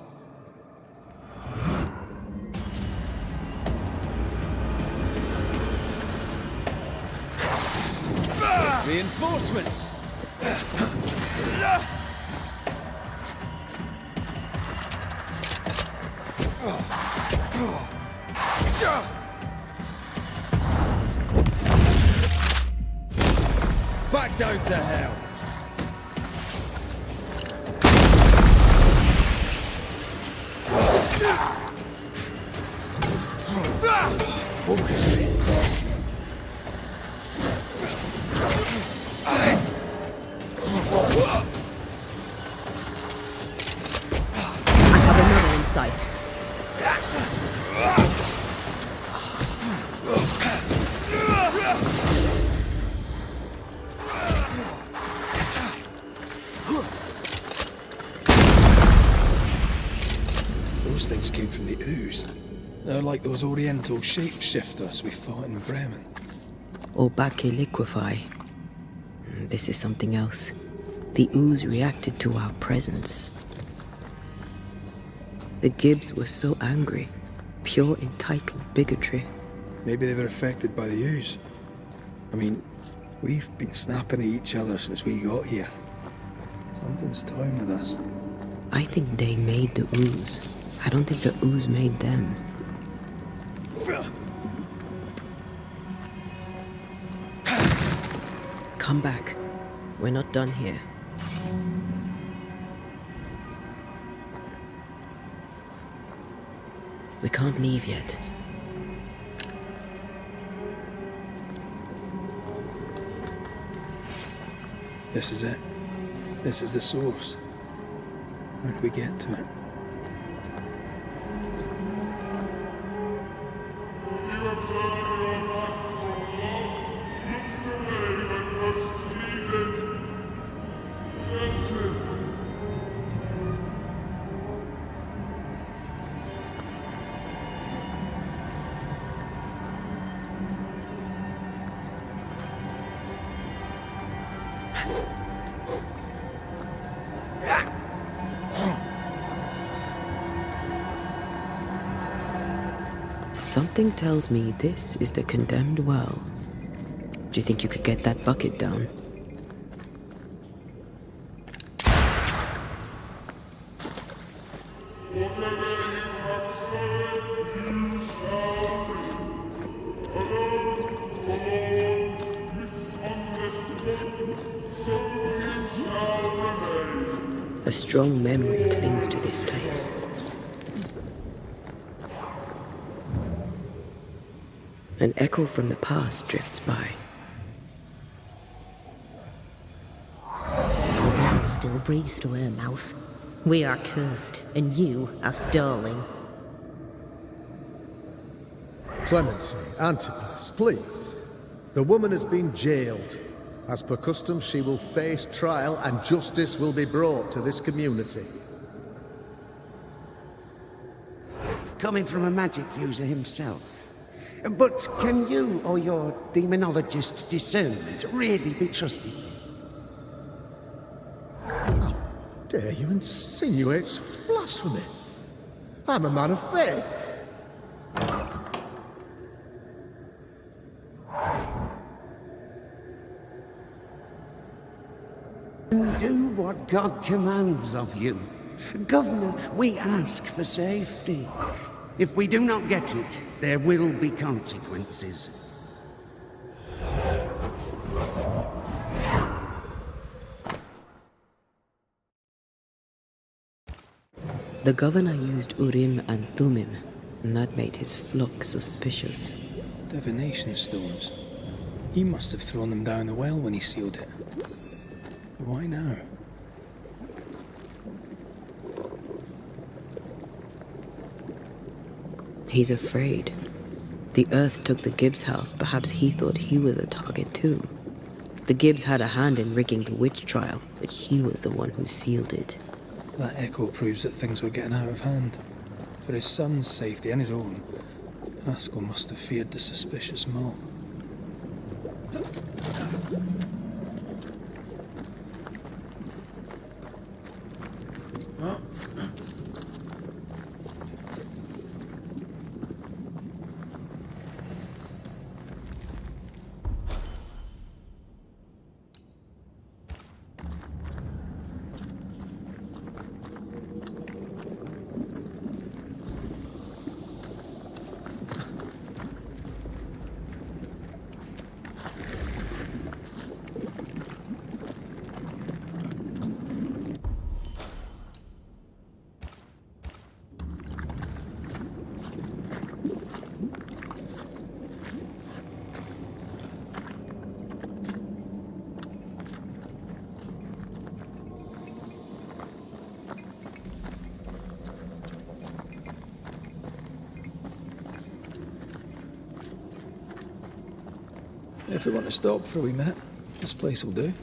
Reinforcements! Back down to hell! Focus me. I have another in sight. Those things came from the ooze. They're like those oriental shapeshifters we fought in Bremen. Obake liquefy. This is something else. The ooze reacted to our presence. The Gibbs were so angry. Pure entitled bigotry. Maybe they were affected by the ooze. I mean, we've been snapping at each other since we got here. Something's toying with us. I think they made the ooze. I don't think the ooze made them. Come back. We're not done here. We can't leave yet. This is it. This is the source. How do we get to it? Something tells me this is the condemned well. Do you think you could get that bucket down? A strong memory clings to this place. An echo from the past drifts by. Blood still breathes through her mouth. We are cursed, and you are stalling. Clemency, Antipas, please. The woman has been jailed. As per custom, she will face trial and justice will be brought to this community. Coming from a magic user himself. But can you or your demonologist discernment really be trusted? How dare you insinuate such blasphemy? I'm a man of faith. Do what God commands of you. Governor, we ask for safety. If we do not get it, there will be consequences. The governor used Urim and Thummim, and that made his flock suspicious. Divination stones. He must have thrown them down the well when he sealed it. Why now? He's afraid. The Earth took the Gibbs house. Perhaps he thought he was a target too. The Gibbs had a hand in rigging the witch trial, but he was the one who sealed it. That echo proves that things were getting out of hand. For his son's safety and his own, Haskell must have feared the suspicious mob. If we want to stop for a wee minute, this place will do.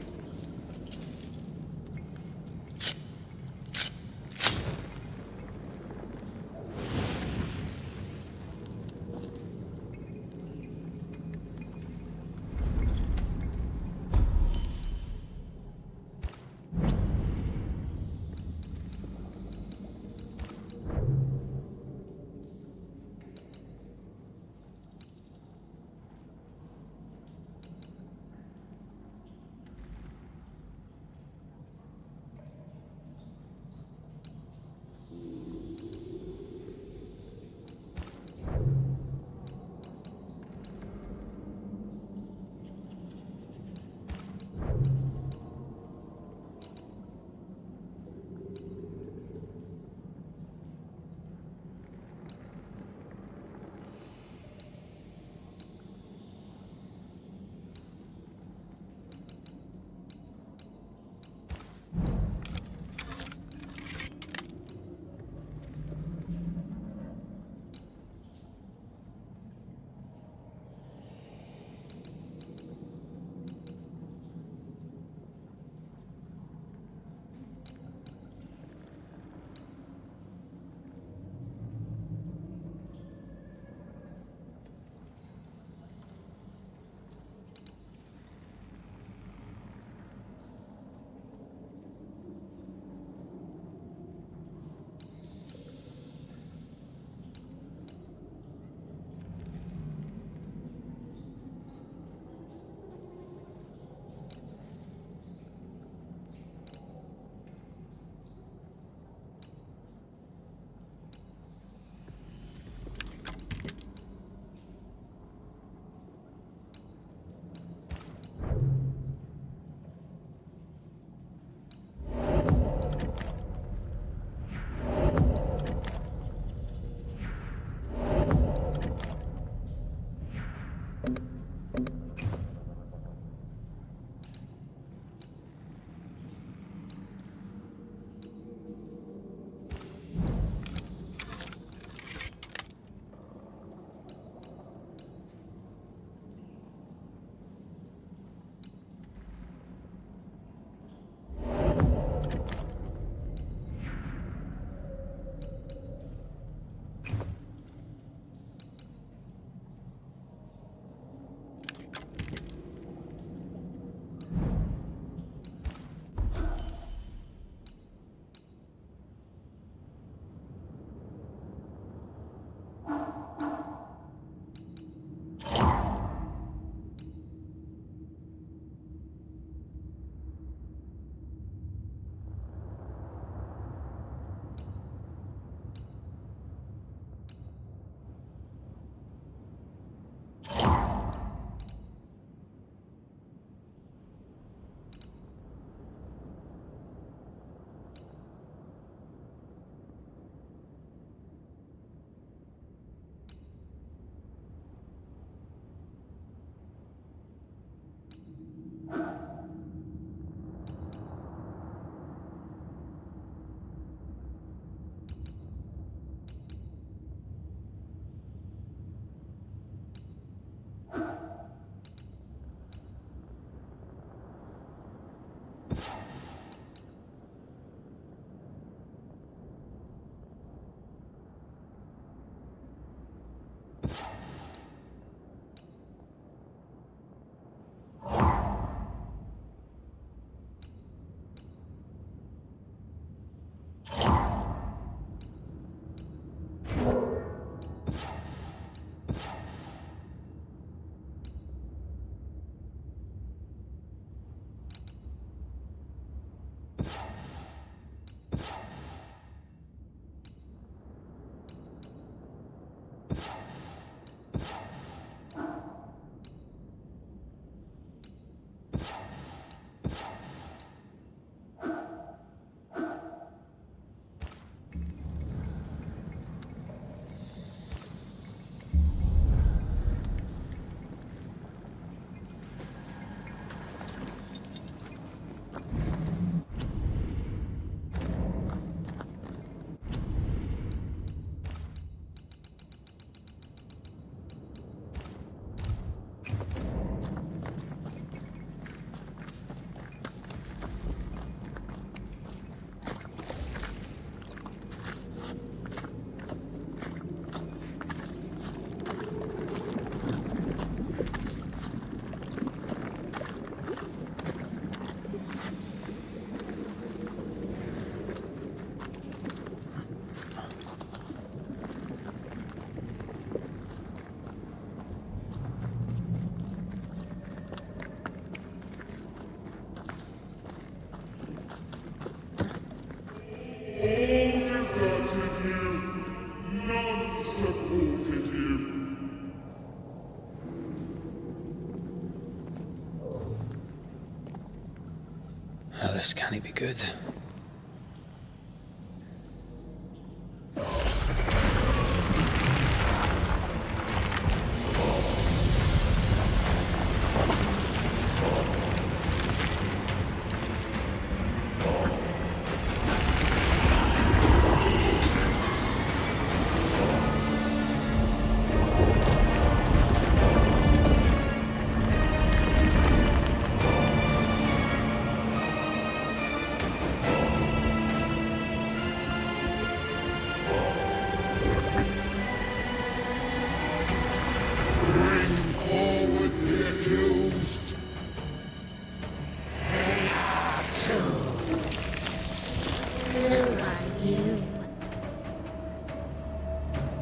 Well, this can't be good.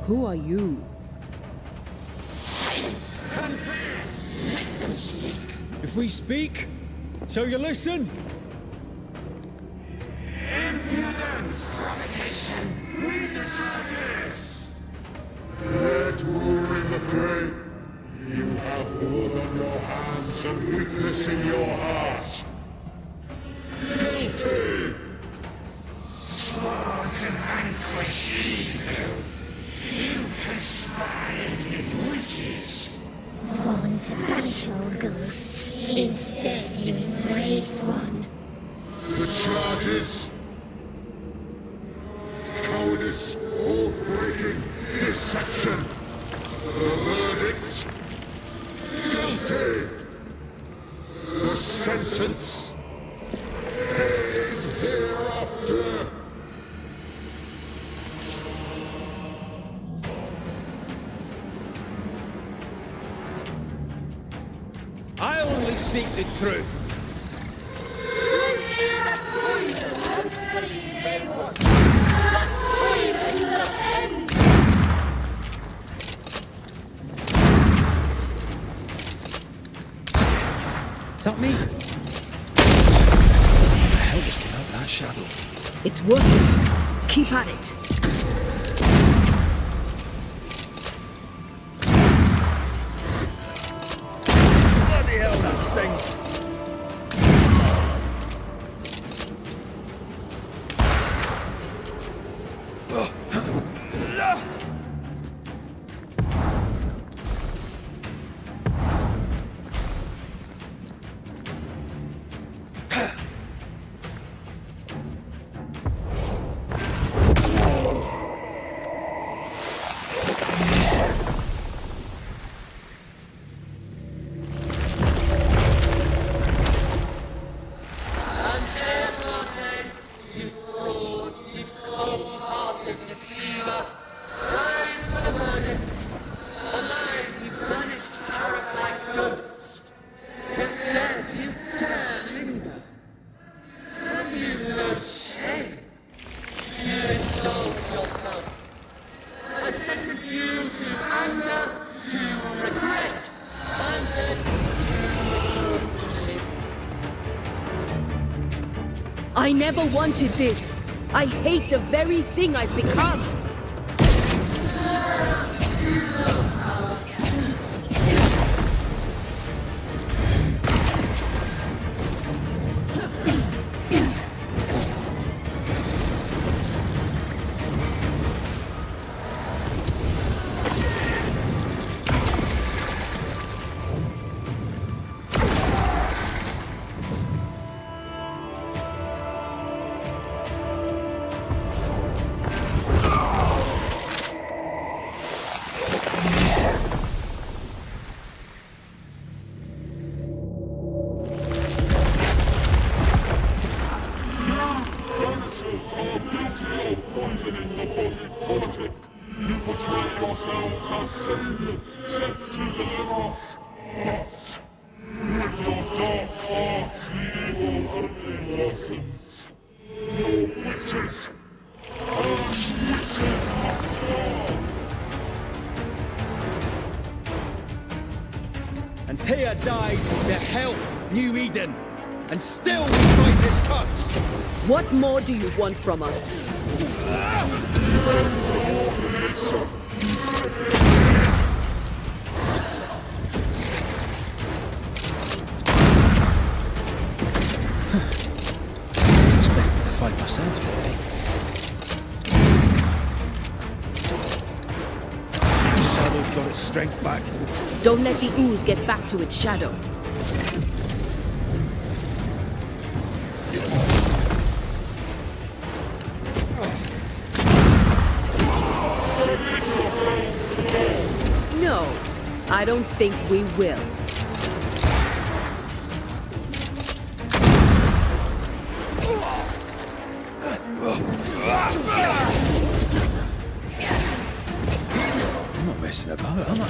Who are you? Confess! Let them speak. If we speak, shall you listen? Impudence! Provocation! Read the charges! Let war in the grave. You have blood on your hands and weakness in your heart. Guilty! Swore to vanquish evil. You conspired with witches. Sworn to banish all ghosts. Instead, you embrace one. The charges? Cowardice, oath-breaking, deception. The verdict? Guilty. The sentence? Pain hereafter. I only seek the truth. Is that me? What the hell just came out of that shadow? It's working. Keep at it. Bloody hell, that stings. I never wanted this. I hate the very thing I've become. Poisoning the body politic. You portray yourselves as saviors sent to deliver us. But with your dark hearts, the evil only worsens. Your witches, and witches must fall. And Taya died to help New Eden. And still we fight this curse. What more do you want from us? yourself today. The shadow's got its strength back. Don't let the ooze get back to its shadow. No, I don't think we will. I'm not messing about, am I?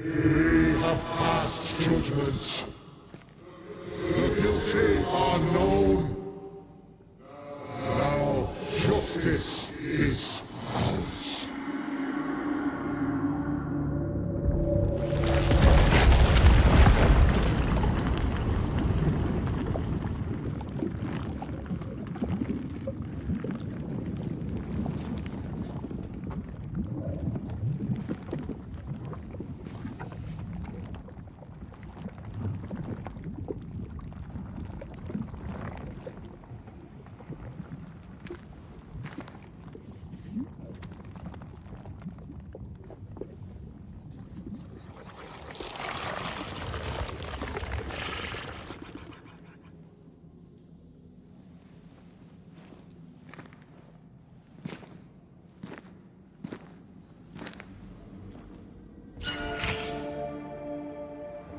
We have passed judgment. The guilty are known. Now justice is ours.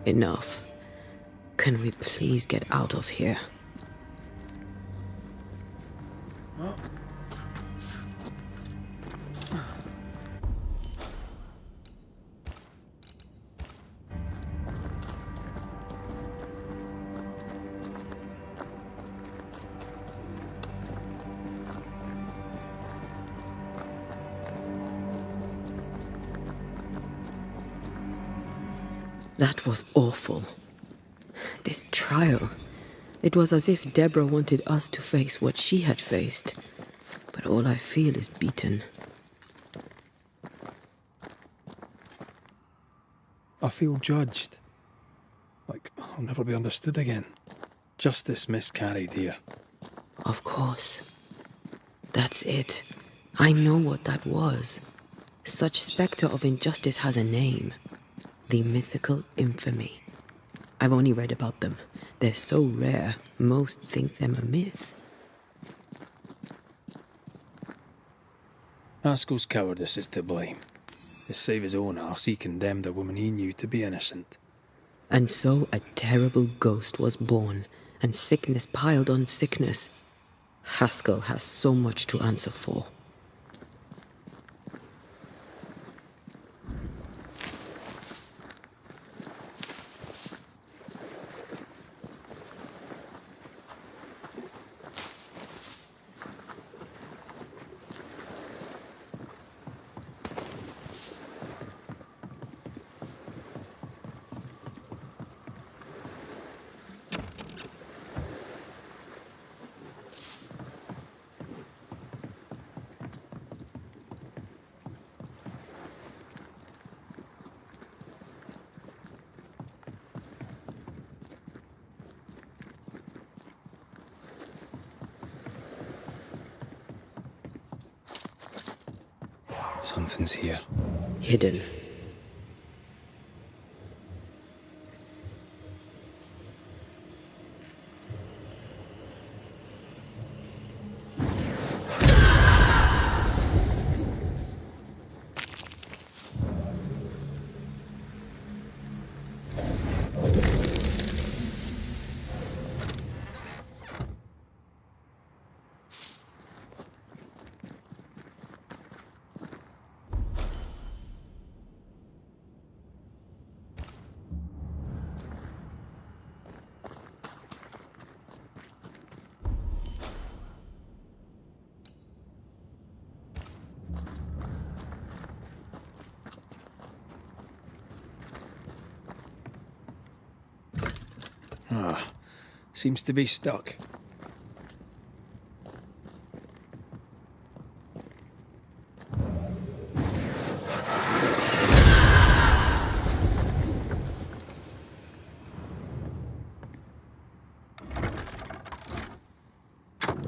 Enough. Can we please get out of here? That was awful. This trial. It was as if Deborah wanted us to face what she had faced. But all I feel is beaten. I feel judged. Like I'll never be understood again. Justice miscarried here. Of course. That's it. I know what that was. Such spectre of injustice has a name. The mythical infamy. I've only read about them. They're so rare, most think them a myth. Haskell's cowardice is to blame. To save his own arse, he condemned a woman he knew to be innocent. And so a terrible ghost was born, and sickness piled on sickness. Haskell has so much to answer for. Something's here. Hidden. Ah, seems to be stuck.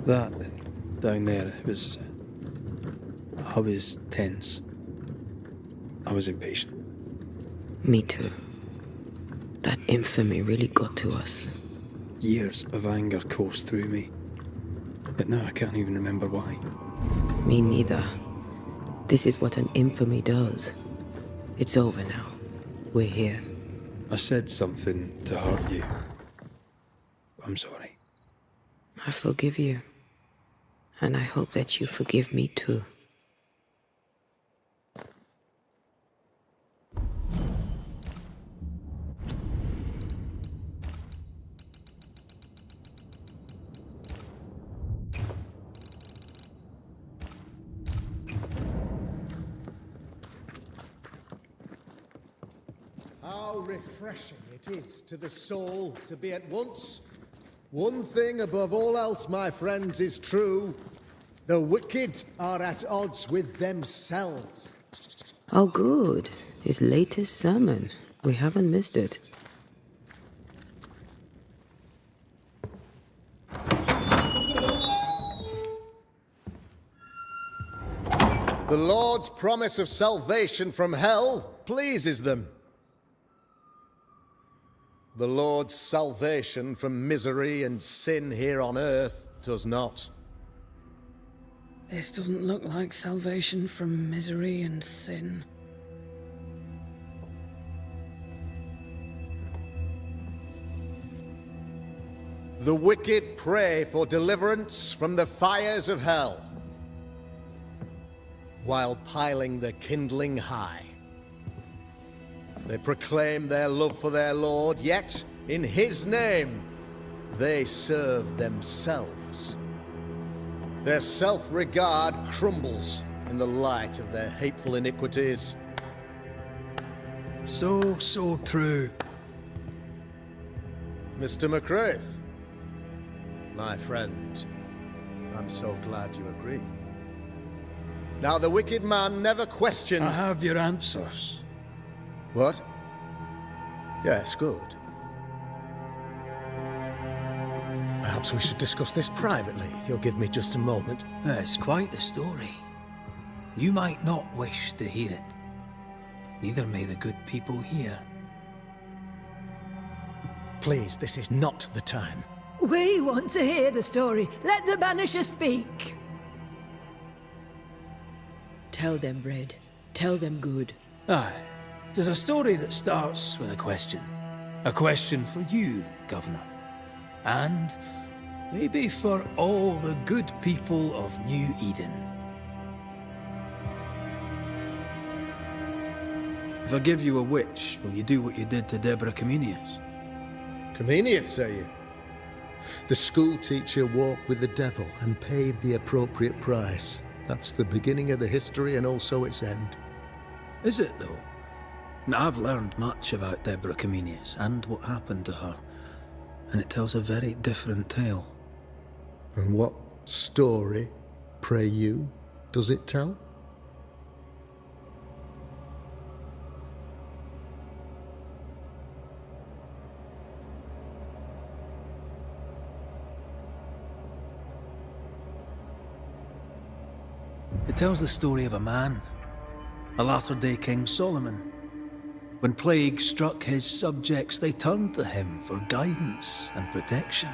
That down there, I was tense. I was impatient. Me too. That infamy really got to us. Years of anger coursed through me. But now I can't even remember why. Me neither. This is what an infamy does. It's over now. We're here. I said something to hurt you. I'm sorry. I forgive you. And I hope that you forgive me too. How refreshing it is to the soul to be at once. One thing above all else, my friends, is true. The wicked are at odds with themselves. Oh, good. His latest sermon. We haven't missed it. The Lord's promise of salvation from hell pleases them. The Lord's salvation from misery and sin here on earth does not. This doesn't look like salvation from misery and sin. The wicked pray for deliverance from the fires of hell, while piling the kindling high. They proclaim their love for their Lord, yet, in His name, they serve themselves. Their self-regard crumbles in the light of their hateful iniquities. So true. Mr. McCraith, my friend, I'm so glad you agree. Now, the wicked man never questions... I have your answers. What? Yes, good. Perhaps we should discuss this privately, if you'll give me just a moment. It's quite the story. You might not wish to hear it. Neither may the good people here. Please, this is not the time. We want to hear the story. Let the Banisher speak. Tell them, Red. Tell them good. Aye. There's a story that starts with a question. A question for you, Governor. And maybe for all the good people of New Eden. If I give you a witch, will you do what you did to Deborah Comenius? Comenius, say you? The school teacher walked with the devil and paid the appropriate price. That's the beginning of the history and also its end. Is it, though? Now, I've learned much about Deborah Comenius and what happened to her, and it tells a very different tale. And what story, pray you, does it tell? It tells the story of a man, a latter-day King Solomon. When plague struck his subjects, they turned to him for guidance and protection,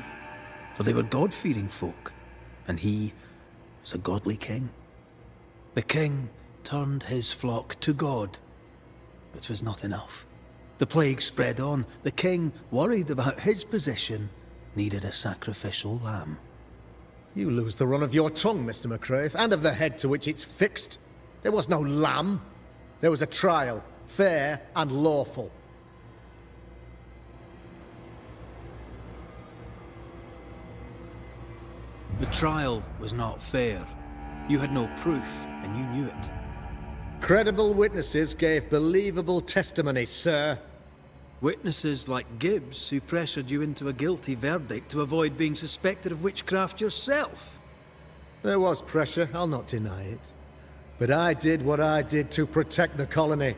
for they were God-fearing folk, and he was a godly king. The king turned his flock to God, but it was not enough. The plague spread on. The king, worried about his position, needed a sacrificial lamb. You lose the run of your tongue, Mr. McCraith, and of the head to which it's fixed. There was no lamb. There was a trial, fair and lawful. The trial was not fair. You had no proof, and you knew it. Credible witnesses gave believable testimony, sir. Witnesses like Gibbs, who pressured you into a guilty verdict to avoid being suspected of witchcraft yourself. There was pressure, I'll not deny it. But I did what I did to protect the colony.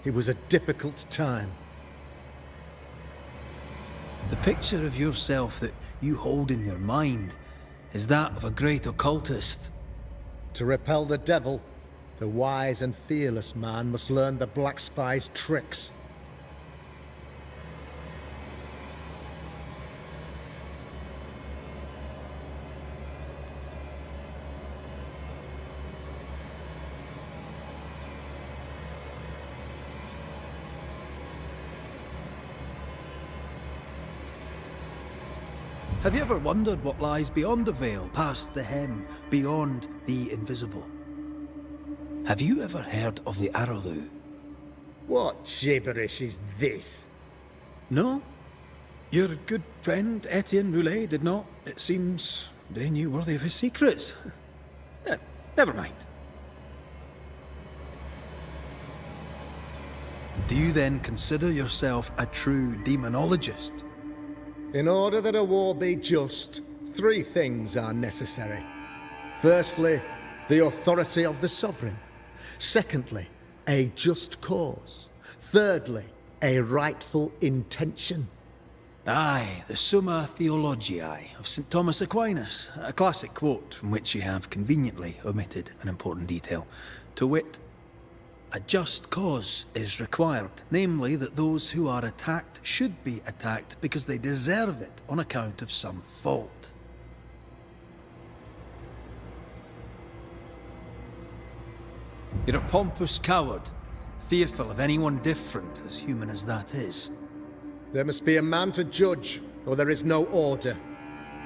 It was a difficult time. The picture of yourself that you hold in your mind is that of a great occultist. To repel the devil, the wise and fearless man must learn the Black Spy's tricks. Have you ever wondered what lies beyond the veil, past the hem, beyond the invisible? Have you ever heard of the Araloo? What gibberish is this? No? Your good friend Etienne Roulet did not. It seems they knew worthy of his secrets. Never mind. Do you then consider yourself a true demonologist? In order that a war be just, 3 things are necessary. Firstly, the authority of the sovereign. Secondly, a just cause. Thirdly, a rightful intention. Aye, the Summa Theologiae of St. Thomas Aquinas, a classic quote from which you have conveniently omitted an important detail. To wit, a just cause is required, namely that those who are attacked should be attacked because they deserve it on account of some fault. You're a pompous coward, fearful of anyone different, as human as that is. There must be a man to judge, or there is no order.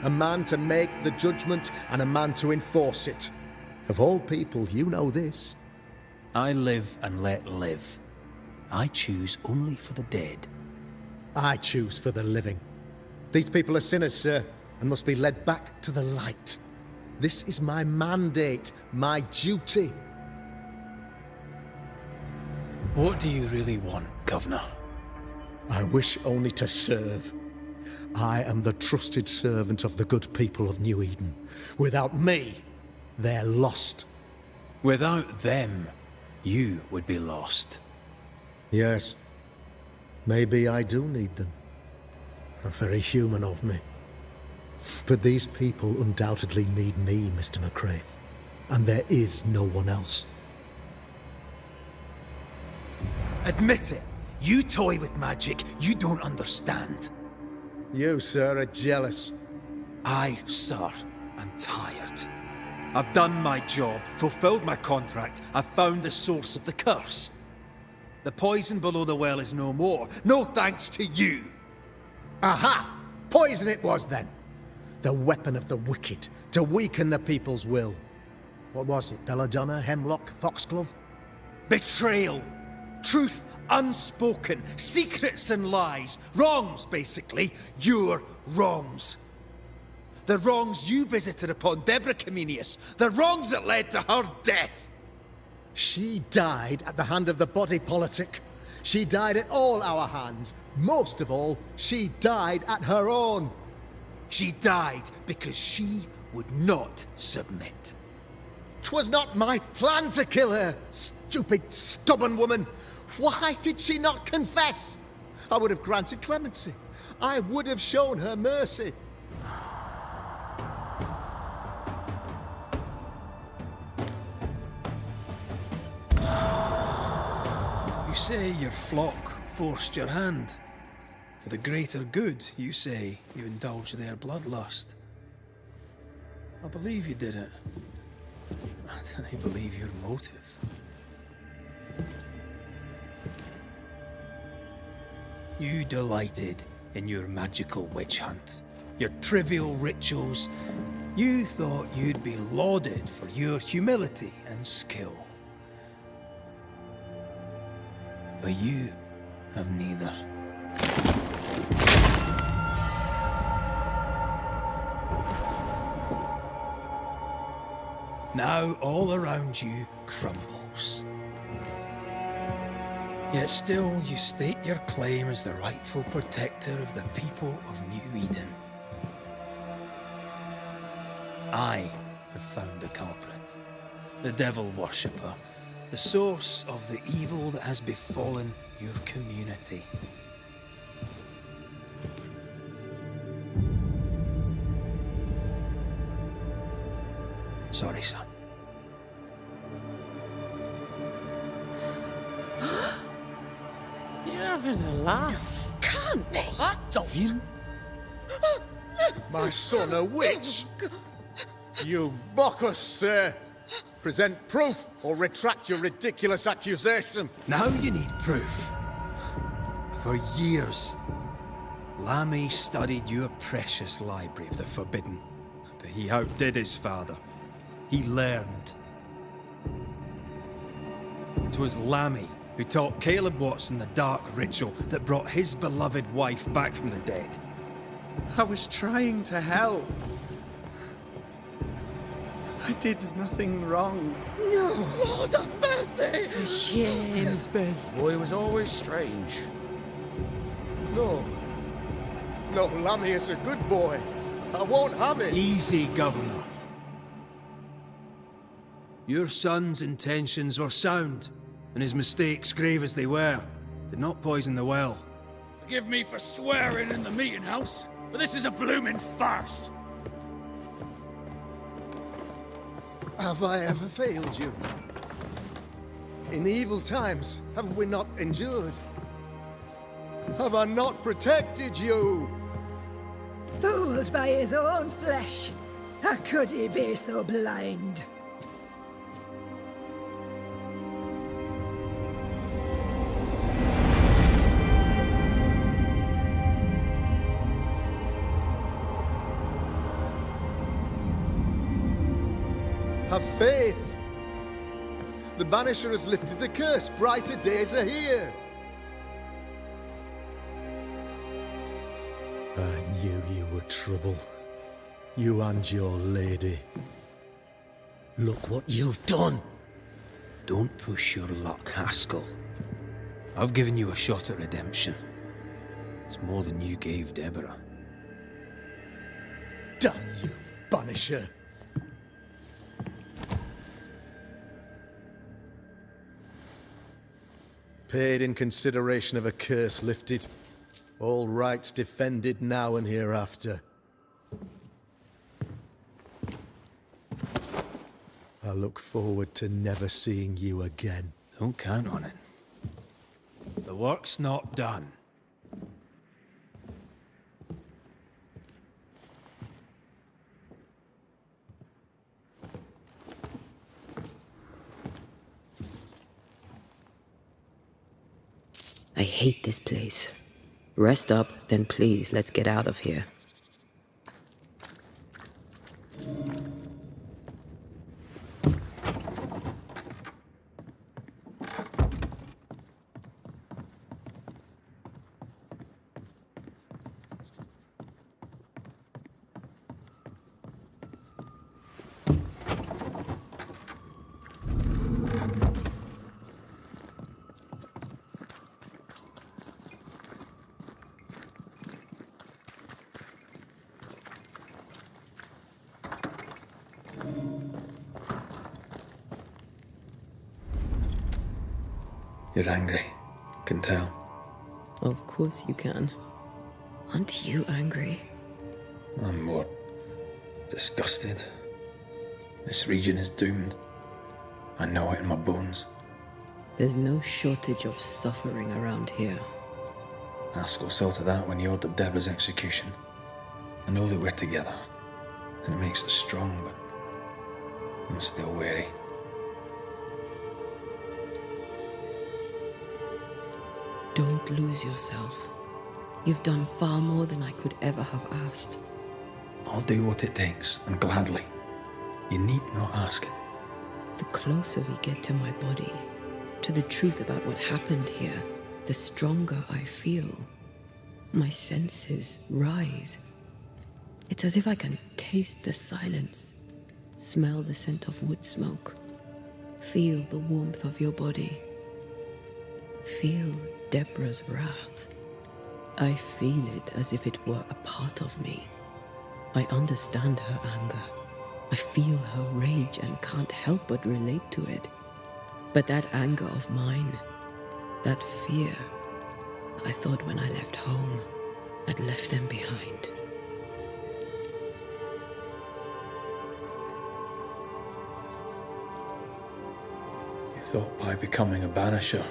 A man to make the judgment, and a man to enforce it. Of all people, you know this. I live and let live. I choose only for the dead. I choose for the living. These people are sinners, sir, and must be led back to the light. This is my mandate, my duty. What do you really want, Governor? I wish only to serve. I am the trusted servant of the good people of New Eden. Without me, they're lost. Without them, you would be lost. Yes. Maybe I do need them. Very human of me. But these people undoubtedly need me, Mr. McCraith. And there is no one else. Admit it. You toy with magic you don't understand. You, sir, are jealous. I, sir, am tired. I've done my job, fulfilled my contract, I've found the source of the curse. The poison below the well is no more. No thanks to you. Aha! Poison it was then. The weapon of the wicked, to weaken the people's will. What was it? Belladonna, hemlock, foxglove? Betrayal. Truth unspoken. Secrets and lies. Wrongs, basically. Your wrongs. The wrongs you visited upon Deborah Comenius. The wrongs that led to her death. She died at the hand of the body politic. She died at all our hands. Most of all, she died at her own. She died because she would not submit. 'Twas not my plan to kill her, stupid, stubborn woman. Why did she not confess? I would have granted clemency. I would have shown her mercy. You say your flock forced your hand. For the greater good, you say you indulged their bloodlust. I believe you did it. I believe your motive. You delighted in your magical witch hunt, your trivial rituals. You thought you'd be lauded for your humility and skill. But you have neither. Now all around you crumbles. Yet still you stake your claim as the rightful protector of the people of New Eden. I have found the culprit, the devil worshipper, the source of the evil that has befallen your community. Sorry, son. You're having a laugh. Can't be. I don't. My son a witch? You mock us, sir. Present proof or retract your ridiculous accusation. Now you need proof. For years, Lammy studied your precious library of the Forbidden, but he outdid his father. He learned. 'Twas Lammy who taught Caleb Watson the dark ritual that brought his beloved wife back from the dead. I was trying to help. I did nothing wrong. No, Lord have mercy. For shame. Boy was always strange. No. No, Lammy is a good boy. I won't have it. Easy, Governor. Your son's intentions were sound, and his mistakes, grave as they were, did not poison the well. Forgive me for swearing in the meeting house, but this is a blooming farce. Have I ever failed you? In evil times, have we not endured? Have I not protected you? Fooled by his own flesh. How could he be so blind? Have faith. The Banisher has lifted the curse. Brighter days are here. I knew you were trouble. You and your lady. Look what you've done. Don't push your luck, Haskell. I've given you a shot at redemption. It's more than you gave Deborah. Damn you, Banisher. Paid in consideration of a curse lifted. All rights defended now and hereafter. I look forward to never seeing you again. Don't count on it. The work's not done. I hate this place. Rest up, then please, let's get out of here. You're angry. Can tell. Of course you can. Aren't you angry? I'm more disgusted. This region is doomed. I know it in my bones. There's no shortage of suffering around here. Haskell saw to that when he ordered Deborah's execution. I know that we're together, and it makes us strong, but I'm still wary. Don't lose yourself. You've done far more than I could ever have asked. I'll do what it takes, and gladly. You need not ask it. The closer we get to my body, to the truth about what happened here, the stronger I feel. My senses rise. It's as if I can taste the silence, smell the scent of wood smoke, feel the warmth of your body. feel Deborah's wrath. I feel it as if it were a part of me. I understand her anger. I feel her rage and can't help but relate to it. But that anger of mine, that fear, I thought when I left home, I'd left them behind. You thought by becoming a banisher,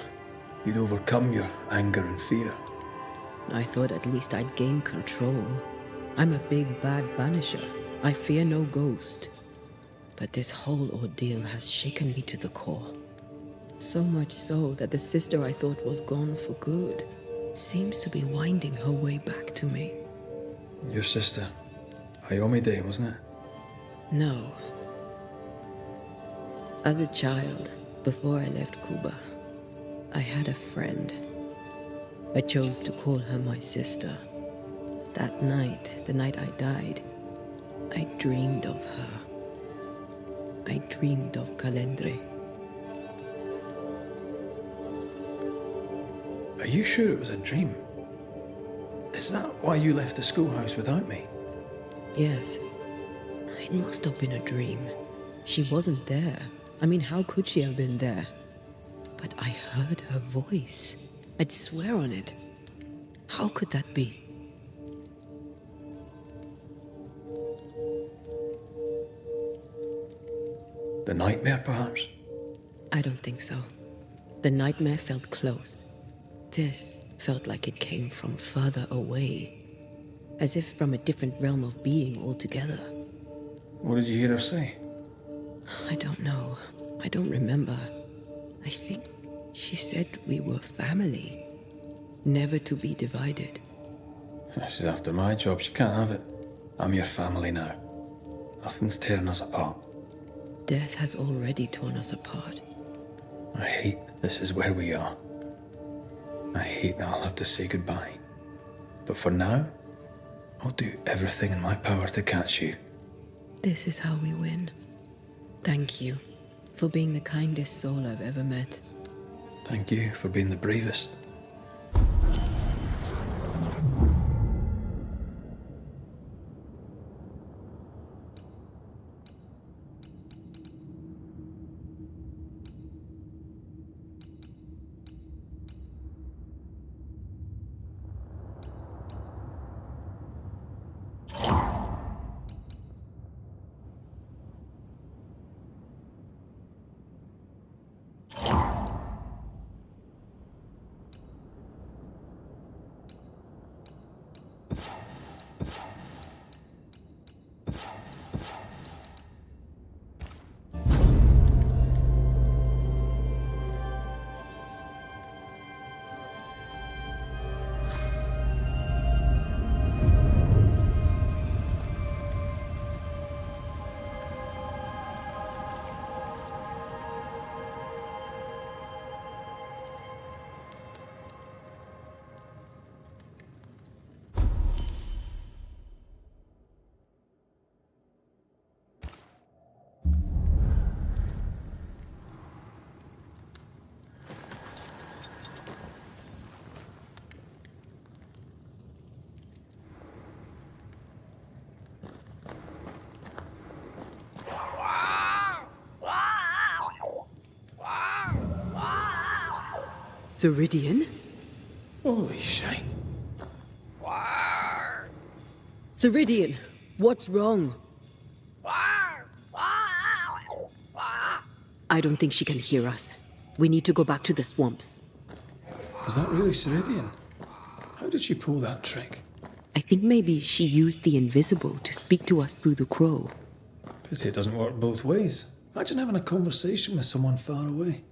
you'd overcome your anger and fear. I thought at least I'd gain control. I'm a big bad banisher. I fear no ghost. But this whole ordeal has shaken me to the core. So much so that the sister I thought was gone for good seems to be winding her way back to me. Your sister, Ayomide, wasn't it? No. As a child, before I left Cuba, I had a friend. I chose to call her my sister. That night, the night I died, I dreamed of her. I dreamed of Calendre. Are you sure it was a dream? Is that why you left the schoolhouse without me? Yes. It must have been a dream. She wasn't there. I mean, how could she have been there? But I heard her voice. I'd swear on it. How could that be? The nightmare, perhaps? I don't think so. The nightmare felt close. This felt like it came from further away. As if from a different realm of being altogether. What did you hear her say? I don't know. I don't remember. I think she said we were family. Never to be divided. She's after my job. She can't have it. I'm your family now. Nothing's tearing us apart. Death has already torn us apart. I hate this is where we are. I hate that I'll have to say goodbye. But for now, I'll do everything in my power to catch you. This is how we win. Thank you for being the kindest soul I've ever met. Thank you for being the bravest. Ceridian? Holy shite. Ceridian, what's wrong? I don't think she can hear us. We need to go back to the swamps. Is that really Ceridian? How did she pull that trick? I think maybe she used the invisible to speak to us through the crow. Pity it doesn't work both ways. Imagine having a conversation with someone far away.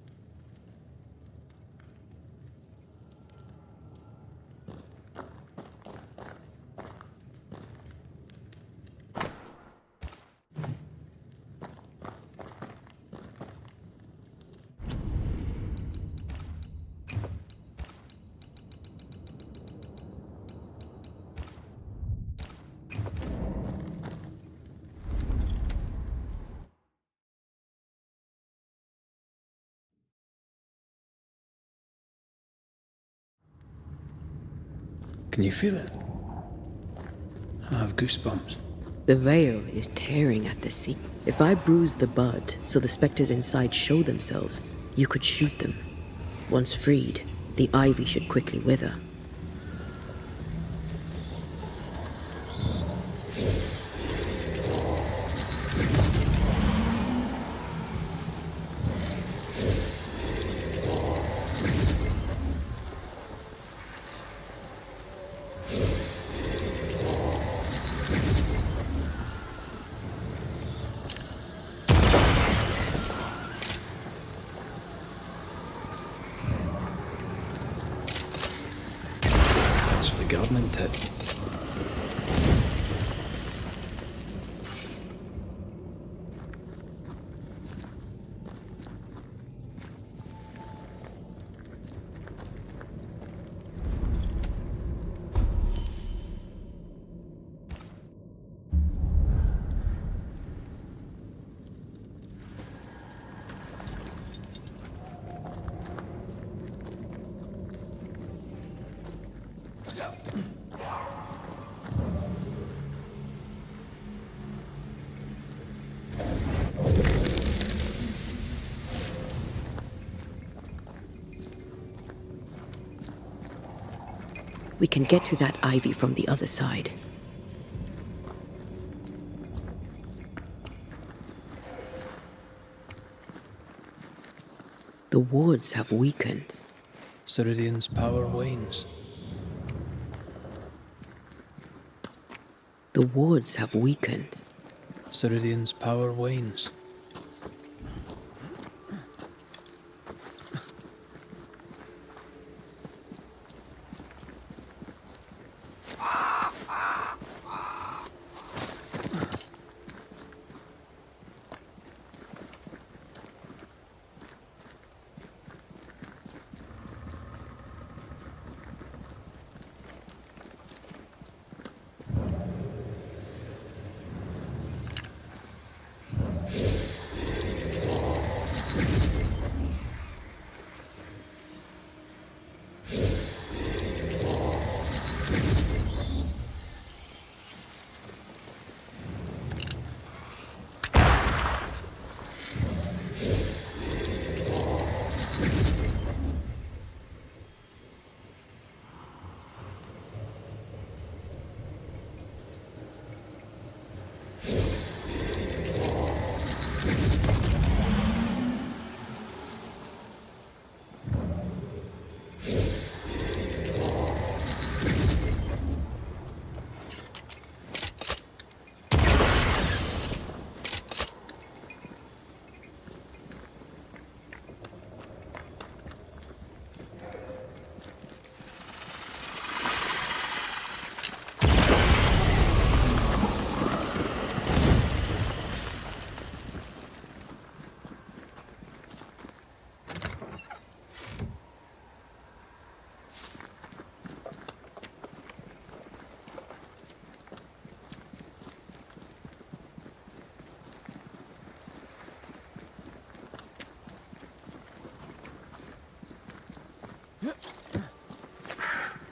Can you feel it? I have goosebumps. The veil is tearing at the seam. If I bruise the bud so the spectres inside show themselves, you could shoot them. Once freed, the ivy should quickly wither. It's for the gardening tip. We can get to that ivy from the other side. The wards have weakened. Ceridian's power wanes. The wards have weakened. Ceridian's power wanes.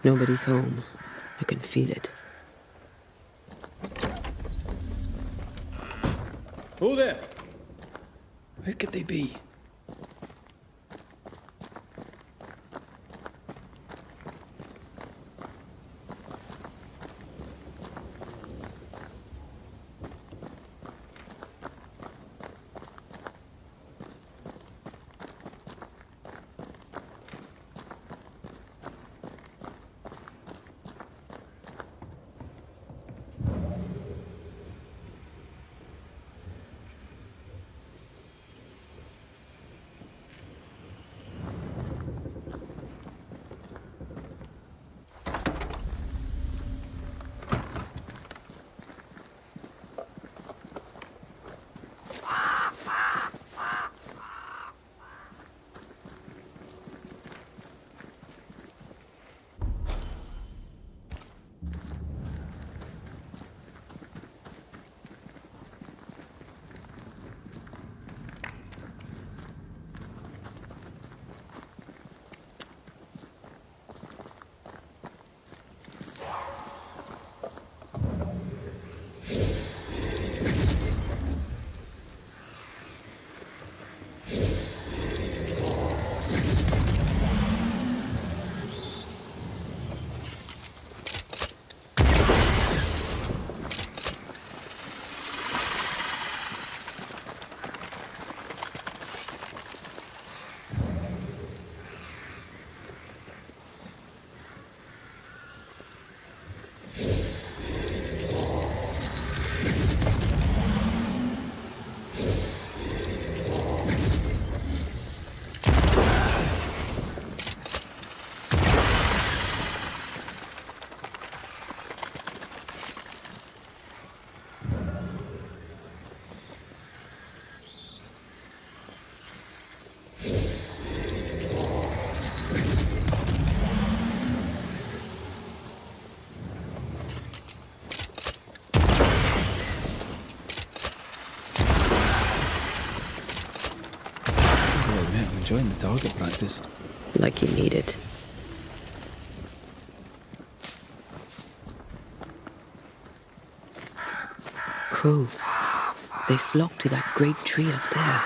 Nobody's home. I can feel it. Who there? Where could they be? I'm enjoying the target practice. Like you need it. Crows. They flock to that great tree up there.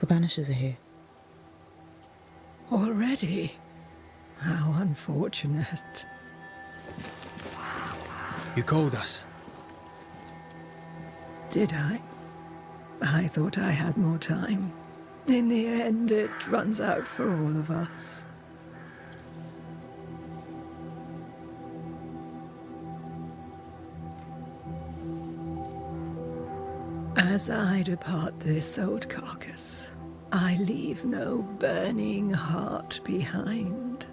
The Banishers are here. Already? How unfortunate. You called us. Did I? I thought I had more time. In the end, it runs out for all of us. As I depart this old carcass, I leave no burning heart behind.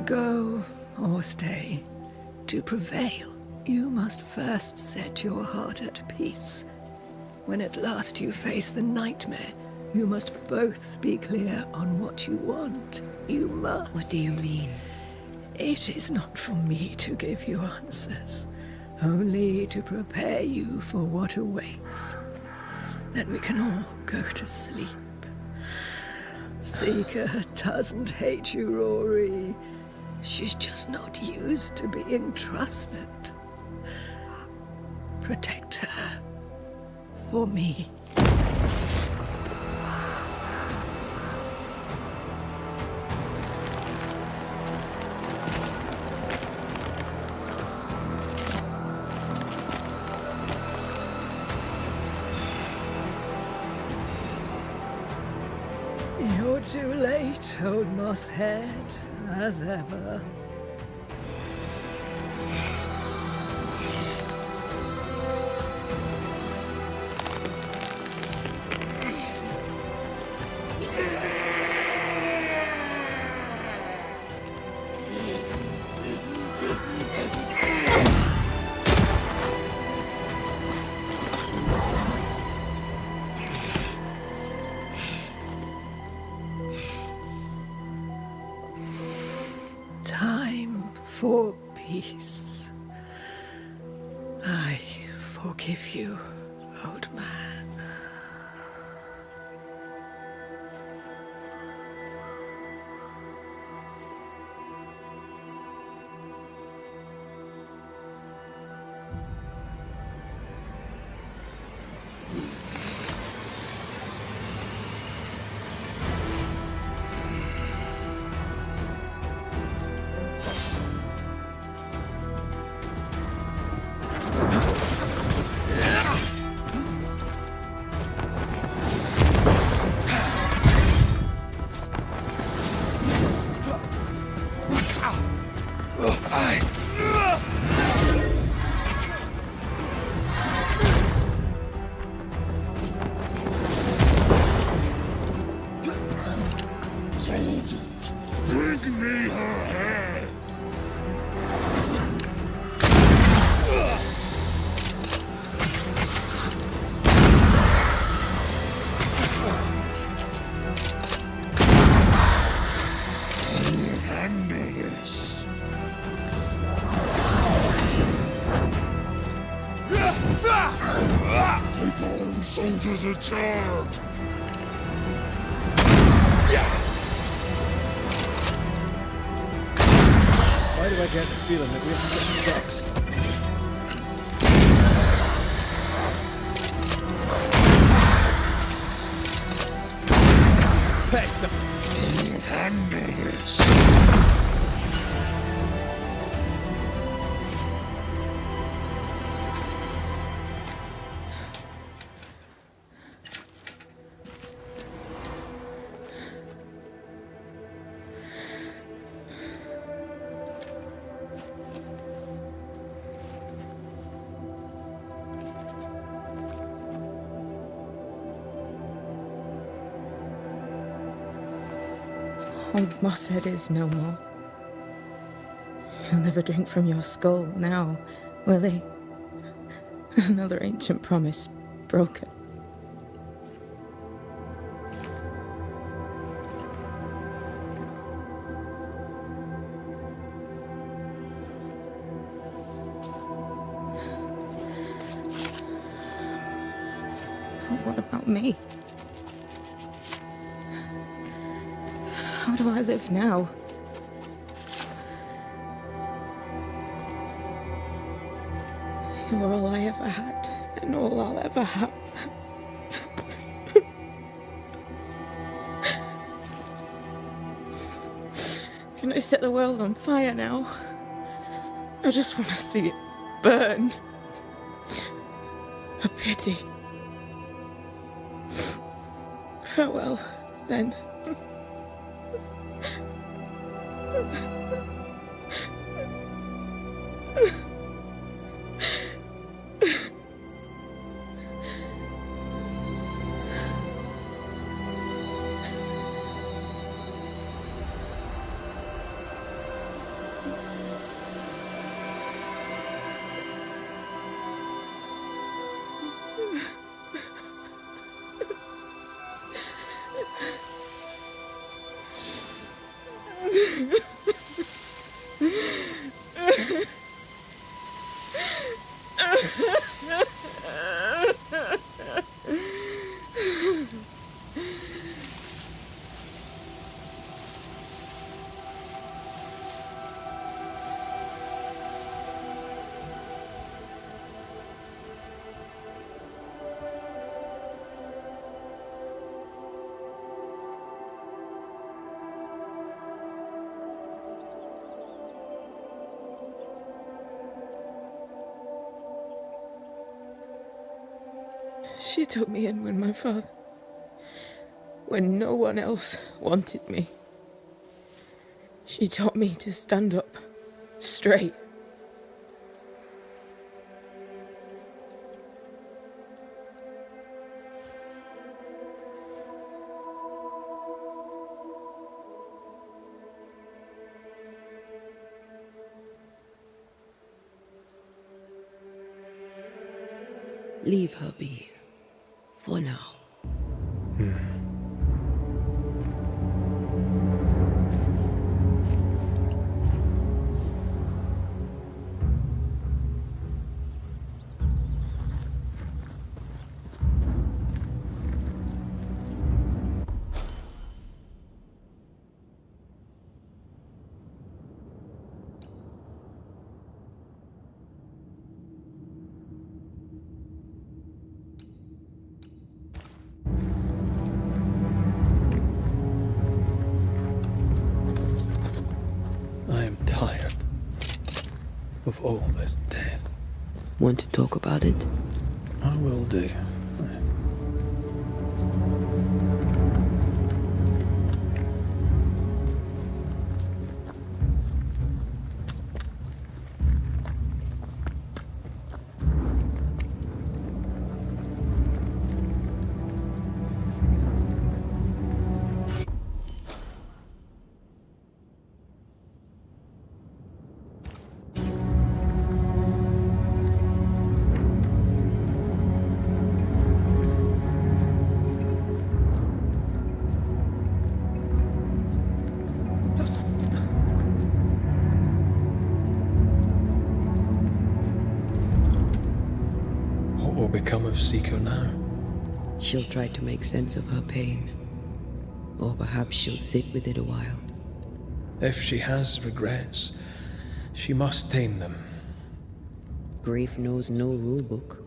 Go or stay, to prevail, you must first set your heart at peace. When at last you face the nightmare, You must both be clear on what you want. You must. What do you mean? It is not for me to give you answers, only to prepare you for what awaits. Then we can all go to sleep. Seeker doesn't hate you, Rory. She's just not used to being trusted. Protect her. For me. You're too late, old mosshead, as ever. Time for peace. I forgive you, old man. Soldiers, bring me her head! I'll handle this. Take on, soldiers in charge! Why do I get the feeling that we have such ducks? Piss! I'll handle this. Old Mosshead is no more. He'll never drink from your skull now, will he? Another ancient promise broken. But what about me? How do I live now? You're all I ever had, and all I'll ever have. Can I set the world on fire now? I just want to see it burn. A pity. Farewell, then. She took me in when no one else wanted me. She taught me to stand up straight. Leave her be. For now. I am tired of all this death. Want to talk about it? I will do. What will become of Seeker now? She'll try to make sense of her pain. Or perhaps she'll sit with it a while. If she has regrets, she must tame them. Grief knows no rulebook.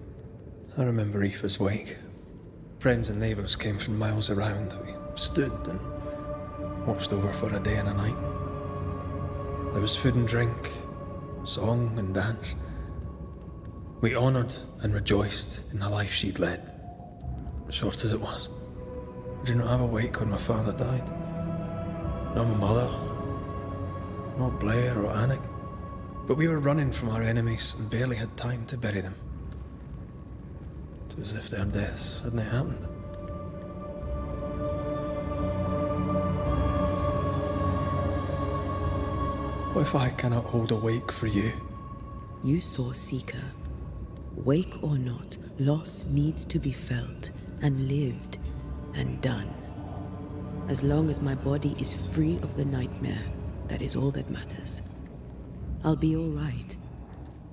I remember Aoife's wake. Friends and neighbours came from miles around. We stood and watched over for a day and a night. There was food and drink, song and dance. We honoured and rejoiced in the life she'd led, short as it was. I did not have a wake when my father died. Nor my mother, nor Blair or Anik. But we were running from our enemies and barely had time to bury them. It was as if their deaths hadn't happened. What if I cannot hold a wake for you? You saw Seeker. Wake or not, loss needs to be felt and lived and done. As long as my body is free of the nightmare, that is all that matters. I'll be all right.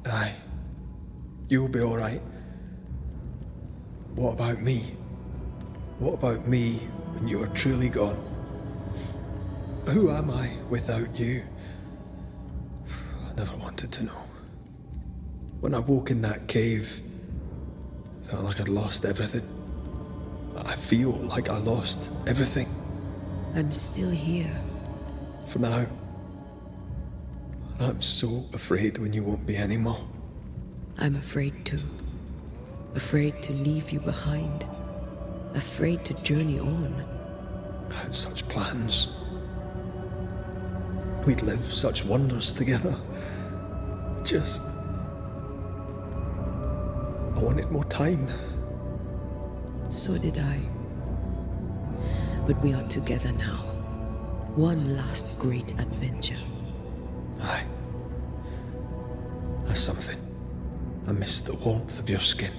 Aye. You'll be all right. What about me? What about me when you are truly gone? Who am I without you? I never wanted to know. When I woke in that cave, I felt like I'd lost everything. I feel like I lost everything. I'm still here. For now. And I'm so afraid when you won't be anymore. I'm afraid too. Afraid to leave you behind. Afraid to journey on. I had such plans. We'd live such wonders together. Just... I wanted more time. So did I. But we are together now. One last great adventure. Aye. There's something. I miss the warmth of your skin.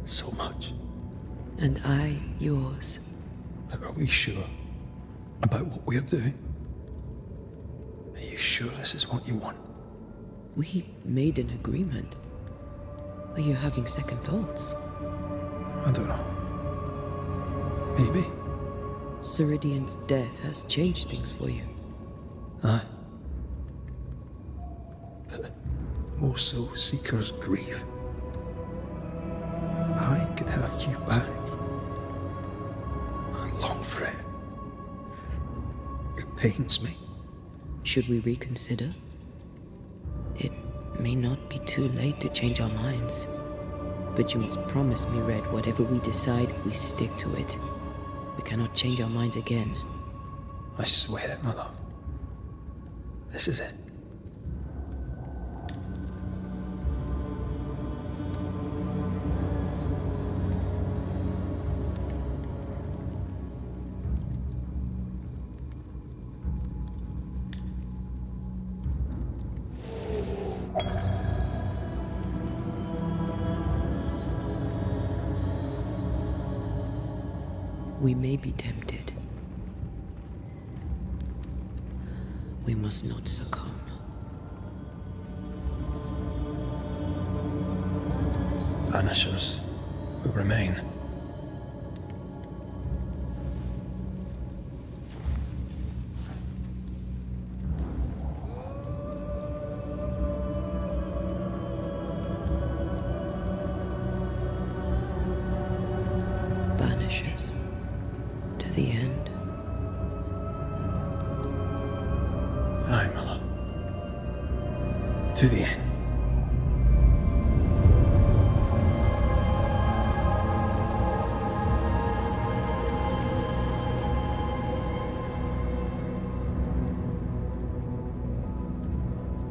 So much. And I yours. But are we sure about what we're doing? Are you sure this is what you want? We made an agreement. Are you having second thoughts? I don't know. Maybe. Ceridian's death has changed things for you. Aye. But more so Seeker's grief. I could have you back. I long for it. It pains me. Should we reconsider? It may not be too late to change our minds. But you must promise me, Red, whatever we decide, we stick to it. We cannot change our minds again. I swear it, my love. This is it. We may be tempted. We must not succumb. Banishers will remain. Banishers. To the end. Aye, my love. To the end.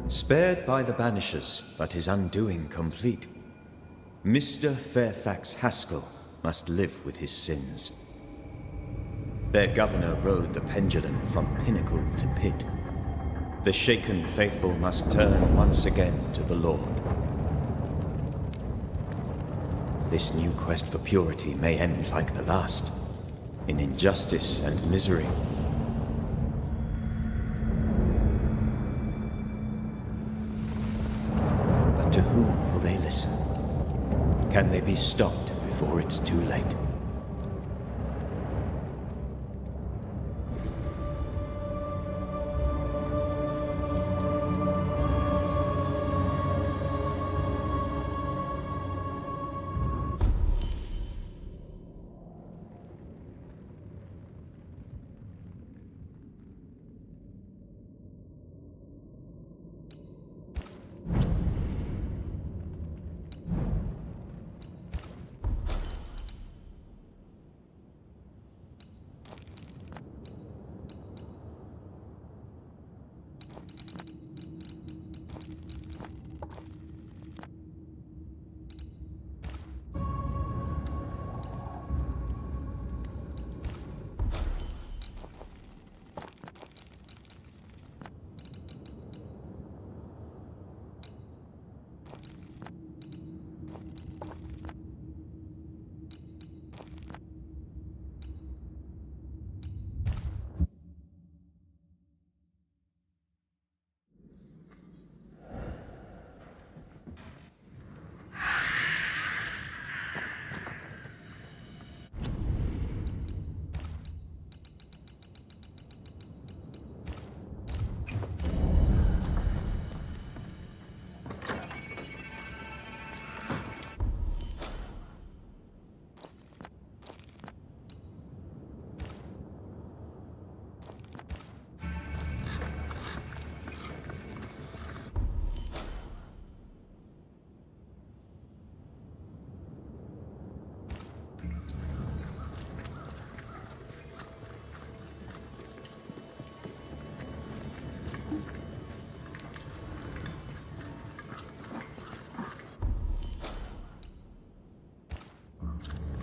Spared by the Banishers, but his undoing complete, Mr. Fairfax Haskell must live with his sins. Their governor rode the pendulum from pinnacle to pit. The shaken faithful must turn once again to the Lord. This new quest for purity may end like the last, in injustice and misery. But to whom will they listen? Can they be stopped before it's too late?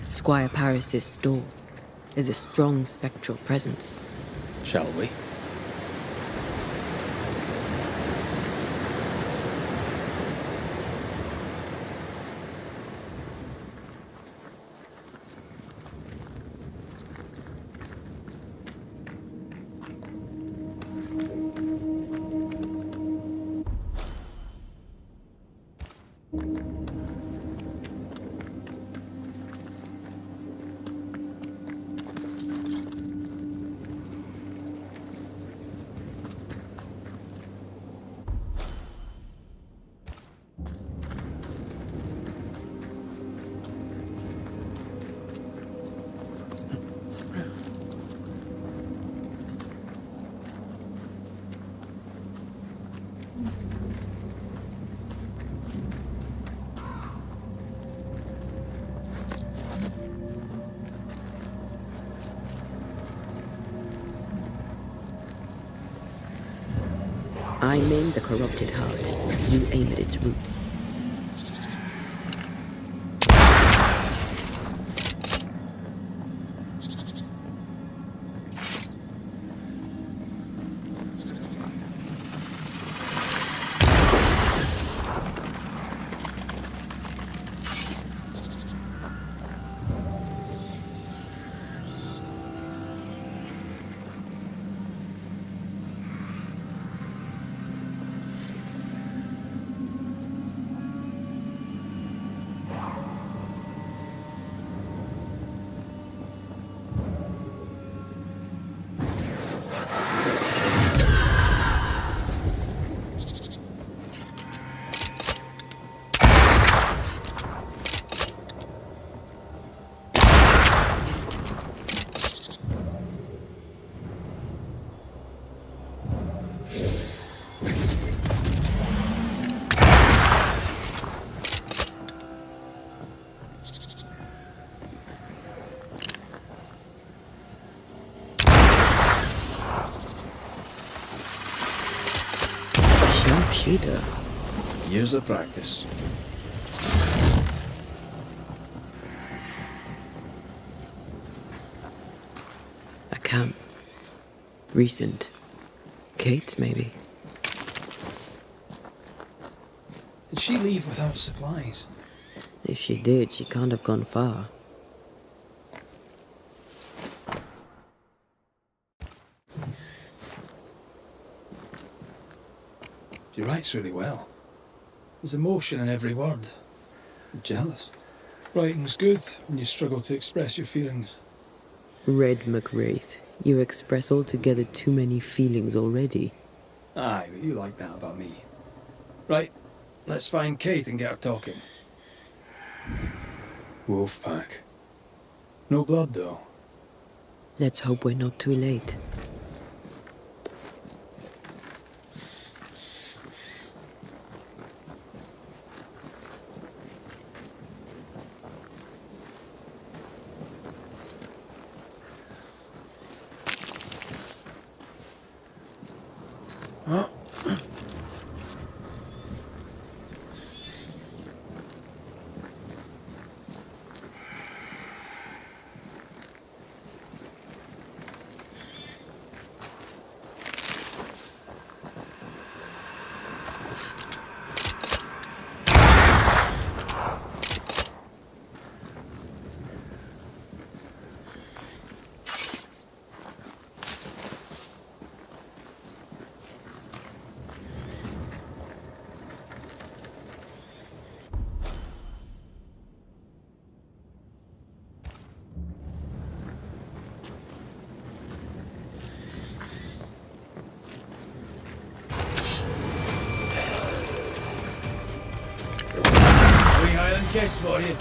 Squire Paris's store is a strong spectral presence. Shall we? I maim the corrupted heart. You aim at its roots. Sharpshooter. Years of practice. A camp. Recent. Kate's, maybe. Did she leave without supplies? If she did, she can't have gone far. She writes really well. There's emotion in every word. I'm jealous. Writing's good when you struggle to express your feelings. Red McWraith, you express altogether too many feelings already. Aye, but you like that about me. Right, let's find Kate and get her talking. Wolfpack. No blood, though. Let's hope we're not too late. Guess for you.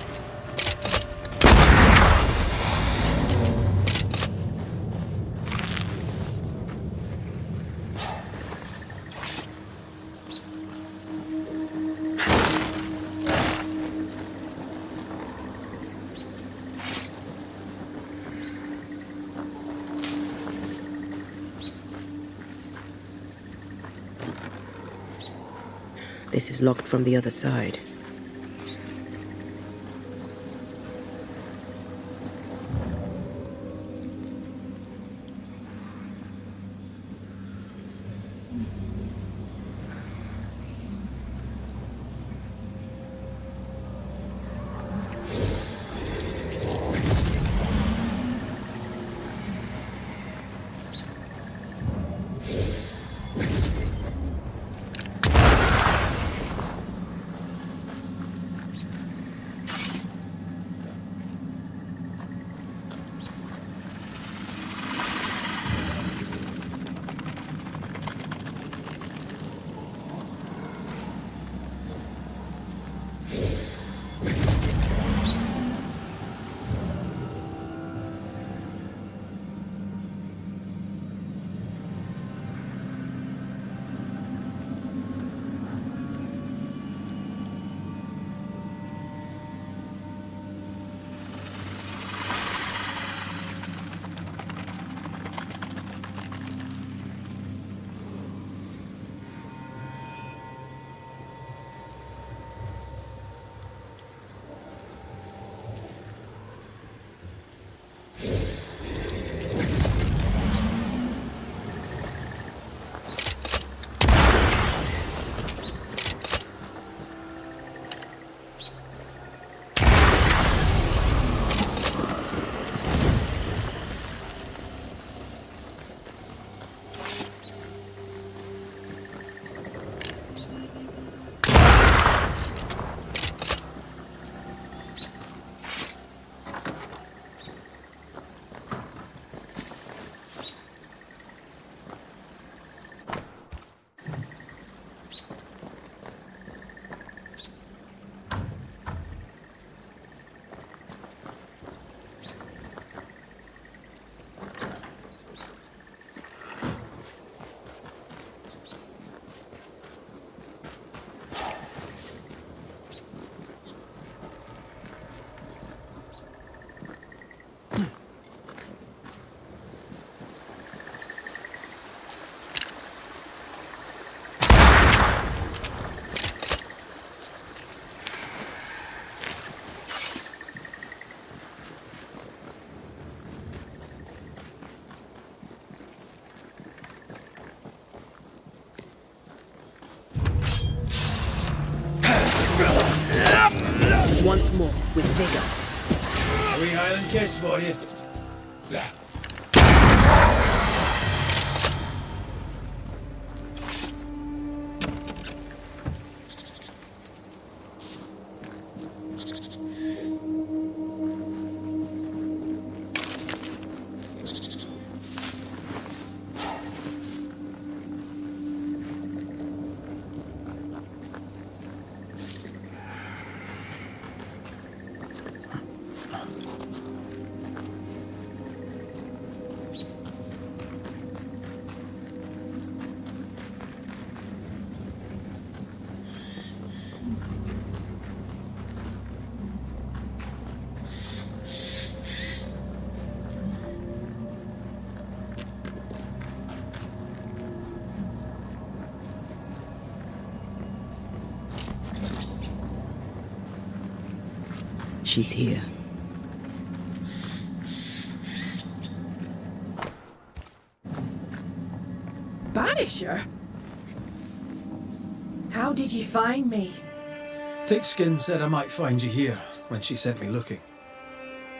This is locked from the other side. once more with vigor. A wee Highland kiss for you. She's here. Banisher? How did you find me? Thickskin said I might find you here when she sent me looking.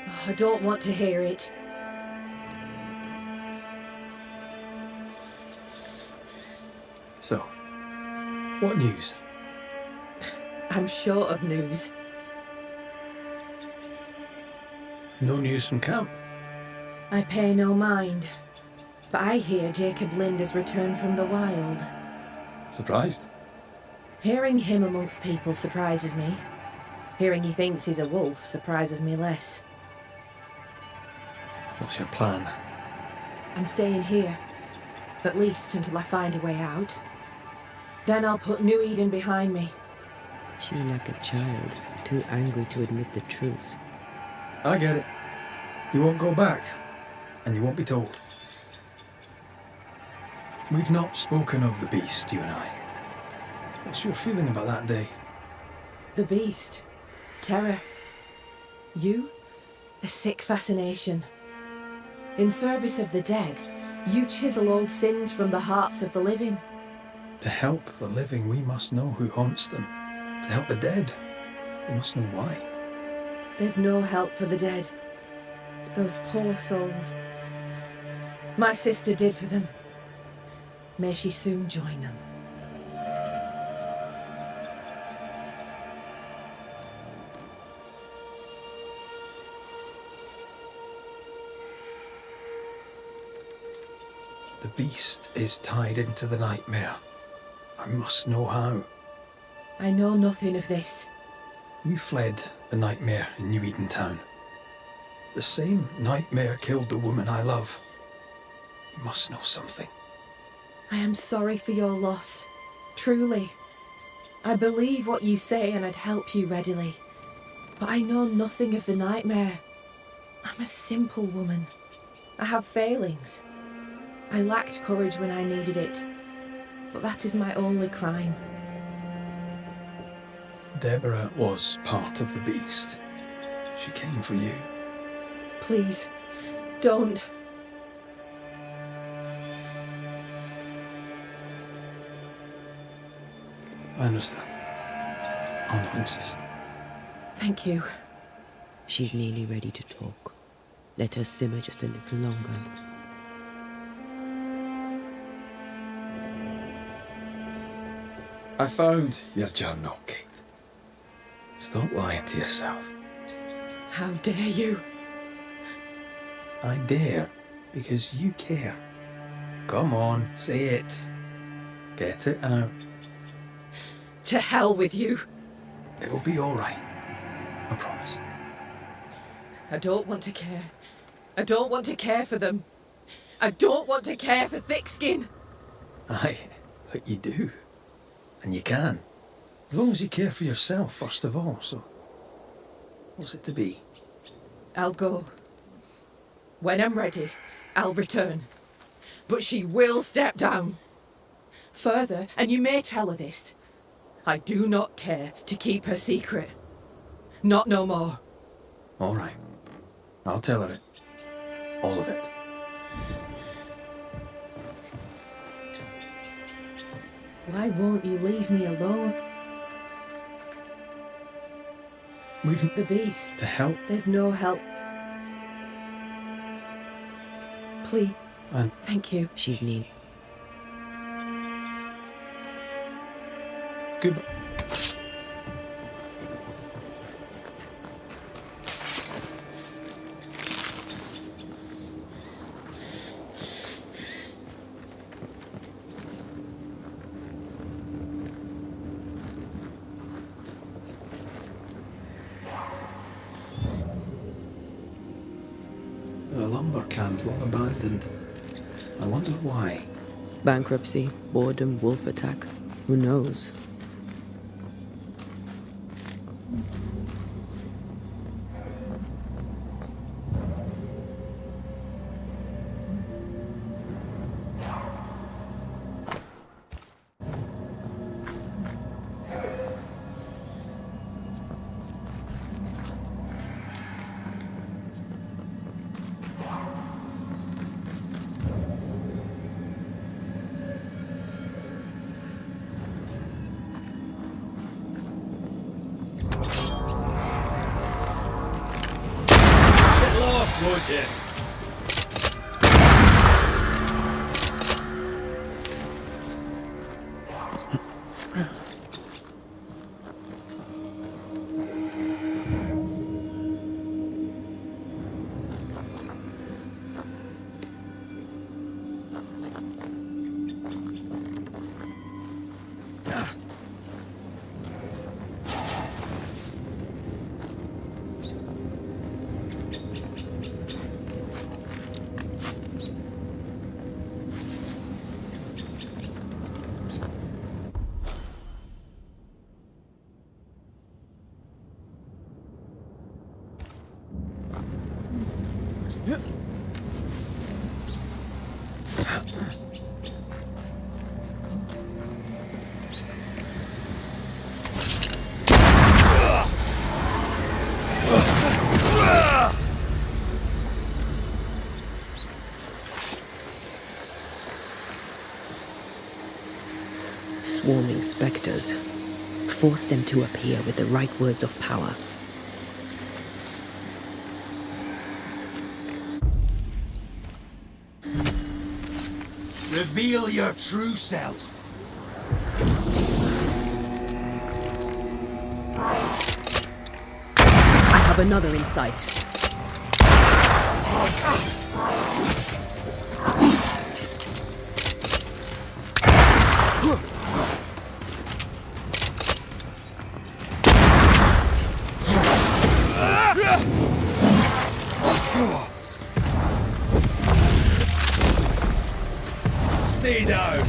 Oh, I don't want to hear it. So, what news? I'm short of news. No news from camp? I pay no mind. But I hear Jacob Lind has returned from the wild. Surprised? Hearing him amongst people surprises me. Hearing he thinks he's a wolf surprises me less. What's your plan? I'm staying here. At least until I find a way out. Then I'll put New Eden behind me. She's like a child, too angry to admit the truth. I get it. You won't go back, and you won't be told. We've not spoken of the beast, you and I. What's your feeling about that day? The beast. Terror. You? A sick fascination. In service of the dead, you chisel old sins from the hearts of the living. To help the living, we must know who haunts them. To help the dead, we must know why. There's no help for the dead. Those poor souls. My sister did for them. May she soon join them. The beast is tied into the nightmare. I must know how. I know nothing of this. You fled the nightmare in New Eden Town. The same nightmare killed the woman I love. You must know something. I am sorry for your loss. Truly. I believe what you say and I'd help you readily. But I know nothing of the nightmare. I'm a simple woman. I have failings. I lacked courage when I needed it. But that is my only crime. Deborah was part of the beast. She came for you. Please, don't. I understand. I'll not insist. Thank you. She's nearly ready to talk. Let her simmer just a little longer. I found your journal, Kate. Stop lying to yourself. How dare you? I dare, because you care. Come on, say it. Get it out. To hell with you. It will be all right. I promise. I don't want to care. I don't want to care for them. I don't want to care for Thickskin. Aye, but you do. And you can. As long as you care for yourself, first of all, so... What's it to be? I'll go. When I'm ready, I'll return. But she will step down. Further, and you may tell her this, I do not care to keep her secret. Not no more. All right. I'll tell her it. All of it. Why won't you leave me alone? We've The beast. to help. There's no help. Please. And Thank you. She's neat. good. A lumber camp long abandoned. I wonder why. Bankruptcy, boredom, wolf attack. Who knows? Get lost, won't you? Swarming spectres. Force them to appear with the right words of power. Reveal your true self. I have another in sight. Stay down.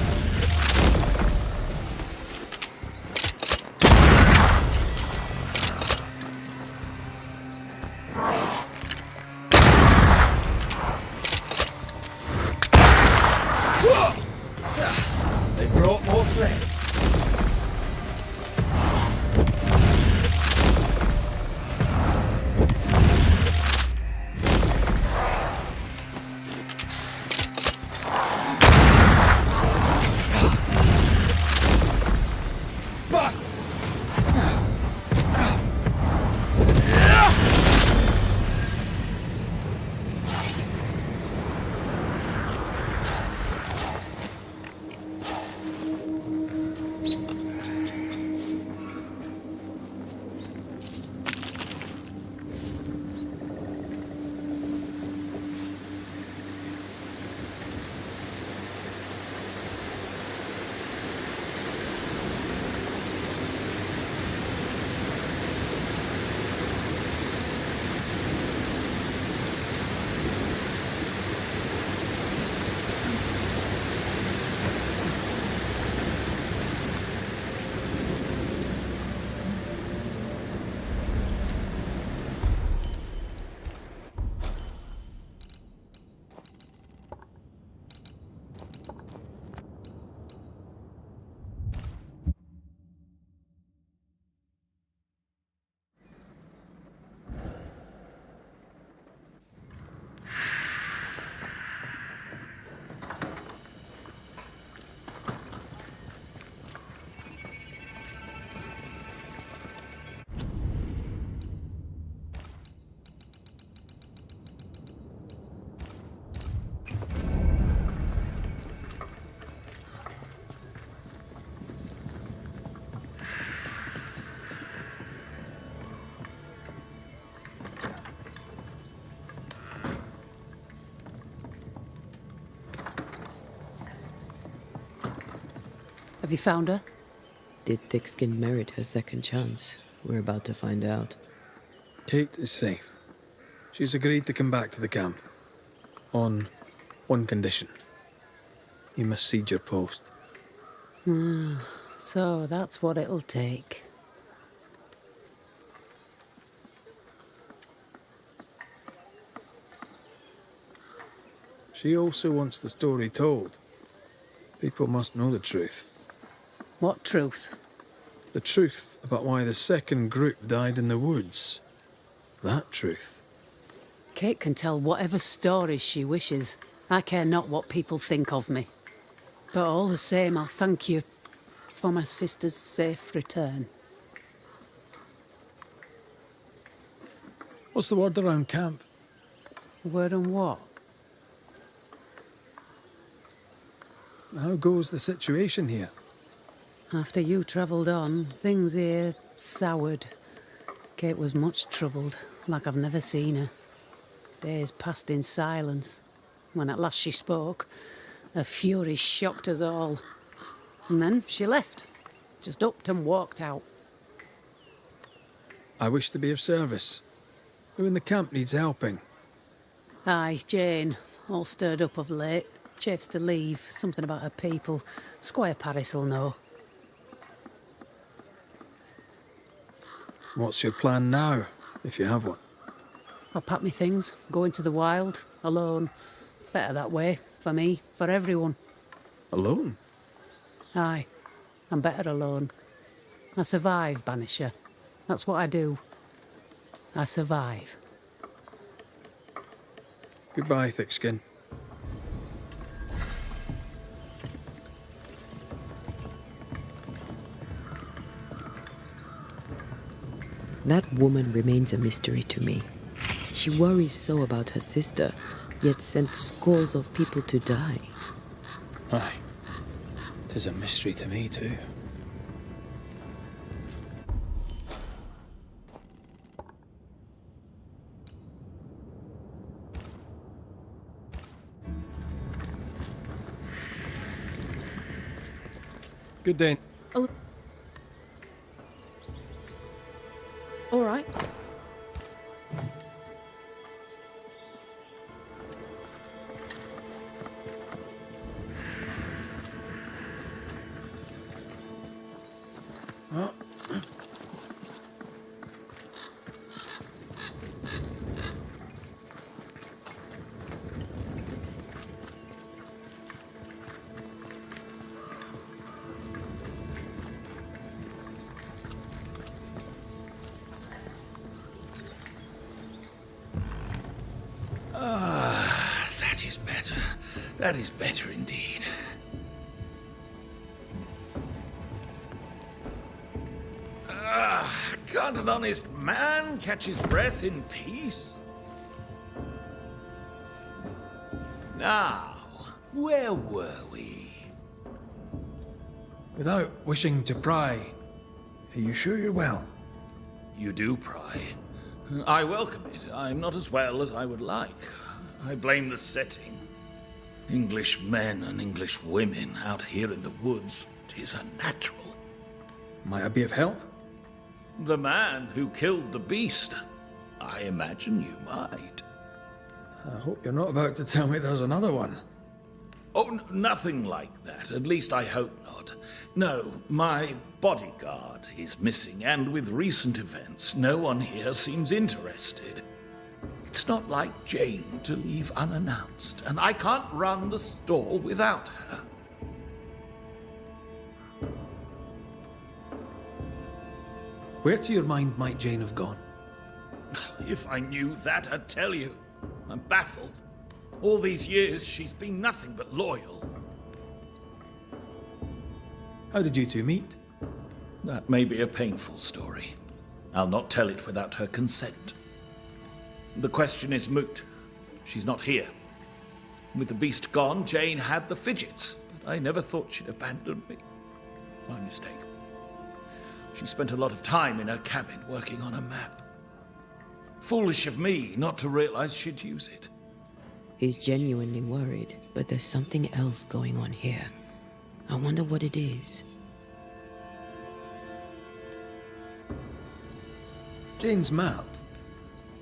They brought more friends. Have you found her? Did Thickskin merit her second chance? We're about to find out. Kate is safe. She's agreed to come back to the camp. On one condition. You must cede your post. So that's what it'll take. She also wants the story told. People must know the truth. What truth? The truth about why the second group died in the woods. That truth. Kate can tell whatever stories she wishes. I care not what people think of me. But all the same, I'll thank you for my sister's safe return. What's the word around camp? Word on what? How goes the situation here? After you travelled on, things here soured. Kate was much troubled, like I've never seen her. Days passed in silence. When at last she spoke, her fury shocked us all. And then she left. Just upped and walked out. I wish to be of service. Who in the camp needs helping? Aye, Jane, all stirred up of late. Chafes to leave, something about her people. Squire Paris'll know. What's your plan now, if you have one? I'll pack me things, go into the wild, alone. Better that way, for me, for everyone. Alone? Aye, I'm better alone. I survive, Banisher. That's what I do. I survive. Goodbye, Thickskin. That woman remains a mystery to me. She worries so about her sister, yet sent scores of people to die. Aye. 'Tis a mystery to me, too. Good day. Oh. All right. That is better. That is better indeed. Can't an honest man catch his breath in peace? Now, where were we? Without wishing to pry, are you sure you're well? You do pry. I welcome it. I'm not as well as I would like. I blame the setting. English men and English women out here in the woods. 'Tis unnatural. Might I be of help? The man who killed the beast. I imagine you might. I hope you're not about to tell me there's another one. Oh, nothing like that. At least I hope not. No, my bodyguard is missing, and with recent events, no one here seems interested. It's not like Jane to leave unannounced, and I can't run the stall without her. Where to your mind might Jane have gone? If I knew that, I'd tell you. I'm baffled. All these years, she's been nothing but loyal. How did you two meet? That may be a painful story. I'll not tell it without her consent. The question is moot. She's not here. With the beast gone, Jane had the fidgets, but I never thought she'd abandon me. My mistake. She spent a lot of time in her cabin working on a map. Foolish of me not to realize she'd use it. He's genuinely worried, but there's something else going on here. I wonder what it is. Jane's map.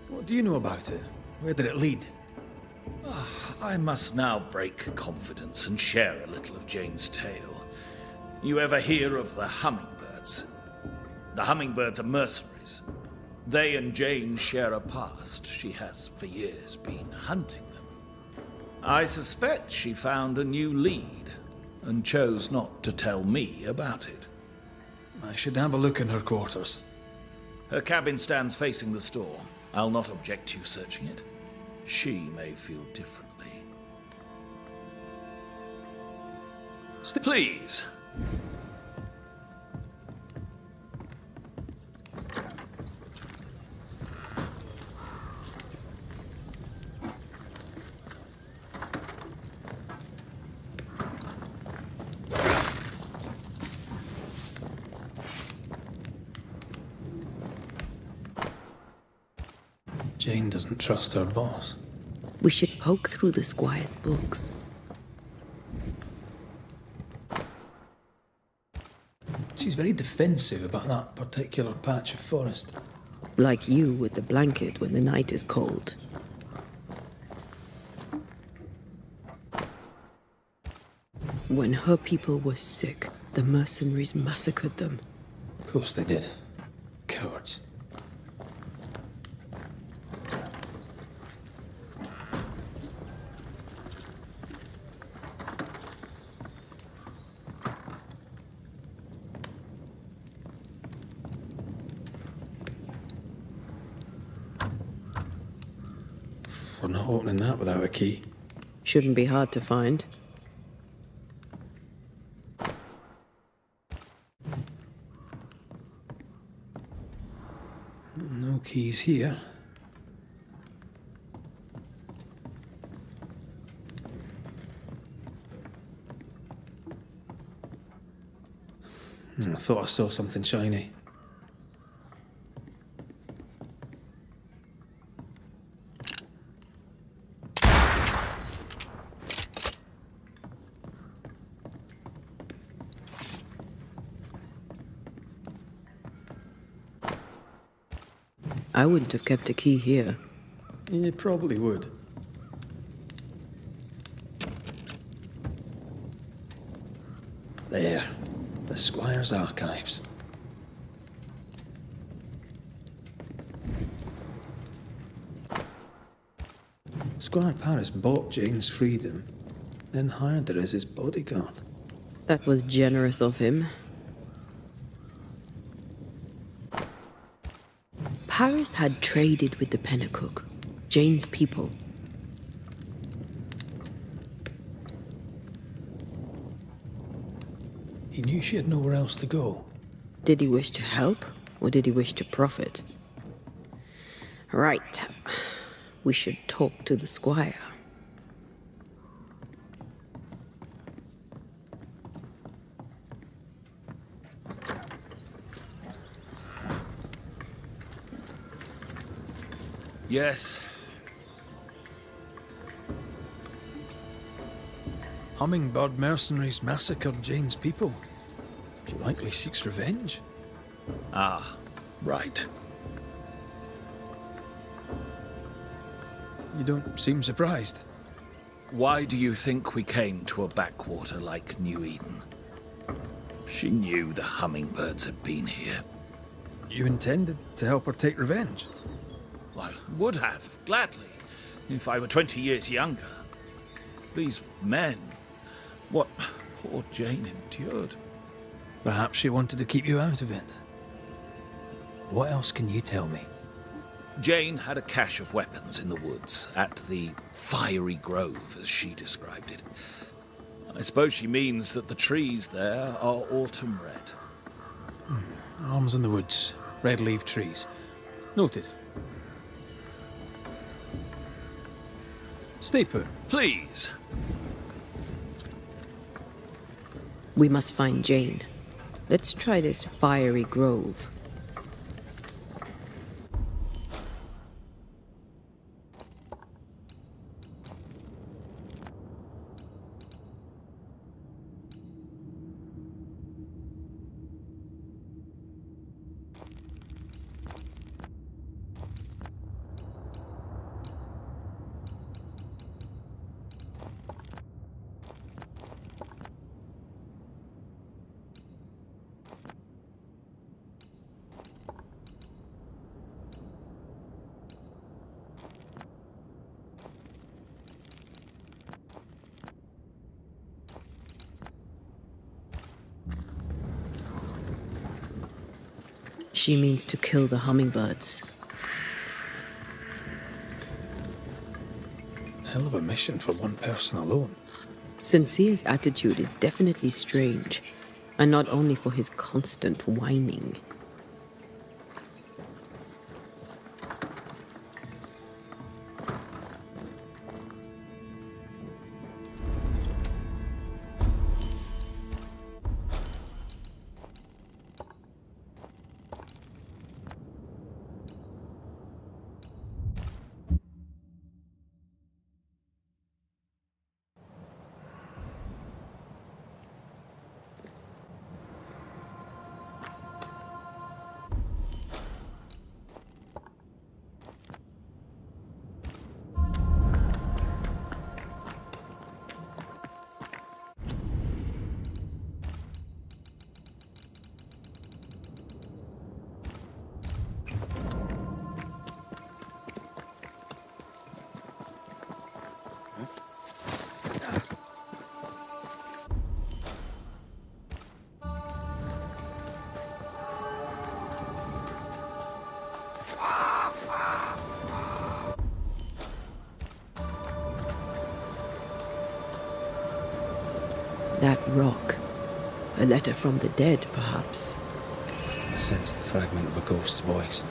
What do you know about it? Where did it lead? I must now break confidence and share a little of Jane's tale. You ever hear of the hummingbirds? The hummingbirds are mercenaries. They and Jane share a past. She has, for years, been hunting them. I suspect she found a new lead and chose not to tell me about it. I should have a look in her quarters. Her cabin stands facing the store. I'll not object to you searching it. She may feel differently. Please. Jane doesn't trust her boss. We should poke through the squire's books. She's very defensive about that particular patch of forest. Like you with the blanket when the night is cold. When her people were sick, the mercenaries massacred them. Of course they did. Cowards. We're not opening that without a key. Shouldn't be hard to find. No keys here. I thought I saw something shiny. I wouldn't have kept a key here. You probably would. There. The Squire's archives. Squire Paris bought Jane's freedom, then hired her as his bodyguard. That was generous of him. Paris had traded with the Pennacook, Jane's people. He knew she had nowhere else to go. Did he wish to help, or did he wish to profit? Right. We should talk to the squire. Yes. Hummingbird mercenaries massacred Jane's people. She likely seeks revenge. Ah, right. You don't seem surprised. Why do you think we came to a backwater like New Eden? She knew the hummingbirds had been here. You intended to help her take revenge? I would have, gladly, if I were 20 years younger. These men, what poor Jane endured. Perhaps she wanted to keep you out of it. What else can you tell me? Jane had a cache of weapons in the woods, at the Fiery Grove, as she described it. I suppose she means that the trees there are autumn red. Arms in the woods, red-leaved trees. Noted. Stay put. Please. We must find Jane. Let's try this Fiery Grove. She means to kill the hummingbirds. Hell of a mission for one person alone. Sincere's attitude is definitely strange, and not only for his constant whining. That rock. A letter from the dead, perhaps. I sense the fragment of a ghost's voice.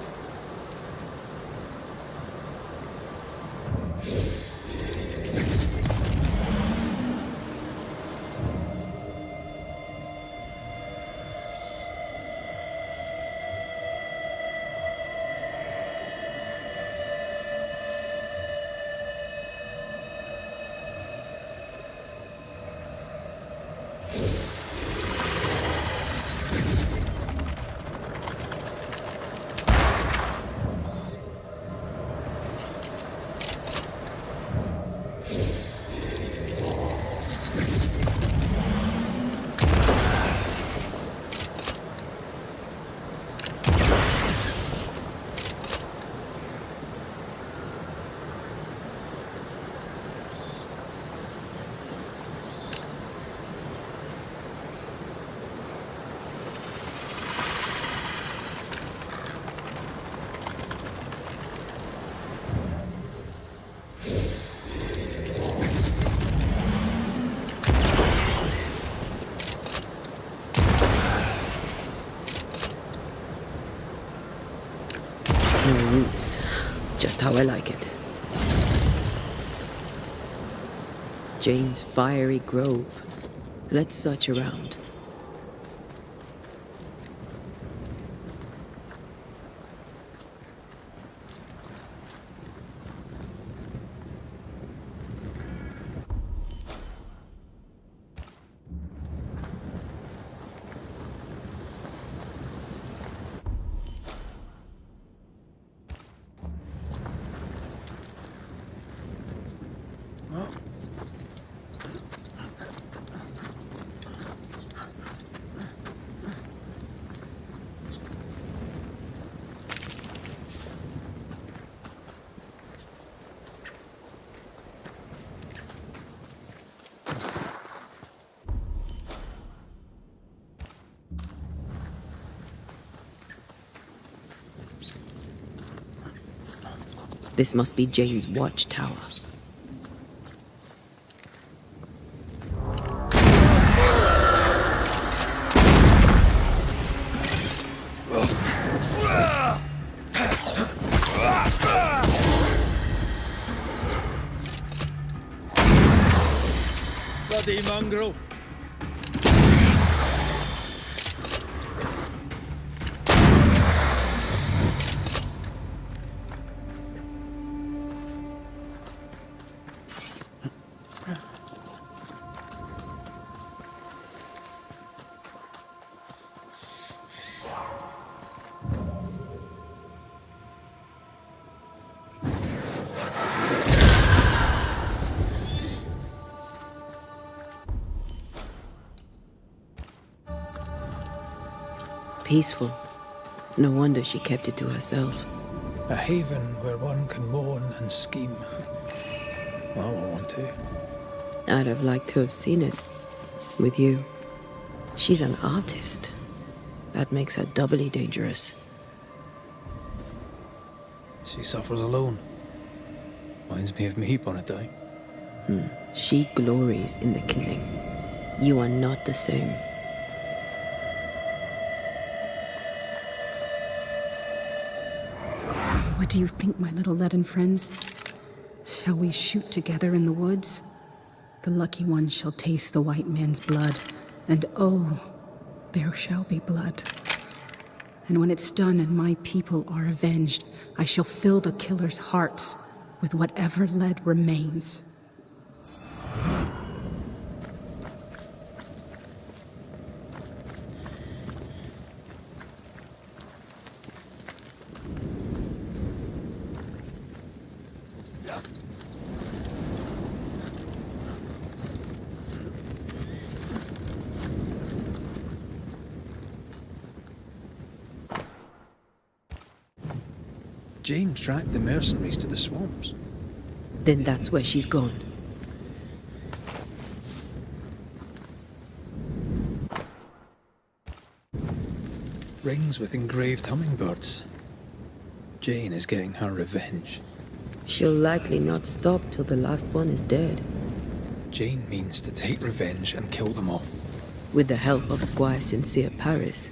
No roots. Just how I like it. Jane's fiery grove. Let's search around. This must be Jane's watchtower. Bloody mongrel! Peaceful. No wonder she kept it to herself. A haven where one can mourn and scheme. Well, I want to. I'd have liked to have seen it. With you. She's an artist. That makes her doubly dangerous. She suffers alone. Reminds me of me upon a time. She glories in the killing. You are not the same. What do you think, my little leaden friends? Shall we shoot together in the woods? The lucky one shall taste the white man's blood, and oh, there shall be blood. And when it's done and my people are avenged, I shall fill the killers' hearts with whatever lead remains. Jane tracked the mercenaries to the swamps. Then that's where she's gone. Rings with engraved hummingbirds. Jane is getting her revenge. She'll likely not stop till the last one is dead. Jane means to take revenge and kill them all. With the help of Squire Sincere Paris.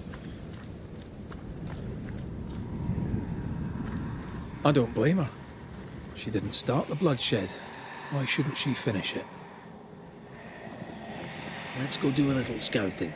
I don't blame her. She didn't start the bloodshed. Why shouldn't she finish it? Let's go do a little scouting.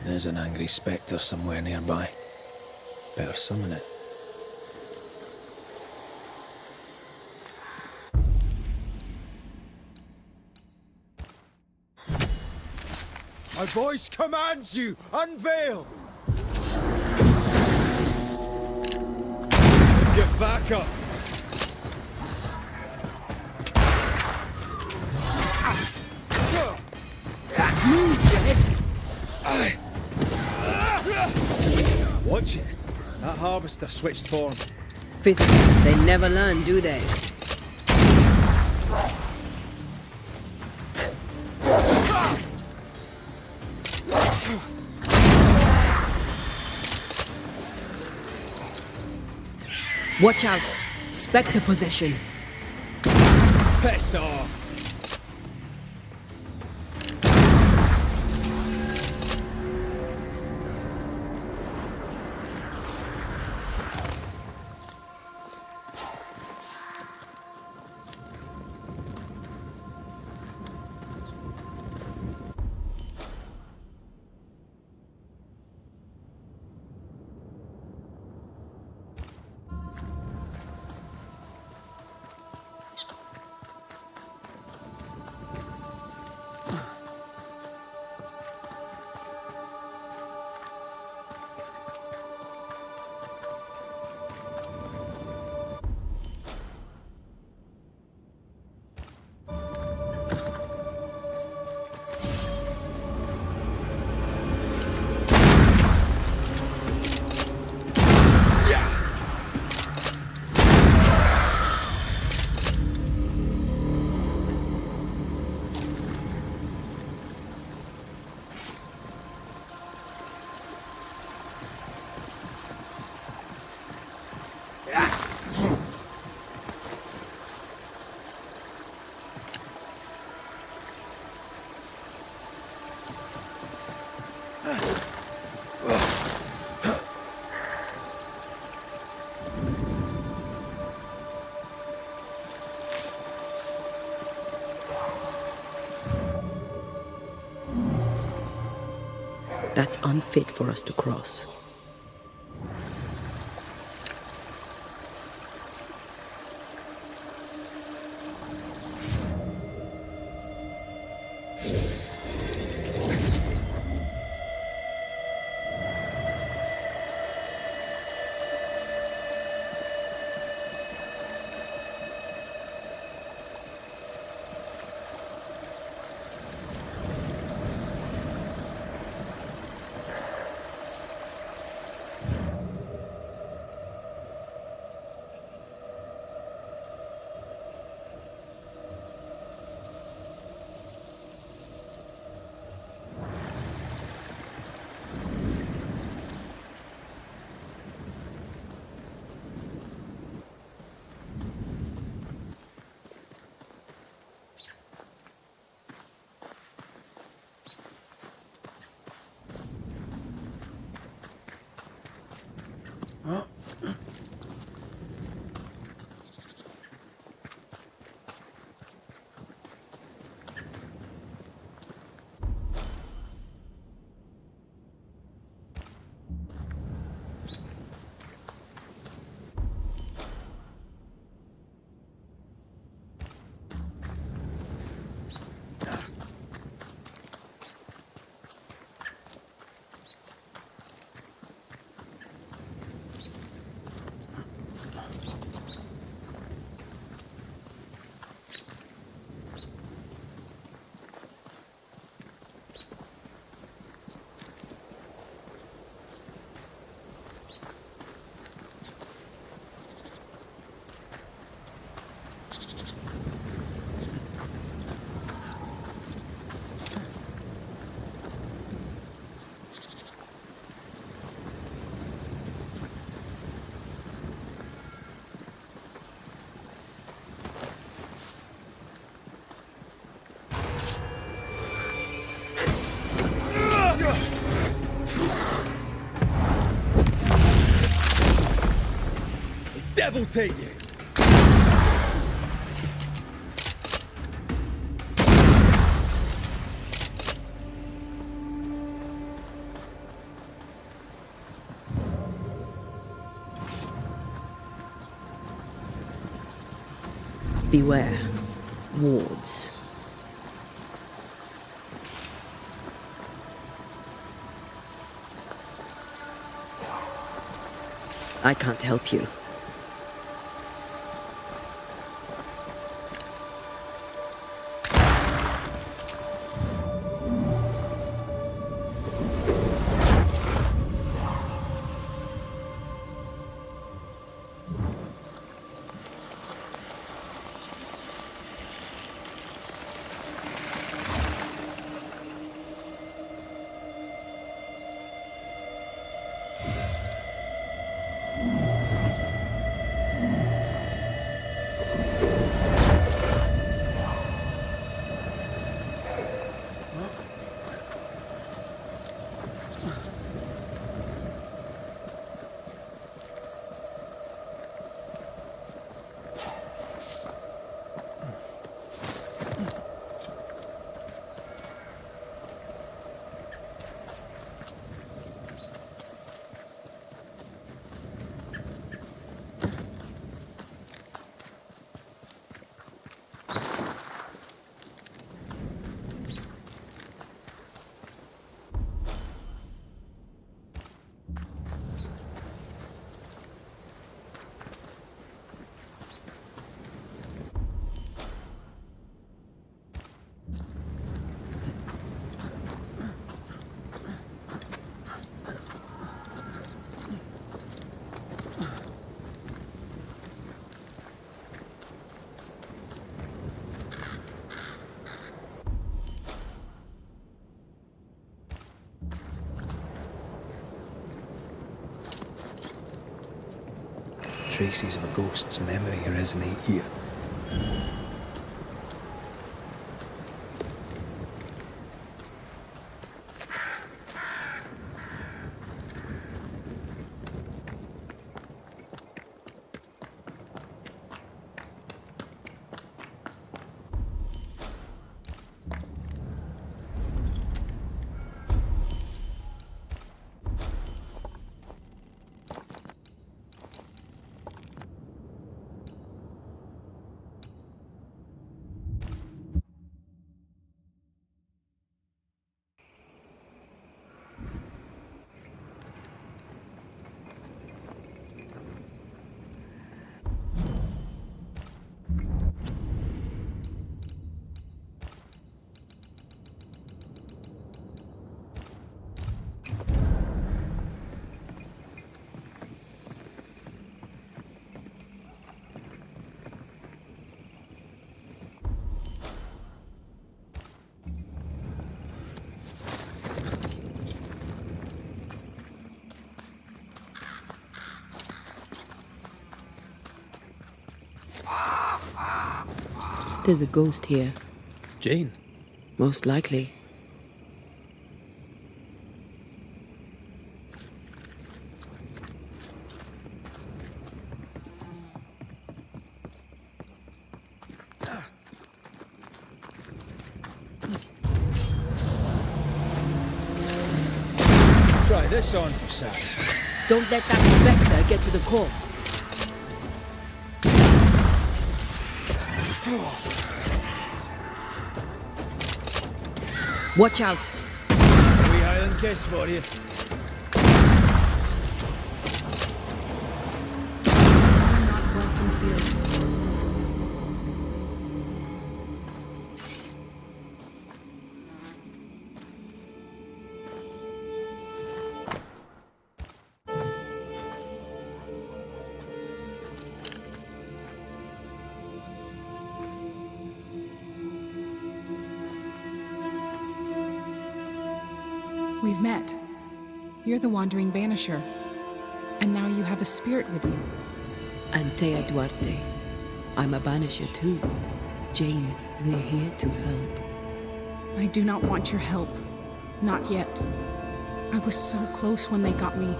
There's an angry spectre somewhere nearby. Better summon it. My voice commands you! Unveil! Get back up! Move, Jed! Watch it. That harvester switched form. Physically, they never learn, do they? Watch out! Spectre possession! Piss off! That's unfit for us to cross. Devil take you! Beware. Wards. I can't help you. Traces of a ghost's memory resonate here. There's a ghost here. Jane? Most likely. Try this on for size. Don't let that spectre get to the corpse. Watch out. A wee Highland kiss for you. Not welcome here. We've met. You're the wandering Banisher. And now you have a spirit with you. Antea Duarte. I'm a Banisher too. Jane, we're here to help. I do not want your help. Not yet. I was so close when they got me.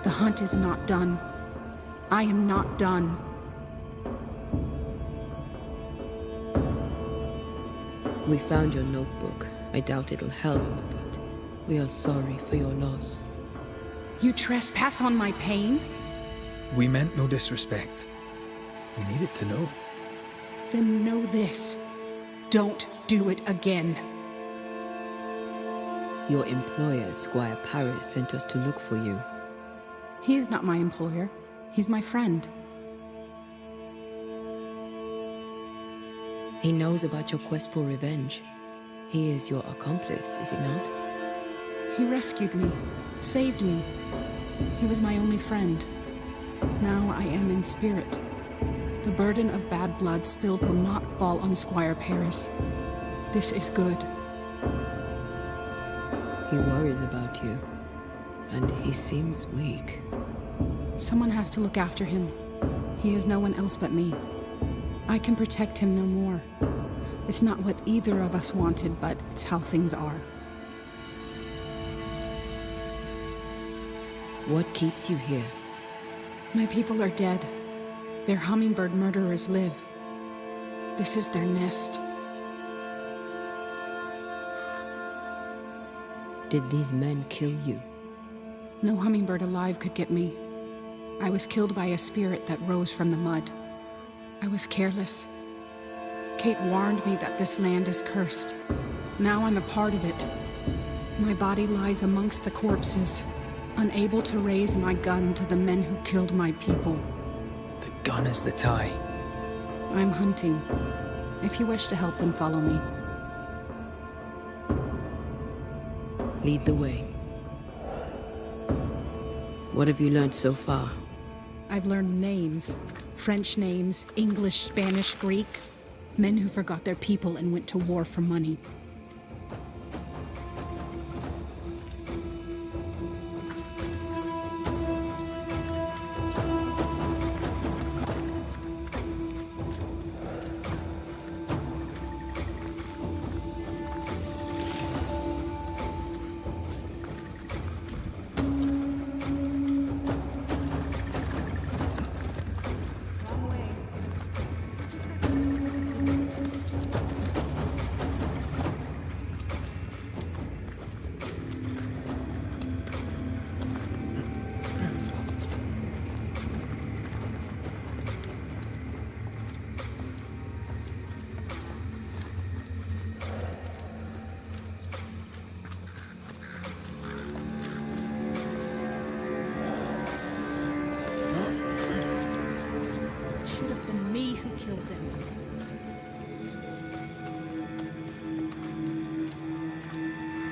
The hunt is not done. I am not done. We found your notebook. I doubt it'll help, but we are sorry for your loss. You trespass on my pain? We meant no disrespect. We needed to know. Then know this. Don't do it again. Your employer, Squire Paris, sent us to look for you. He is not my employer. He's my friend. He knows about your quest for revenge. He is your accomplice, is he not? He rescued me, saved me. He was my only friend. Now I am in spirit. The burden of bad blood spilled will not fall on Squire Paris. This is good. He worries about you, and he seems weak. Someone has to look after him. He has no one else but me. I can protect him no more. It's not what either of us wanted, but it's how things are. What keeps you here? My people are dead. Their hummingbird murderers live. This is their nest. Did these men kill you? No hummingbird alive could get me. I was killed by a spirit that rose from the mud. I was careless. Kate warned me that this land is cursed. Now I'm a part of it. My body lies amongst the corpses, unable to raise my gun to the men who killed my people. The gun is the tie. I'm hunting. If you wish to help, then follow me. Lead the way. What have you learned so far? I've learned names. French names, English, Spanish, Greek. Men who forgot their people and went to war for money.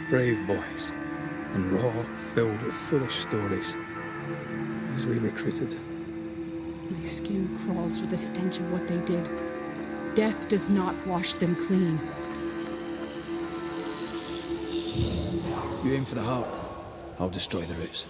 Brave boys, and raw, filled with foolish stories. Easily recruited. My skin crawls with the stench of what they did. Death does not wash them clean. You aim for the heart. I'll destroy the roots.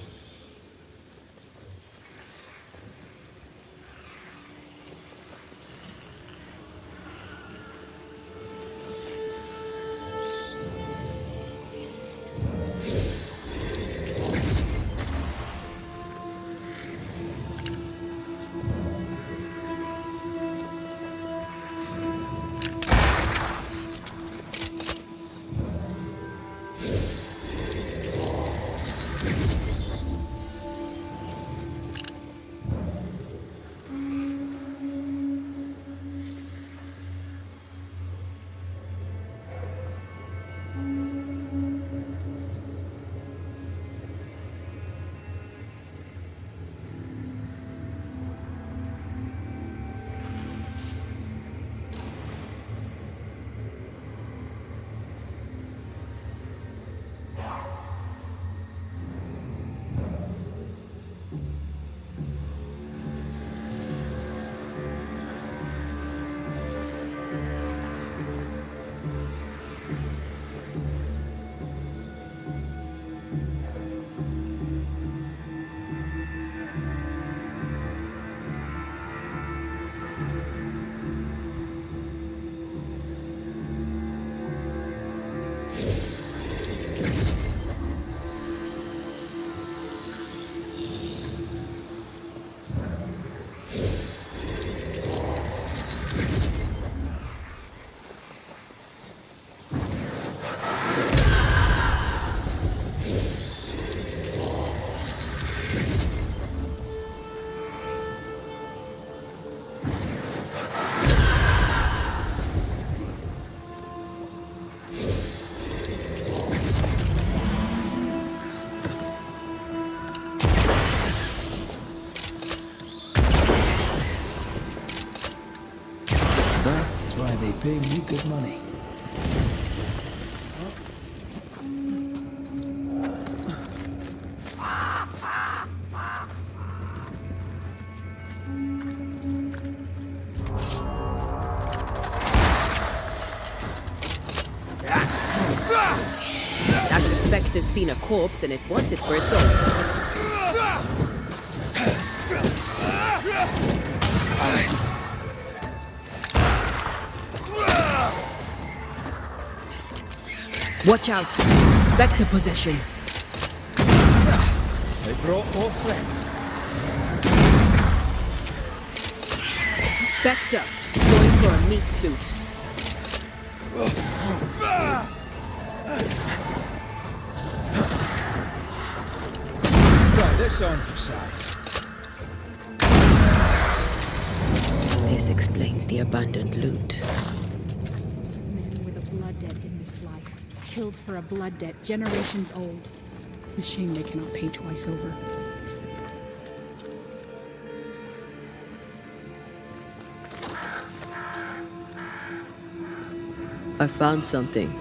paying me good money. That spectre's seen a corpse and it wants it for its own. Watch out! Spectre possession! They brought more friends. Spectre! Going for a meat suit. Try this on for size. This explains the abandoned loot. Men with a blood debt in this life. Killed for a blood debt generations old. A shame they cannot pay twice over. I found something.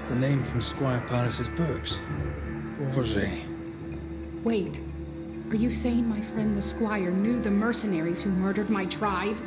The name from Squire Paris's books. Beauverger. Wait, are you saying my friend the Squire knew the mercenaries who murdered my tribe?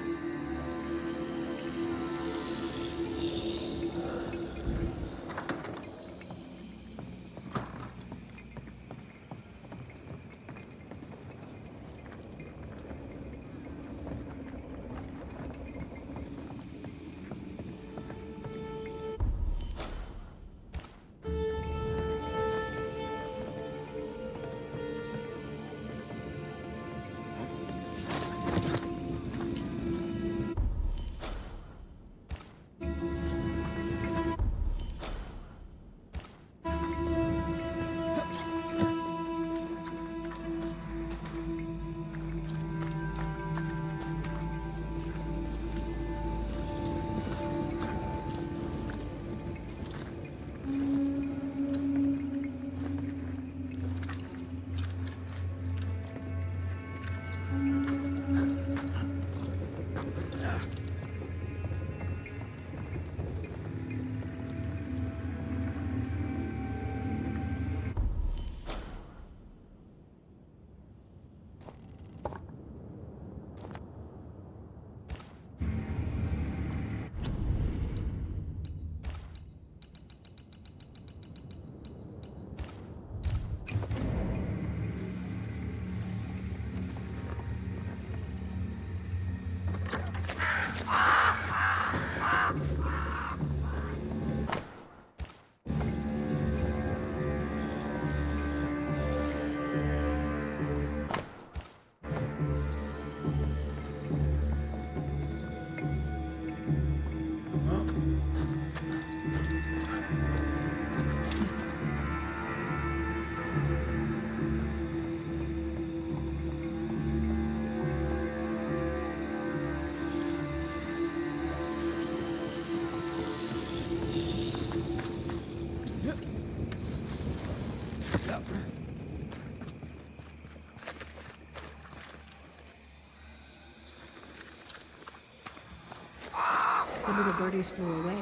The little birdies flew away.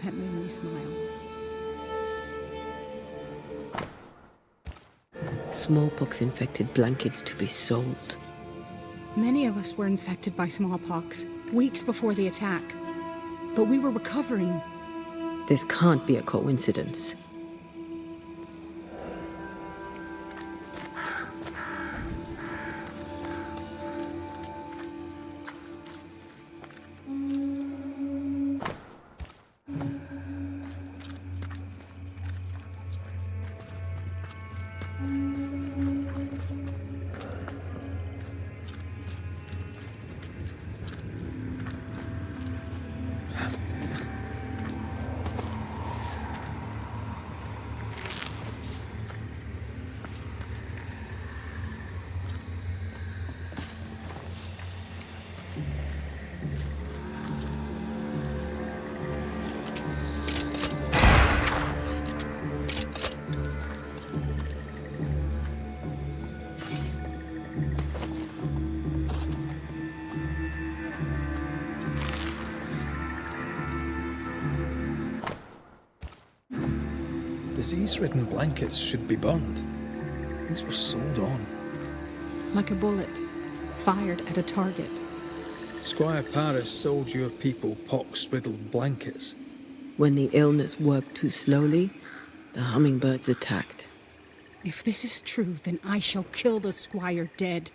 That made me smile. Smallpox-infected blankets to be sold. Many of us were infected by smallpox. weeks before the attack. But we were recovering. This can't be a coincidence. Disease-ridden blankets should be burned. These were sold on. Like a bullet, fired at a target. Squire Paris sold your people pox-riddled blankets. When the illness worked too slowly, the hummingbirds attacked. If this is true, then I shall kill the squire dead.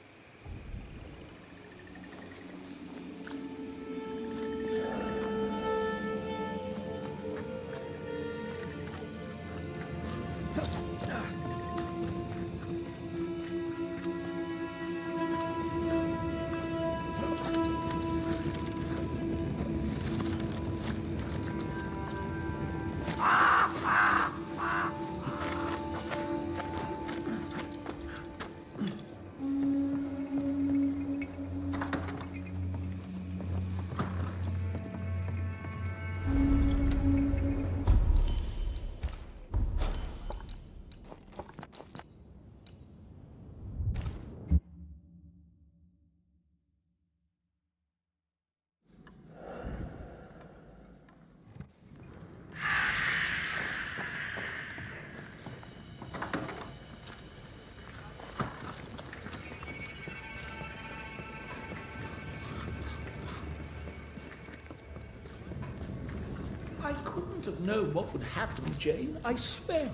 I couldn't have known what would happen, Jane. I swear it.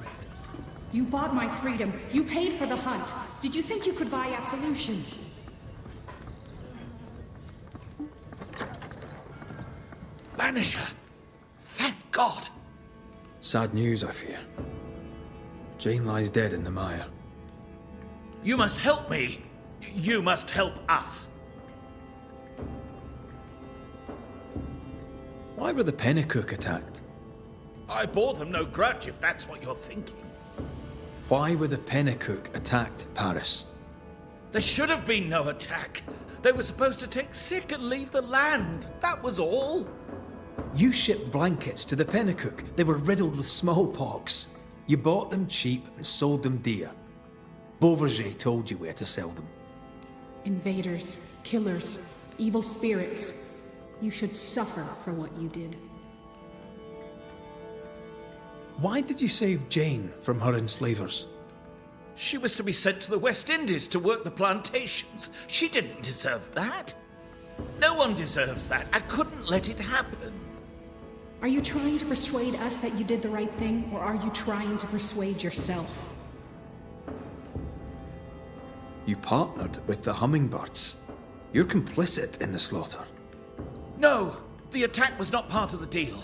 You bought my freedom. You paid for the hunt. Did you think you could buy absolution? Banisher! Thank God! Sad news, I fear. Jane lies dead in the mire. You must help me. You must help us. Why were the Pennycook attacked? I bore them no grudge, if that's what you're thinking. Why were the Pennycook attacked, Paris? There should have been no attack. They were supposed to take sick and leave the land. That was all. You shipped blankets to the Pennycook. They were riddled with smallpox. You bought them cheap and sold them dear. Beauverger told you where to sell them. Invaders, killers, evil spirits. You should suffer for what you did. Why did you save Jane from her enslavers? She was to be sent to the West Indies to work the plantations. She didn't deserve that. No one deserves that. I couldn't let it happen. Are you trying to persuade us that you did the right thing, or are you trying to persuade yourself? You partnered with the hummingbirds. You're complicit in the slaughter. No, the attack was not part of the deal.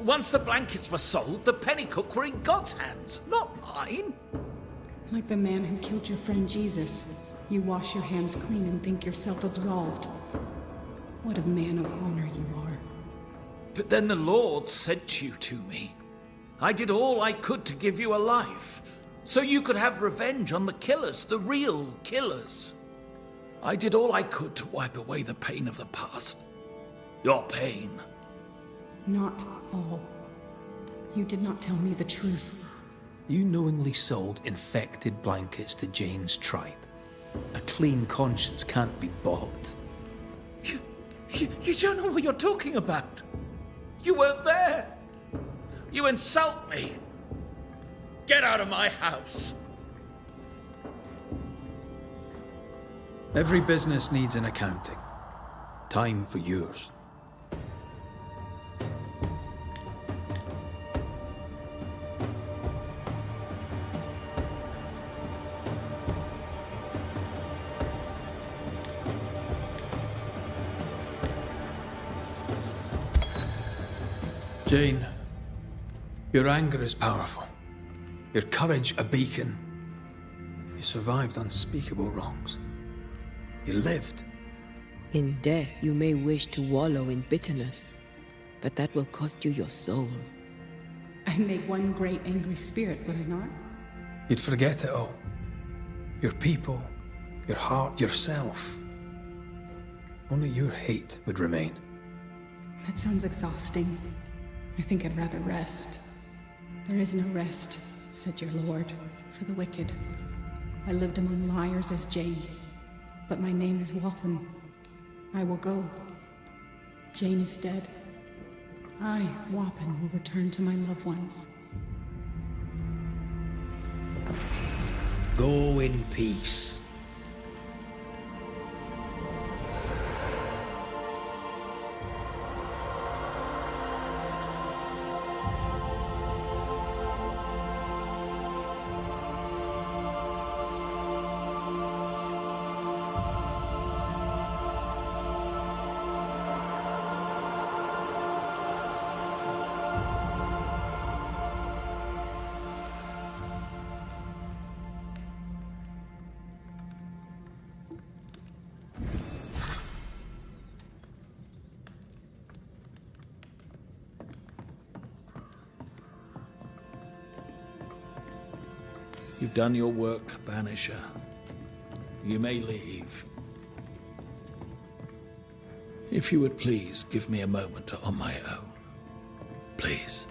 Once the blankets were sold, the Pennycook were in God's hands, not mine. Like the man who killed your friend Jesus, you wash your hands clean and think yourself absolved. What a man of honor you are. But then the Lord sent you to me. I did all I could to give you a life, so you could have revenge on the killers, the real killers. I did all I could to wipe away the pain of the past. Your pain. Not all. You did not tell me the truth. You knowingly sold infected blankets to Jane's tribe. A clean conscience can't be bought. You don't know what you're talking about. You weren't there. You insult me. Get out of my house. Every business needs an accounting. time for yours. Jane, your anger is powerful. Your courage a beacon. You survived unspeakable wrongs. You lived. In death, you may wish to wallow in bitterness, but that will cost you your soul. I'd make one great angry spirit, would I not? You'd forget it all. Your people, your heart, yourself. Only your hate would remain. That sounds exhausting. I think I'd rather rest. There is no rest, said your lord, for the wicked. I lived among liars as Jane, but my name is Waffen. I will go. Jane is dead. I, Wappen, will return to my loved ones. Go in peace. You've done your work, Banisher. You may leave. If you would please give me a moment on my own. Please.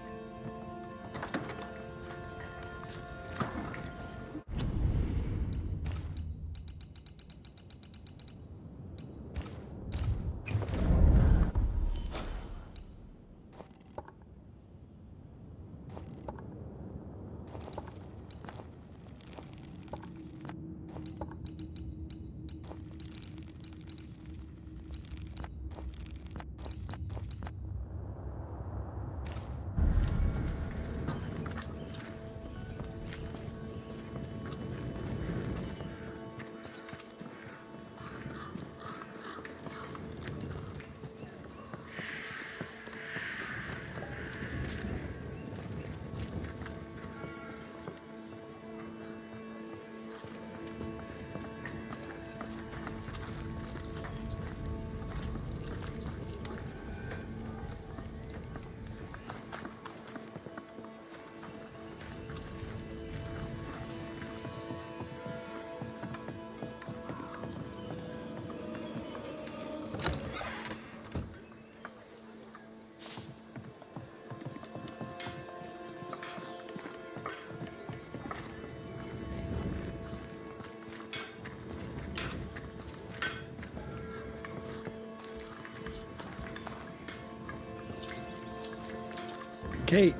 Kate,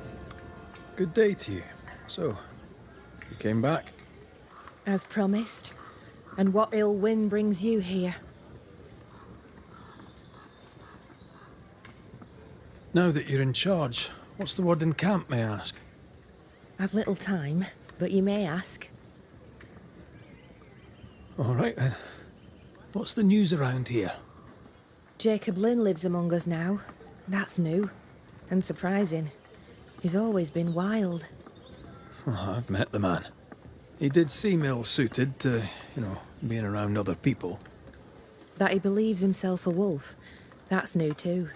good day to you. So, you came back? As promised. And what ill wind brings you here? Now that you're in charge, what's the word in camp, may I ask? I've little time, but you may ask. All right then. What's the news around here? Jacob Lynn lives among us now. That's new. And surprising. He's always been wild. Oh, I've met the man. He did seem ill-suited to, being around other people. That he believes himself a wolf. That's new too.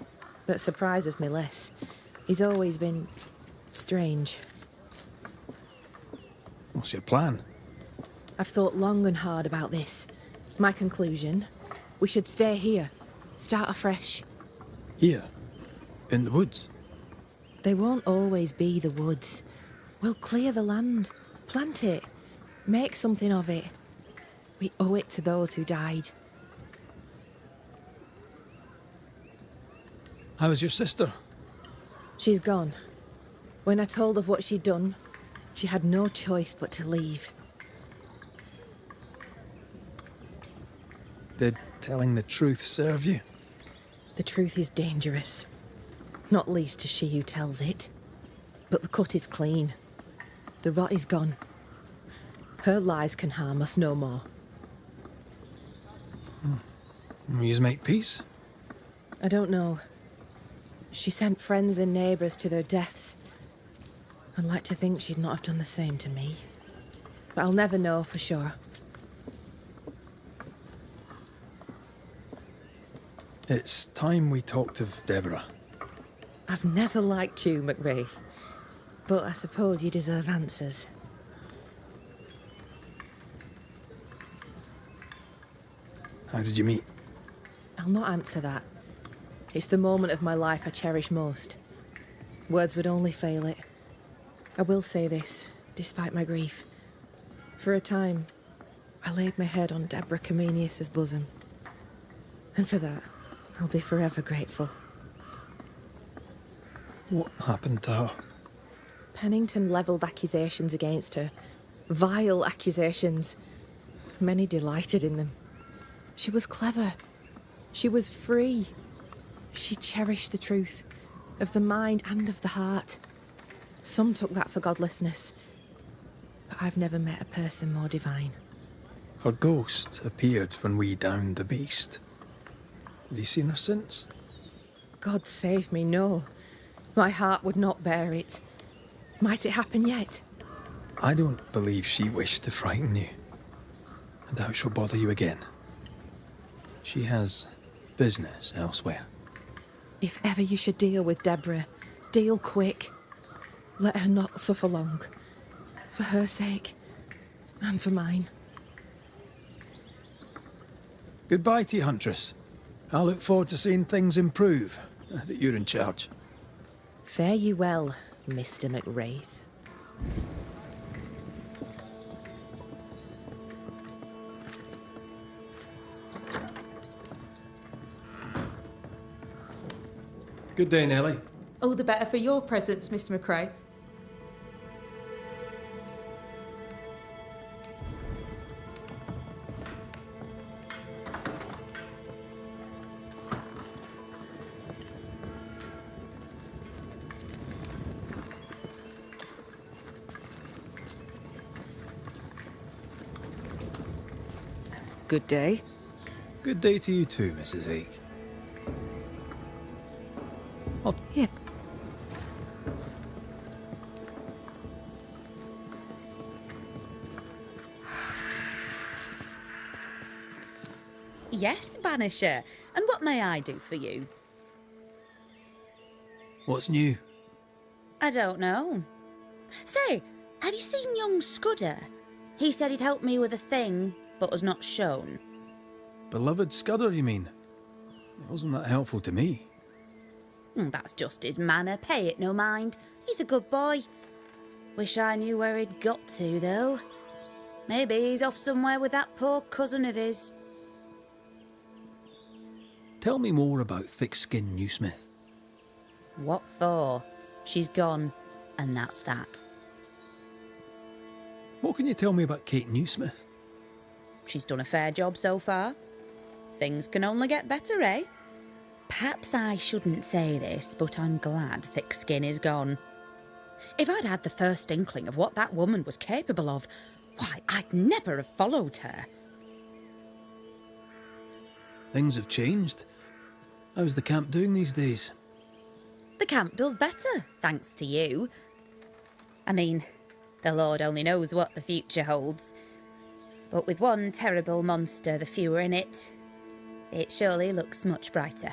But surprises me less. He's always been strange. What's your plan? I've thought long and hard about this. My conclusion, we should stay here. Start afresh. Here? In the woods? They won't always be the woods. We'll clear the land, plant it, make something of it. We owe it to those who died. How was your sister? She's gone. When I told of what she'd done, she had no choice but to leave. Did telling the truth serve you? The truth is dangerous, not least to she who tells it. But the cut is clean. The rot is gone. Her lies can harm us no more. We just make peace? I don't know. She sent friends and neighbours to their deaths. I'd like to think she'd not have done the same to me. But I'll never know for sure. It's time we talked of Deborah. I've never liked you, McWraith. But I suppose you deserve answers. How did you meet? I'll not answer that. It's the moment of my life I cherish most. Words would only fail it. I will say this, despite my grief. For a time, I laid my head on Deborah Comenius's bosom. And for that, I'll be forever grateful. What happened to her? Pennington levelled accusations against her. Vile accusations. Many delighted in them. She was clever. She was free. She cherished the truth, of the mind and of the heart. Some took that for godlessness, but I've never met a person more divine. Her ghost appeared when we downed the beast. Have you seen her since? God save me, no. My heart would not bear it. Might it happen yet? I don't believe she wished to frighten you. I doubt she'll bother you again. She has business elsewhere. If ever you should deal with Deborah, deal quick. Let her not suffer long. For her sake, and for mine. Goodbye to you, Huntress. I look forward to seeing things improve, that you're in charge. Fare you well, Mr. McWraith. Good day, Nellie. All the better for your presence, Mr. McRae. Good day. Good day to you too, Mrs. Ake. Yeah. Yes, Banisher. And what may I do for you? What's new? I don't know. Say, have you seen young Scudder? He said he'd help me with a thing, but was not shown. Beloved Scudder, you mean? It wasn't that helpful to me. That's just his manner. Pay it no mind. He's a good boy. Wish I knew where he'd got to, though. Maybe he's off somewhere with that poor cousin of his. Tell me more about thick-skinned Newsmith. What for? She's gone, and that's that. What can you tell me about Kate Newsmith? She's done a fair job so far. Things can only get better, eh? Perhaps I shouldn't say this, but I'm glad Thick Skin is gone. If I'd had the first inkling of what that woman was capable of, why, I'd never have followed her. Things have changed. How's the camp doing these days? The camp does better, thanks to you. I mean, the Lord only knows what the future holds. But with one terrible monster the fewer in it, it surely looks much brighter.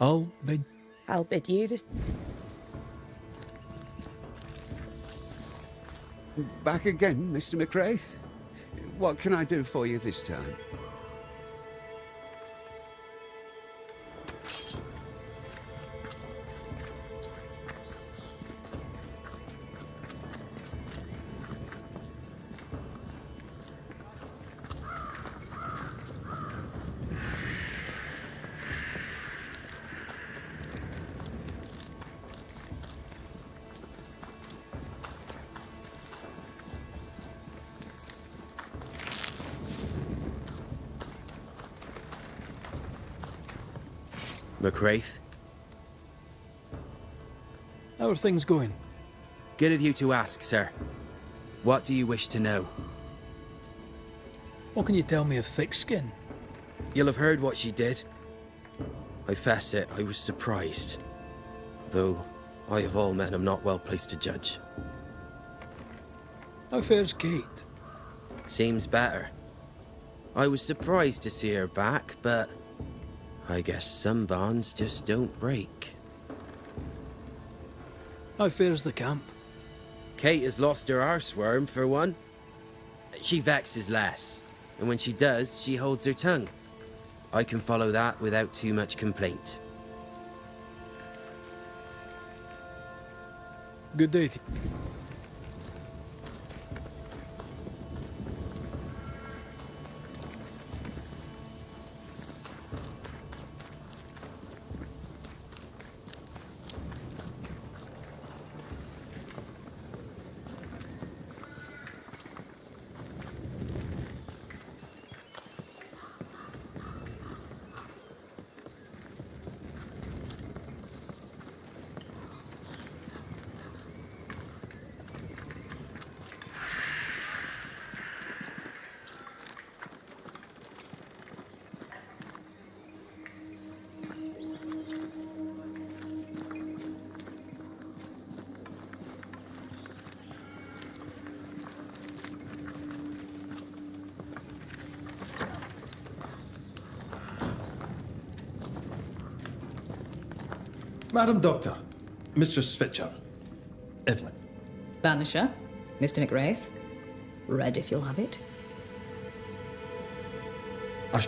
I'll bid you this... Back again, Mr. McWraith? What can I do for you this time? McWraith? How are things going? Good of you to ask, sir. What do you wish to know? What can you tell me of Thickskin? You'll have heard what she did. I fess it, I was surprised. Though, I of all men am not well placed to judge. How fares Kate? Seems better. I was surprised to see her back, but I guess some bonds just don't break. How fares the camp? Kate has lost her arseworm, for one. She vexes less, and when she does, she holds her tongue. I can follow that without too much complaint. Good day to you. Madam Doctor, Mistress Switcher, Evelyn. Banisher, Mr. McWraith. Red if you'll have it. Ash.